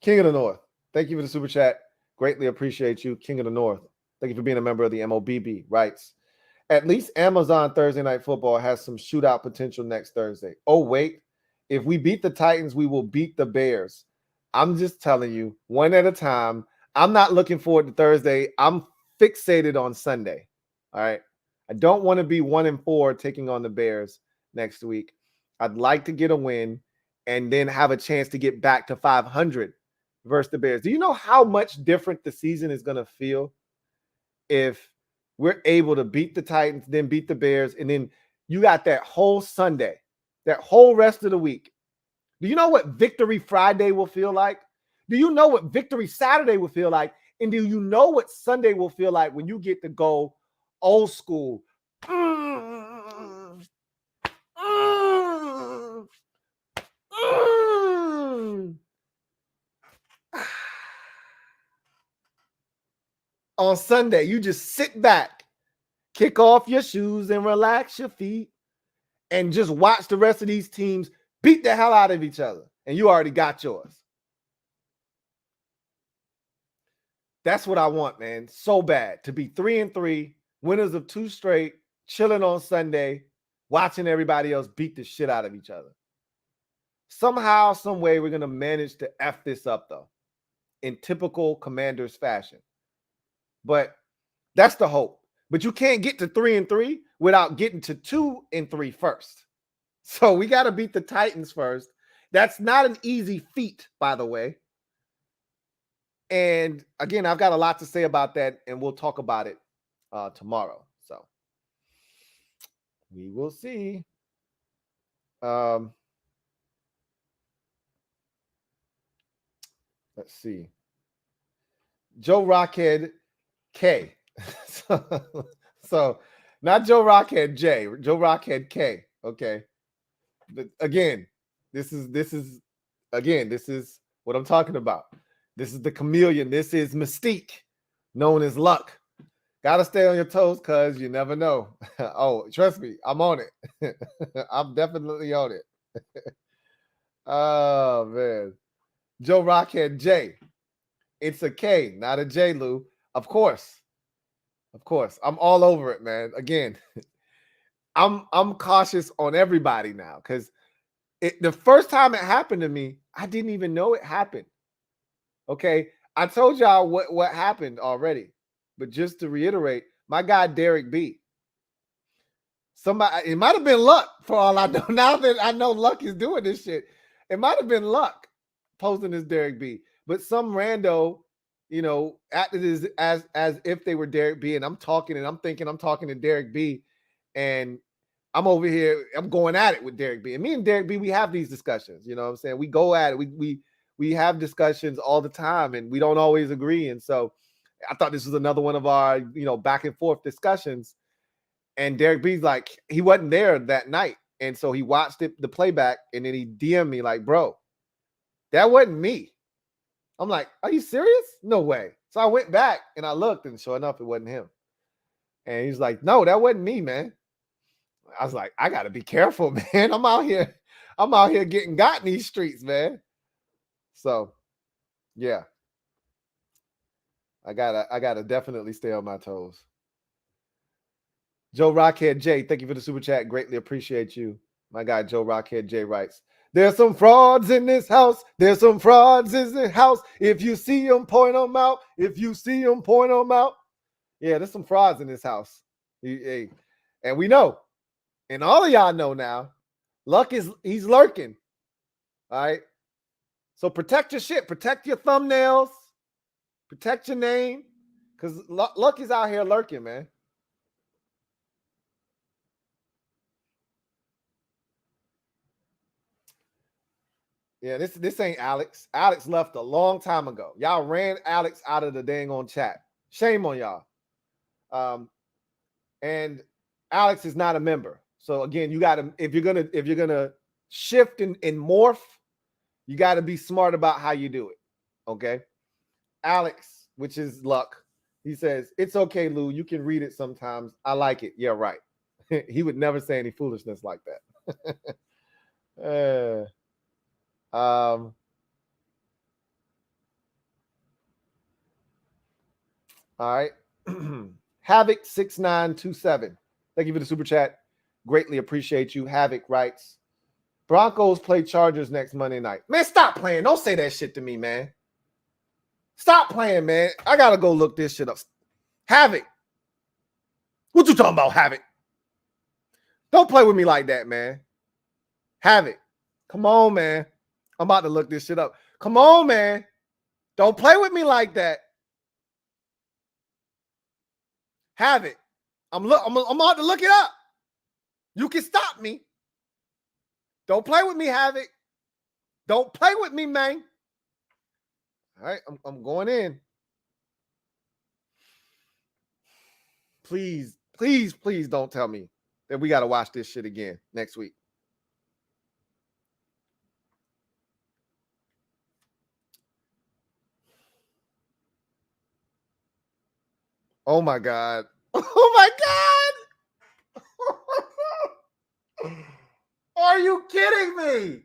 King of the North. Thank you for the super chat. Greatly appreciate you, King of the North. Thank you for being a member of the MOBB. Writes, at least Amazon Thursday Night Football has some shootout potential next Thursday. Oh, wait. If we beat the Titans, we will beat the Bears. I'm just telling you, one at a time. I'm not looking forward to Thursday. I'm fixated on Sunday. All right. I don't want to be 1-4 taking on the Bears next week. I'd like to get a win and then have a chance to get back to 500 versus the Bears. Do you know how much different the season is going to feel if we're able to beat the Titans, then beat the Bears, and then you got that whole Sunday, that whole rest of the week? Do you know what Victory Friday will feel like? Do you know what Victory Saturday will feel like? And do you know what Sunday will feel like when you get to go old school? On Sunday, you just sit back, kick off your shoes and relax your feet and just watch the rest of these teams beat the hell out of each other. And you already got yours. That's what I want, man. So bad to be 3-3, winners of 2 straight, chilling on Sunday, watching everybody else beat the shit out of each other. Somehow, some way, we're going to manage to F this up, though, in typical Commanders fashion. But that's the hope. But you can't get to 3-3 without getting to 2-3 first. So we got to beat the Titans first. That's not an easy feat, by the way. And again, I've got a lot to say about that, and we'll talk about it tomorrow. So we will see. Let's see. Joe Rockhead K. so not Joe Rockhead J, Joe Rockhead K. Okay. But again, this is what I'm talking about. This is the chameleon. This is Mystique, known as Luck. Gotta stay on your toes, cuz you never know. Oh, trust me, I'm on it. I'm definitely on it. Oh man. Joe Rockhead J. It's a K, not a J, Lou. Of course. Of course. I'm all over it, man. Again, I'm cautious on everybody now because the first time it happened to me, I didn't even know it happened. Okay. I told y'all what happened already. But just to reiterate, my guy Derek B. Somebody, it might have been Luck for all I know. Now that I know Luck is doing this shit, it might have been Luck posting this Derek B. But some rando, acted as if they were Derek B. And I'm talking and I'm thinking I'm talking to Derek B. And I'm over here, I'm going at it with Derek B. And me and Derek B, we have these discussions. You know what I'm saying? We go at it. We have discussions all the time and we don't always agree. And so I thought this was another one of our, back and forth discussions. And Derek B's like, he wasn't there that night. And so he watched the playback and then he DM'd me like, bro, that wasn't me. I'm like, are you serious? No way. So I went back and I looked and sure enough, it wasn't him. And he's like, no, that wasn't me, man. I was like, I got to be careful, man. I'm out here getting got in these streets, man. So, yeah. I gotta definitely stay on my toes. Joe Rockhead J, thank you for the super chat. Greatly appreciate you. My guy Joe Rockhead J writes, there's some frauds in this house. There's some frauds in this house. If you see them, point them out. If you see them, point them out. Yeah, there's some frauds in this house. And we know. And all of y'all know now, Luck he's lurking. All right. So protect your shit. Protect your thumbnails. Protect your name. Because Luck is out here lurking, man. Yeah, this ain't Alex. Alex left a long time ago. Y'all ran Alex out of the dang on chat. Shame on y'all. And Alex is not a member. So again, you got to if you're gonna shift and morph, you got to be smart about how you do it. Okay. Alex, which is Luck, he says, it's okay, Lou. You can read it sometimes. I like it. Yeah, right. He would never say any foolishness like that. All right. Havoc 6927. Thank you for the super chat. Greatly appreciate you. Havoc writes, Broncos play Chargers next Monday night. Man, stop playing. Don't say that shit to me, man. Stop playing, man. I got to go look this shit up. Havoc. What you talking about, Havoc? Don't play with me like that, man. Havoc. Come on, man. I'm about to look this shit up. Come on, man. Don't play with me like that. Havoc. I'm about to look it up. You can stop me. Don't play with me, Havoc. Don't play with me, man. All right, I'm going in. Please, please, please don't tell me that we got to watch this shit again next week. Oh, my God. Oh, my God. Are you kidding me?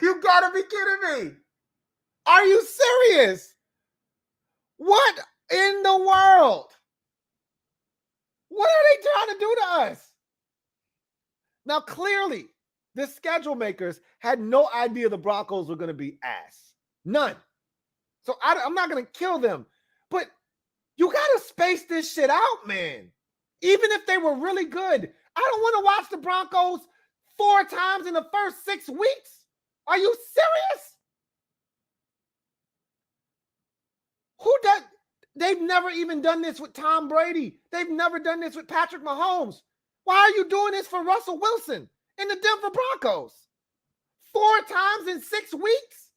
You got to be kidding me. Are you serious? What in the world? What are they trying to do to us? Now, clearly, the schedule makers had no idea the Broncos were going to be ass. None. So I'm not going to kill them. But you got to space this shit out, man. Even if they were really good. I don't want to watch the Broncos 4 times in the first 6 weeks. Are you serious? Who does? They've never even done this with Tom Brady. They've never done this with Patrick Mahomes. Why are you doing this for Russell Wilson and the Denver Broncos? 4 times in 6 weeks?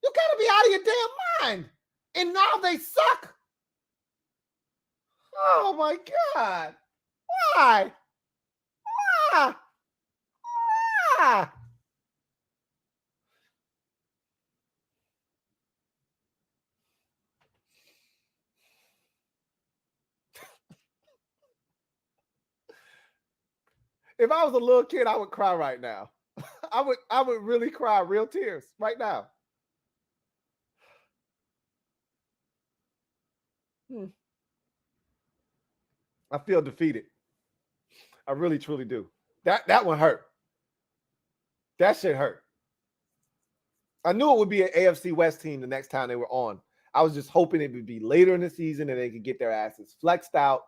You got to be out of your damn mind. And now they suck. Oh, my God. Why? Why? Why? If I was a little kid, I would cry right now. I would really cry real tears right now. I feel defeated. I really, truly do. That one hurt. That shit hurt. I knew it would be an AFC West team the next time they were on. I was just hoping it would be later in the season and they could get their asses flexed out.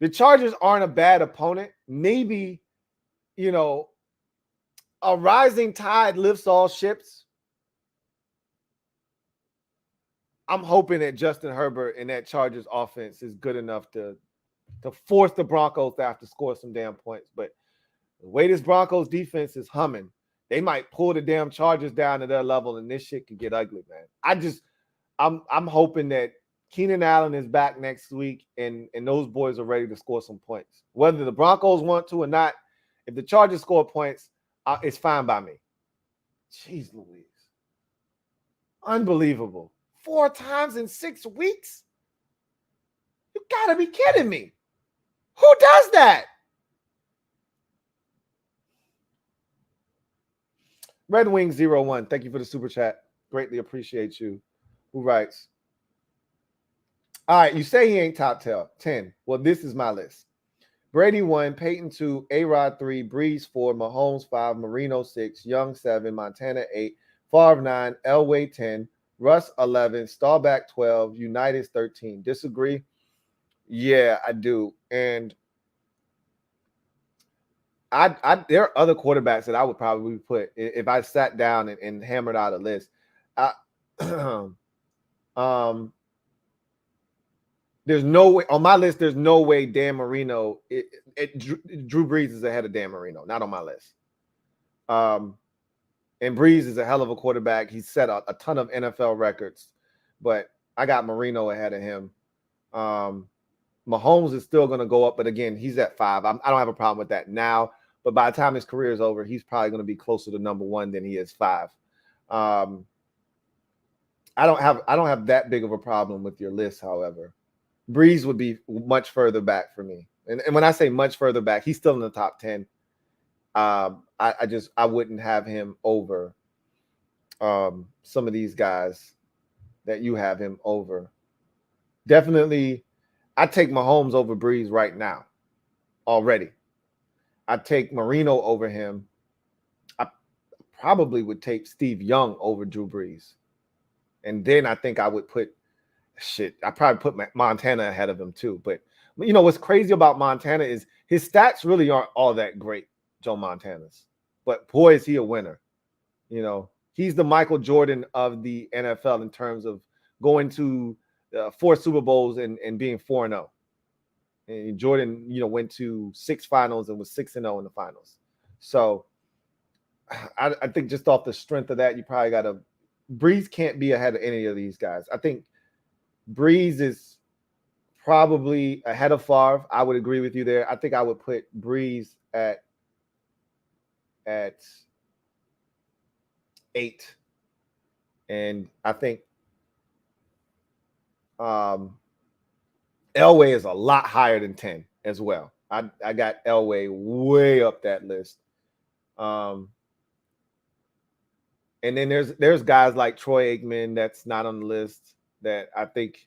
The Chargers aren't a bad opponent. Maybe, a rising tide lifts all ships. I'm hoping that Justin Herbert and that Chargers offense is good enough to force the Broncos to have to score some damn points. But the way this Broncos defense is humming, they might pull the damn Chargers down to their level and this shit could get ugly, man. I'm hoping that Keenan Allen is back next week and those boys are ready to score some points. Whether the Broncos want to or not, if the Chargers score points, it's fine by me. Jeez Louise. Unbelievable. 4 times in 6 weeks? You got to be kidding me. Who does that? Red Wing 01, thank you for the super chat. Greatly appreciate you. Who writes? All right, you say he ain't top 10. Well, this is my list. Brady 1, Peyton 2, A-Rod 3, Breeze 4, Mahomes 5, Marino 6, Young 7, Montana 8, Favre 9, Elway 10, Russ 11, Staubach 12, Unitas 13. Disagree? Yeah, I do. And there are other quarterbacks that I would probably put if I sat down and hammered out a list. There's no way on my list. There's no way Dan Marino. Drew Brees is ahead of Dan Marino. Not on my list. And Brees is a hell of a quarterback. He's set a ton of NFL records, but I got Marino ahead of him. Mahomes is still going to go up, but again, he's at 5. I don't have a problem with that now. But by the time his career is over, he's probably going to be closer to number 1 than he is 5. I don't have that big of a problem with your list, however. Breeze would be much further back for me. And when I say much further back, he's still in the top 10. I wouldn't have him over some of these guys that you have him over. Definitely, I take Mahomes over Breeze right now already. I take Marino over him. I probably would take Steve Young over Drew Brees. And then I think I would put I probably put Montana ahead of him too. But you know what's crazy about Montana is his stats really aren't all that great, Joe Montana's. But boy, is he a winner. You know, he's the Michael Jordan of the NFL in terms of going to 4 Super Bowls and being 4-0. And Jordan, you know, went to 6 finals and was 6-0 in the finals. So I think just off the strength of that, you probably got to Breeze can't be ahead of any of these guys. I think Breeze is probably ahead of Favre. I would agree with you there. I think I would put Breeze at 8. And I think Elway is a lot higher than 10 as well. I got Elway way up that list. And then there's guys like Troy Aikman that's not on the list that I think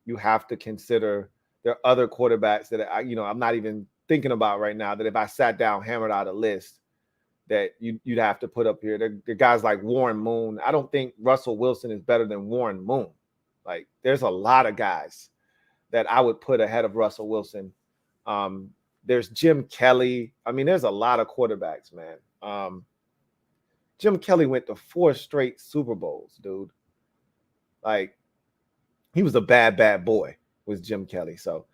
you have to consider. There are other quarterbacks that I'm not even thinking about right now that if I sat down, hammered out a list that you'd have to put up here. There are guys like Warren Moon. I don't think Russell Wilson is better than Warren Moon. Like there's a lot of guys that I would put ahead of Russell Wilson. There's Jim Kelly. I mean, there's a lot of quarterbacks, man. Jim Kelly went to 4 straight Super Bowls, dude. Like, he was a bad boy, was Jim Kelly. So,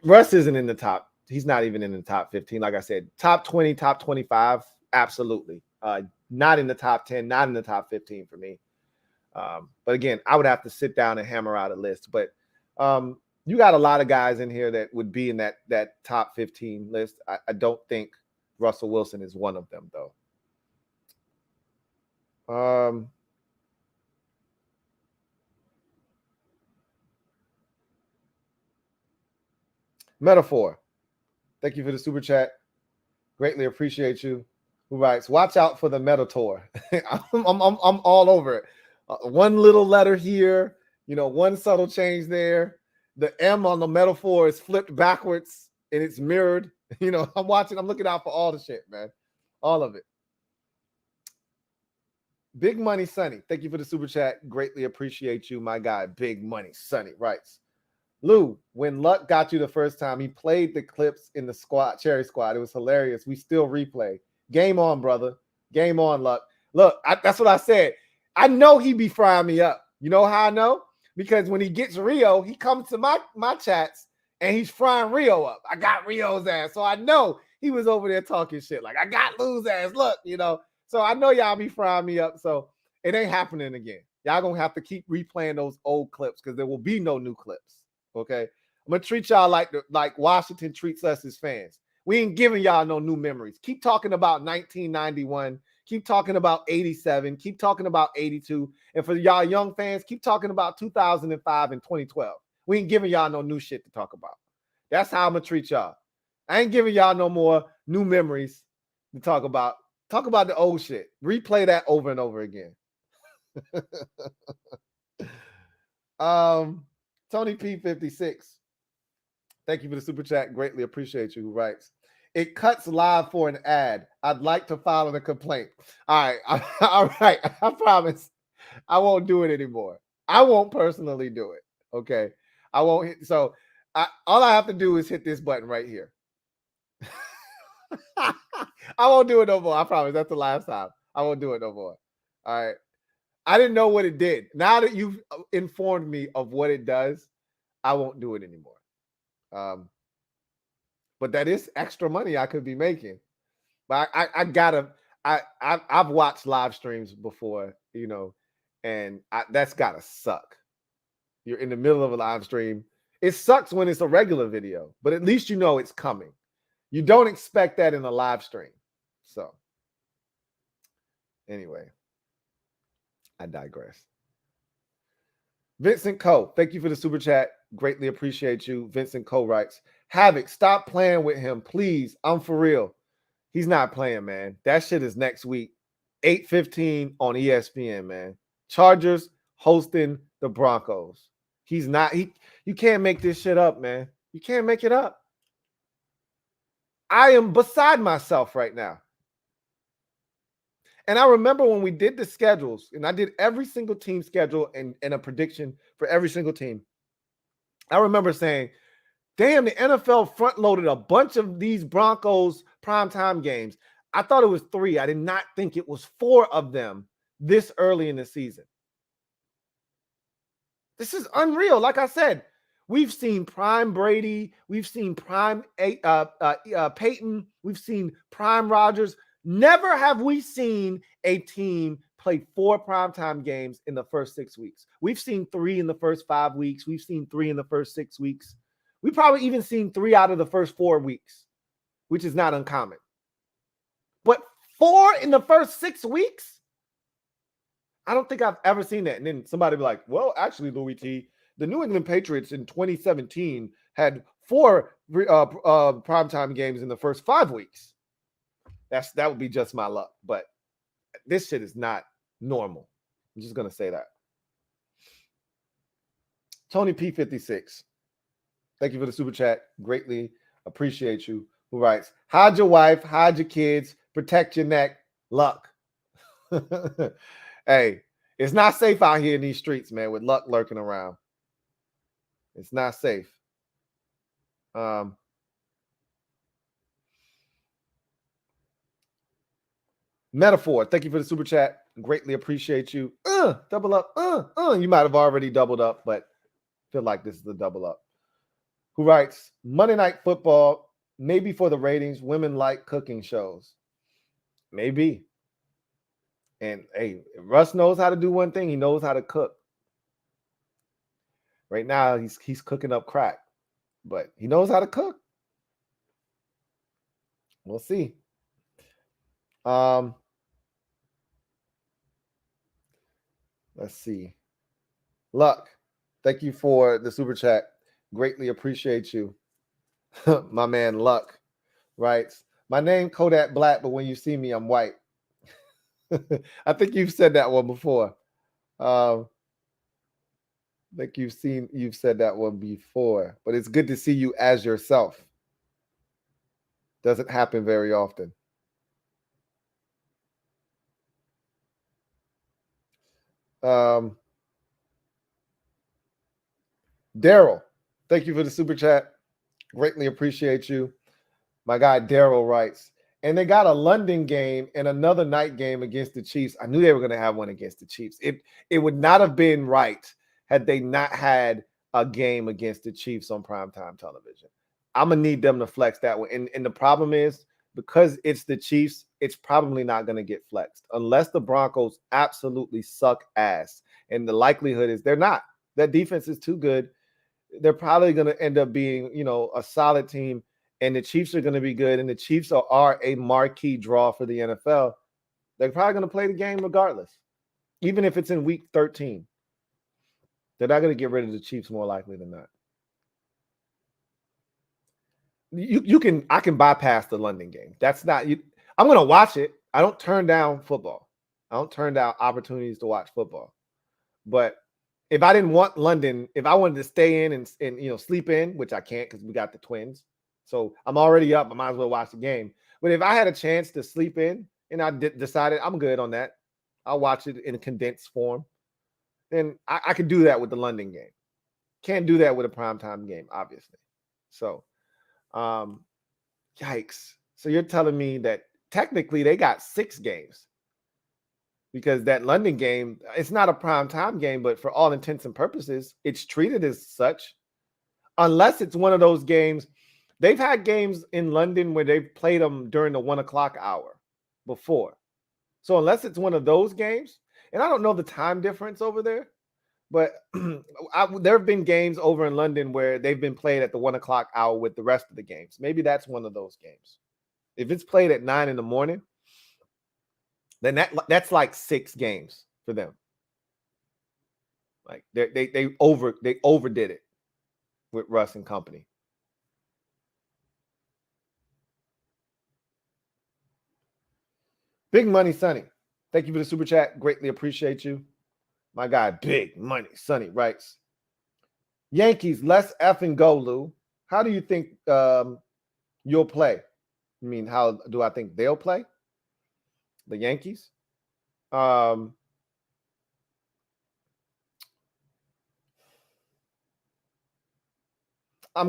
Russ isn't in the top. He's not even in the top 15. Like I said, top 20, top 25, absolutely. Not in the top 10, not in the top 15 for me. But again, I would have to sit down and hammer out a list. But you got a lot of guys in here that would be in that top 15 list. I don't think Russell Wilson is one of them, though. Metaphor, thank you for the super chat. Greatly appreciate you. Who writes, watch out for the Metator. I'm all over it. One little letter here, one subtle change there. The M on the Metaphor is flipped backwards and it's mirrored. I'm looking out for all the shit, man. All of it. Big Money Sonny, thank you for the super chat. Greatly appreciate you, my guy. Big Money Sonny writes, Lou, when Luck got you the first time, he played the clips in the Cherry Squad. It was hilarious. We still replay. Game on, brother. Game on, Luck. Look, that's what I said. I know he be frying me up. You know how I know? Because when he gets Rio, he comes to my chats and he's frying Rio up. I got Rio's ass. So I know he was over there talking shit. Like, I got Lou's ass. Look, So I know y'all be frying me up. So it ain't happening again. Y'all going to have to keep replaying those old clips because there will be no new clips. Okay? I'm going to treat y'all like Washington treats us as fans. We ain't giving y'all no new memories. Keep talking about 1991. Keep talking about 87. Keep talking about 82. And for y'all young fans, keep talking about 2005 and 2012. We ain't giving y'all no new shit to talk about. That's how I'm going to treat y'all. I ain't giving y'all no more new memories to talk about. Talk about the old shit. Replay that over and over again. Tony P56. Thank you for the super chat. Greatly appreciate you. Who writes, it cuts live for an ad. I'd like to file a complaint. All right. All right. I promise I won't do it anymore. I won't personally do it. Okay. I won't hit. So all I have to do is hit this button right here. I won't do it no more. I promise. That's the last time. I won't do it no more. All right. I didn't know what it did. Now that you've informed me of what it does, I won't do it anymore. But that is extra money I could be making. But I've watched live streams before, and that's gotta suck. You're in the middle of a live stream. It sucks when it's a regular video, but at least it's coming. You don't expect that in a live stream. So, anyway, I digress. Vincent Coe, thank you for the super chat. Greatly appreciate you. Vincent Coe writes, Havoc, stop playing with him, please. I'm for real. He's not playing, man. That shit is next week, 8:15 on ESPN, man. Chargers hosting the Broncos. He's not. You can't make this shit up, man. You can't make it up. I am beside myself right now. And I remember when we did the schedules, and I did every single team schedule and a prediction for every single team. I remember saying, damn, the NFL front-loaded a bunch of these Broncos primetime games. I thought it was 3. I did not think it was 4 of them this early in the season. This is unreal. Like I said, we've seen prime Brady. We've seen prime Peyton. We've seen prime Rodgers. Never have we seen a team play 4 primetime games in the first 6 weeks. We've seen 3 in the first 5 weeks. We've seen 3 in the first 6 weeks. We've probably even seen 3 out of the first 4 weeks, which is not uncommon. But 4 in the first 6 weeks? I don't think I've ever seen that. And then somebody be like, well, actually, Louie T, the New England Patriots in 2017 had 4 primetime games in the first 5 weeks. That would be just my luck. But this shit is not normal. I'm just going to say that. Tony P56. Thank you for the super chat. Greatly appreciate you. Who writes, hide your wife, hide your kids, protect your neck. Luck. Hey, it's not safe out here in these streets, man, with Luck lurking around. It's not safe. Metaphor, thank you for the super chat. Greatly appreciate you. Double up. You might have already doubled up, but feel like this is a double up. Who writes, Monday Night Football, maybe for the ratings, women like cooking shows. Maybe. And hey, Russ knows how to do one thing. He knows how to cook. Right now, he's cooking up crack, but he knows how to cook. We'll see. Let's see. Luck, thank you for the super chat. Greatly appreciate you. My man Luck writes, my name Kodak Black, but when you see me, I'm white. I think you've said that one before. I think you've said that one before, but it's good to see you as yourself. Doesn't happen very often. Daryl, thank you for the super chat. Greatly appreciate you. My guy Daryl writes, and they got a London game and another night game against the Chiefs. I knew they were going to have one against the Chiefs. It would not have been right had they not had a game against the Chiefs on primetime television. I'm going to need them to flex that one. And the problem is, because it's the Chiefs, it's probably not going to get flexed unless the Broncos absolutely suck ass. And the likelihood is they're not. That defense is too good. They're probably going to end up being, a solid team. And the Chiefs are going to be good, and the Chiefs are a marquee draw for the NFL. They're probably going to play the game regardless, even if it's in week 13. They're not going to get rid of the Chiefs more likely than not. I can bypass the London game. That's not you. I'm going to watch it. I don't turn down football. I don't turn down opportunities to watch football. But if I didn't want London, if I wanted to stay in and sleep in, which I can't because we got the Twins. So I'm already up. I might as well watch the game. But if I had a chance to sleep in and I decided I'm good on that, I'll watch it in a condensed form. Then I could do that with the London game. Can't do that with a primetime game, obviously. So, yikes. So you're telling me that technically they got 6 games because that London game, it's not a primetime game, but for all intents and purposes, it's treated as such. Unless it's one of those games. They've had games in London where they've played them during the 1 o'clock hour before. So unless it's one of those games, and I don't know the time difference over there, but there have been games over in London where they've been played at the 1 o'clock hour with the rest of the games. Maybe that's one of those games. If it's played at 9 in the morning, then that's like 6 games for them. Like they overdid it with Russ and company. Big Money Sonny, thank you for the super chat. Greatly appreciate you. My guy, Big Money Sonny writes, Yankees, let's effing go, Lou. How do you think you'll play? I mean, how do I think they'll play? The Yankees? I'm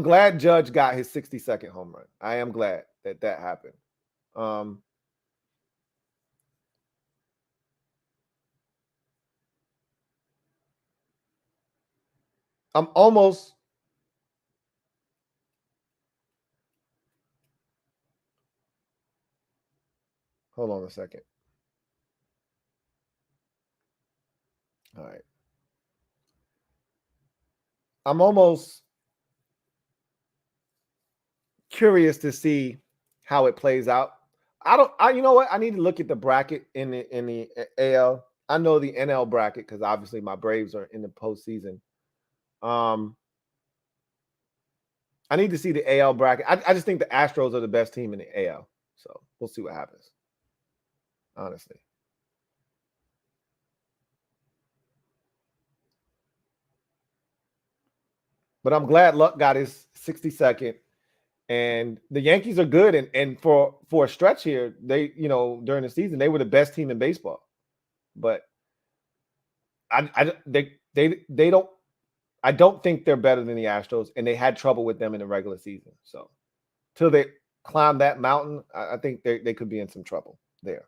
glad Judge got his 60-second home run. I am glad that happened. I'm almost hold on a second. All right. I'm almost curious to see how it plays out. You know what? I need to look at the bracket in the AL. I know the NL bracket because obviously my Braves are in the postseason. I need to see the AL bracket. I just think the Astros are the best team in the AL. So we'll see what happens. Honestly. But I'm glad Luck got his 60-second. And the Yankees are good. And for a stretch here, they, during the season, they were the best team in baseball. But I don't think they're better than the Astros, and they had trouble with them in the regular season. So till they climb that mountain, I think they could be in some trouble there.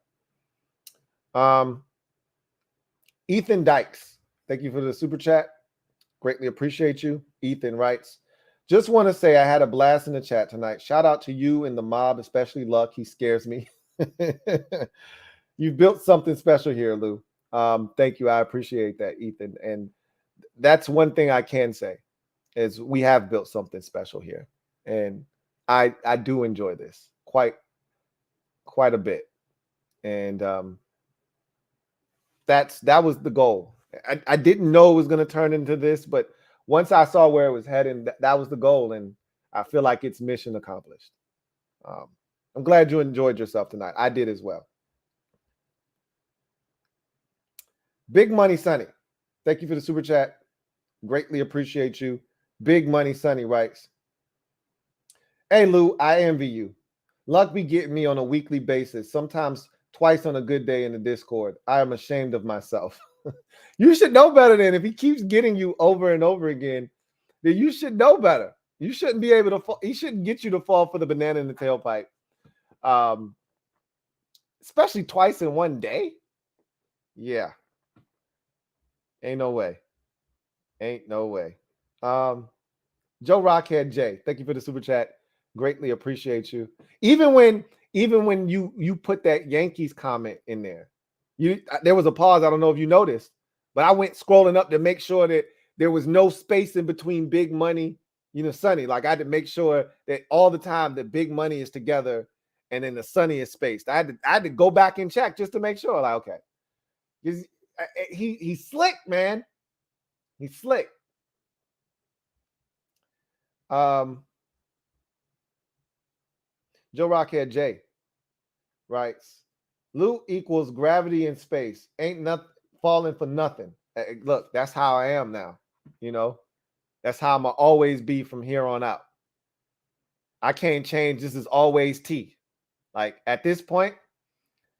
Ethan Dykes, thank you for the super chat. Greatly appreciate you. Ethan writes, just want to say I had a blast in the chat tonight. Shout out to you and the mob, especially Luck. He scares me. You've built something special here, Lou. Thank you. I appreciate that, Ethan. And that's one thing I can say is we have built something special here. And I do enjoy this quite a bit. And that was the goal. I didn't know it was going to turn into this, but once I saw where it was heading, that was the goal. And I feel like it's mission accomplished. I'm glad you enjoyed yourself tonight. I did as well. Big Money Sonny, thank you for the super chat. Greatly appreciate you. Big Money Sonny writes, hey, Lou, I envy you. Luck be getting me on a weekly basis, sometimes twice on a good day in the Discord. I am ashamed of myself. You should know better than if he keeps getting you over and over again, then you should know better. You shouldn't be able to fall. He shouldn't get you to fall for the banana in the tailpipe. Especially twice in one day. Yeah. Ain't no way. Ain't no way. Joe Rockhead J, thank you for the super chat. Greatly appreciate you. Even when you put that Yankees comment in there, there was a pause. I don't know if you noticed, but I went scrolling up to make sure that there was no space in between Big Money, Sonny. Like I had to make sure that all the time that Big Money is together and then the Sonny is spaced. I had to go back and check just to make sure. Like, okay. He's slick, man. He's slick. Joe Rockhead J writes, Lou equals gravity in space. Ain't nothing falling for nothing. Look, that's how I am now. That's how I'm going to always be from here on out. I can't change. This is always T. Like at this point,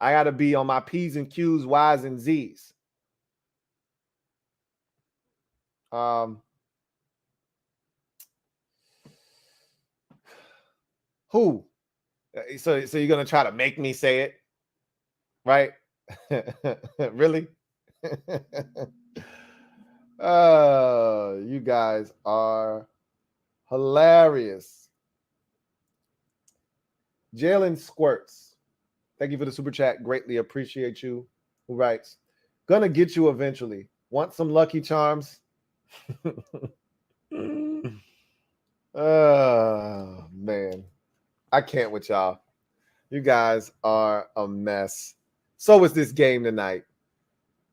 I got to be on my P's and Q's, Y's and Z's. Who? So you're going to try to make me say it? Right? Really? You guys are hilarious. Jalen Squirts, thank you for the super chat. Greatly appreciate you. Who writes, gonna get you eventually. Want some Lucky Charms? Oh, man. I can't with y'all. You guys are a mess. So is this game tonight.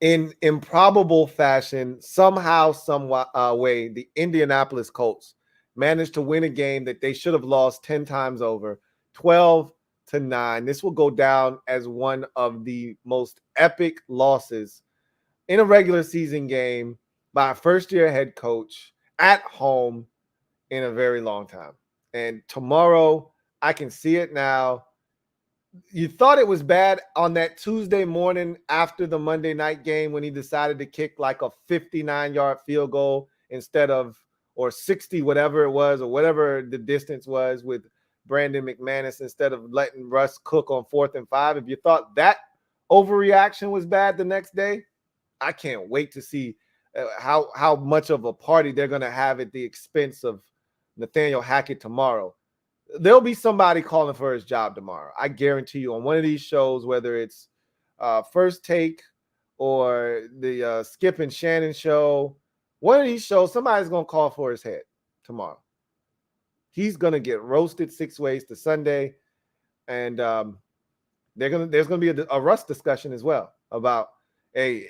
In improbable fashion, somehow, some way, the Indianapolis Colts managed to win a game that they should have lost 10 times over, 12-9. This will go down as one of the most epic losses in a regular season game by a first-year head coach at home in a very long time. And tomorrow, I can see it now. You thought it was bad on that Tuesday morning after the Monday night game when he decided to kick like a 59-yard field goal instead of, or 60, whatever it was, or whatever the distance was with Brandon McManus, instead of letting Russ cook on 4th and 5. If you thought that overreaction was bad the next day, I can't wait to see how much of a party they're going to have at the expense of Nathaniel Hackett tomorrow. There'll be somebody calling for his job tomorrow. I guarantee you, on one of these shows, whether it's First Take or the Skip and Shannon show, one of these shows, somebody's going to call for his head tomorrow. He's going to get roasted 6 ways to Sunday. And there's going to be a Russ discussion as well about, hey,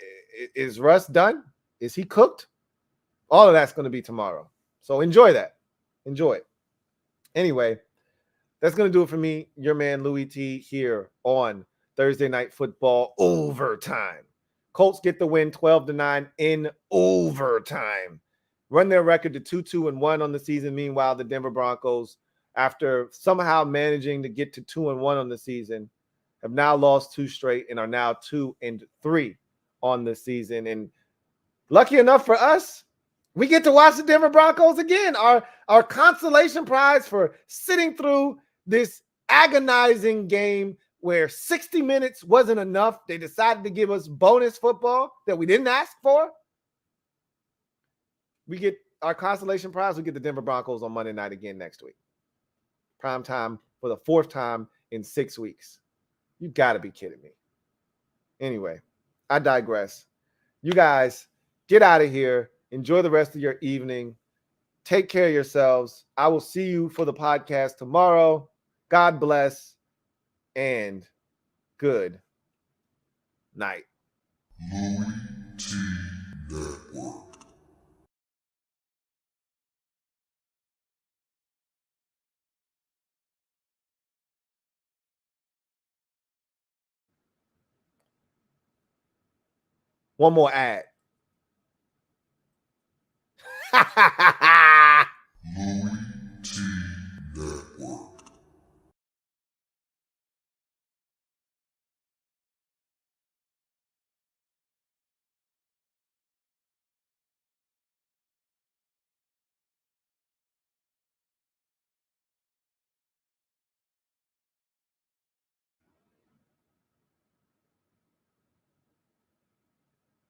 is Russ done? Is he cooked? All of that's going to be tomorrow. So enjoy that. Enjoy it. Anyway, that's going to do it for me, your man Louie T, here on Thursday Night Football Overtime. Colts get the win 12-9 in overtime. Run their record to 2-2-1 on the season. Meanwhile, the Denver Broncos, after somehow managing to get to 2-1 on the season, have now lost 2 straight and are now 2-3 on the season. And lucky enough for us, we get to watch the Denver Broncos again. Our consolation prize for sitting through this agonizing game where 60 minutes wasn't enough. They decided to give us bonus football that we didn't ask for. We get our consolation prize. We get the Denver Broncos on Monday night again next week. Prime time for the 4th time in 6 weeks. You got to be kidding me. Anyway, I digress. You guys get out of here. Enjoy the rest of your evening. Take care of yourselves. I will see you for the podcast tomorrow. God bless and good night. LouieTeeNetwork. One more ad.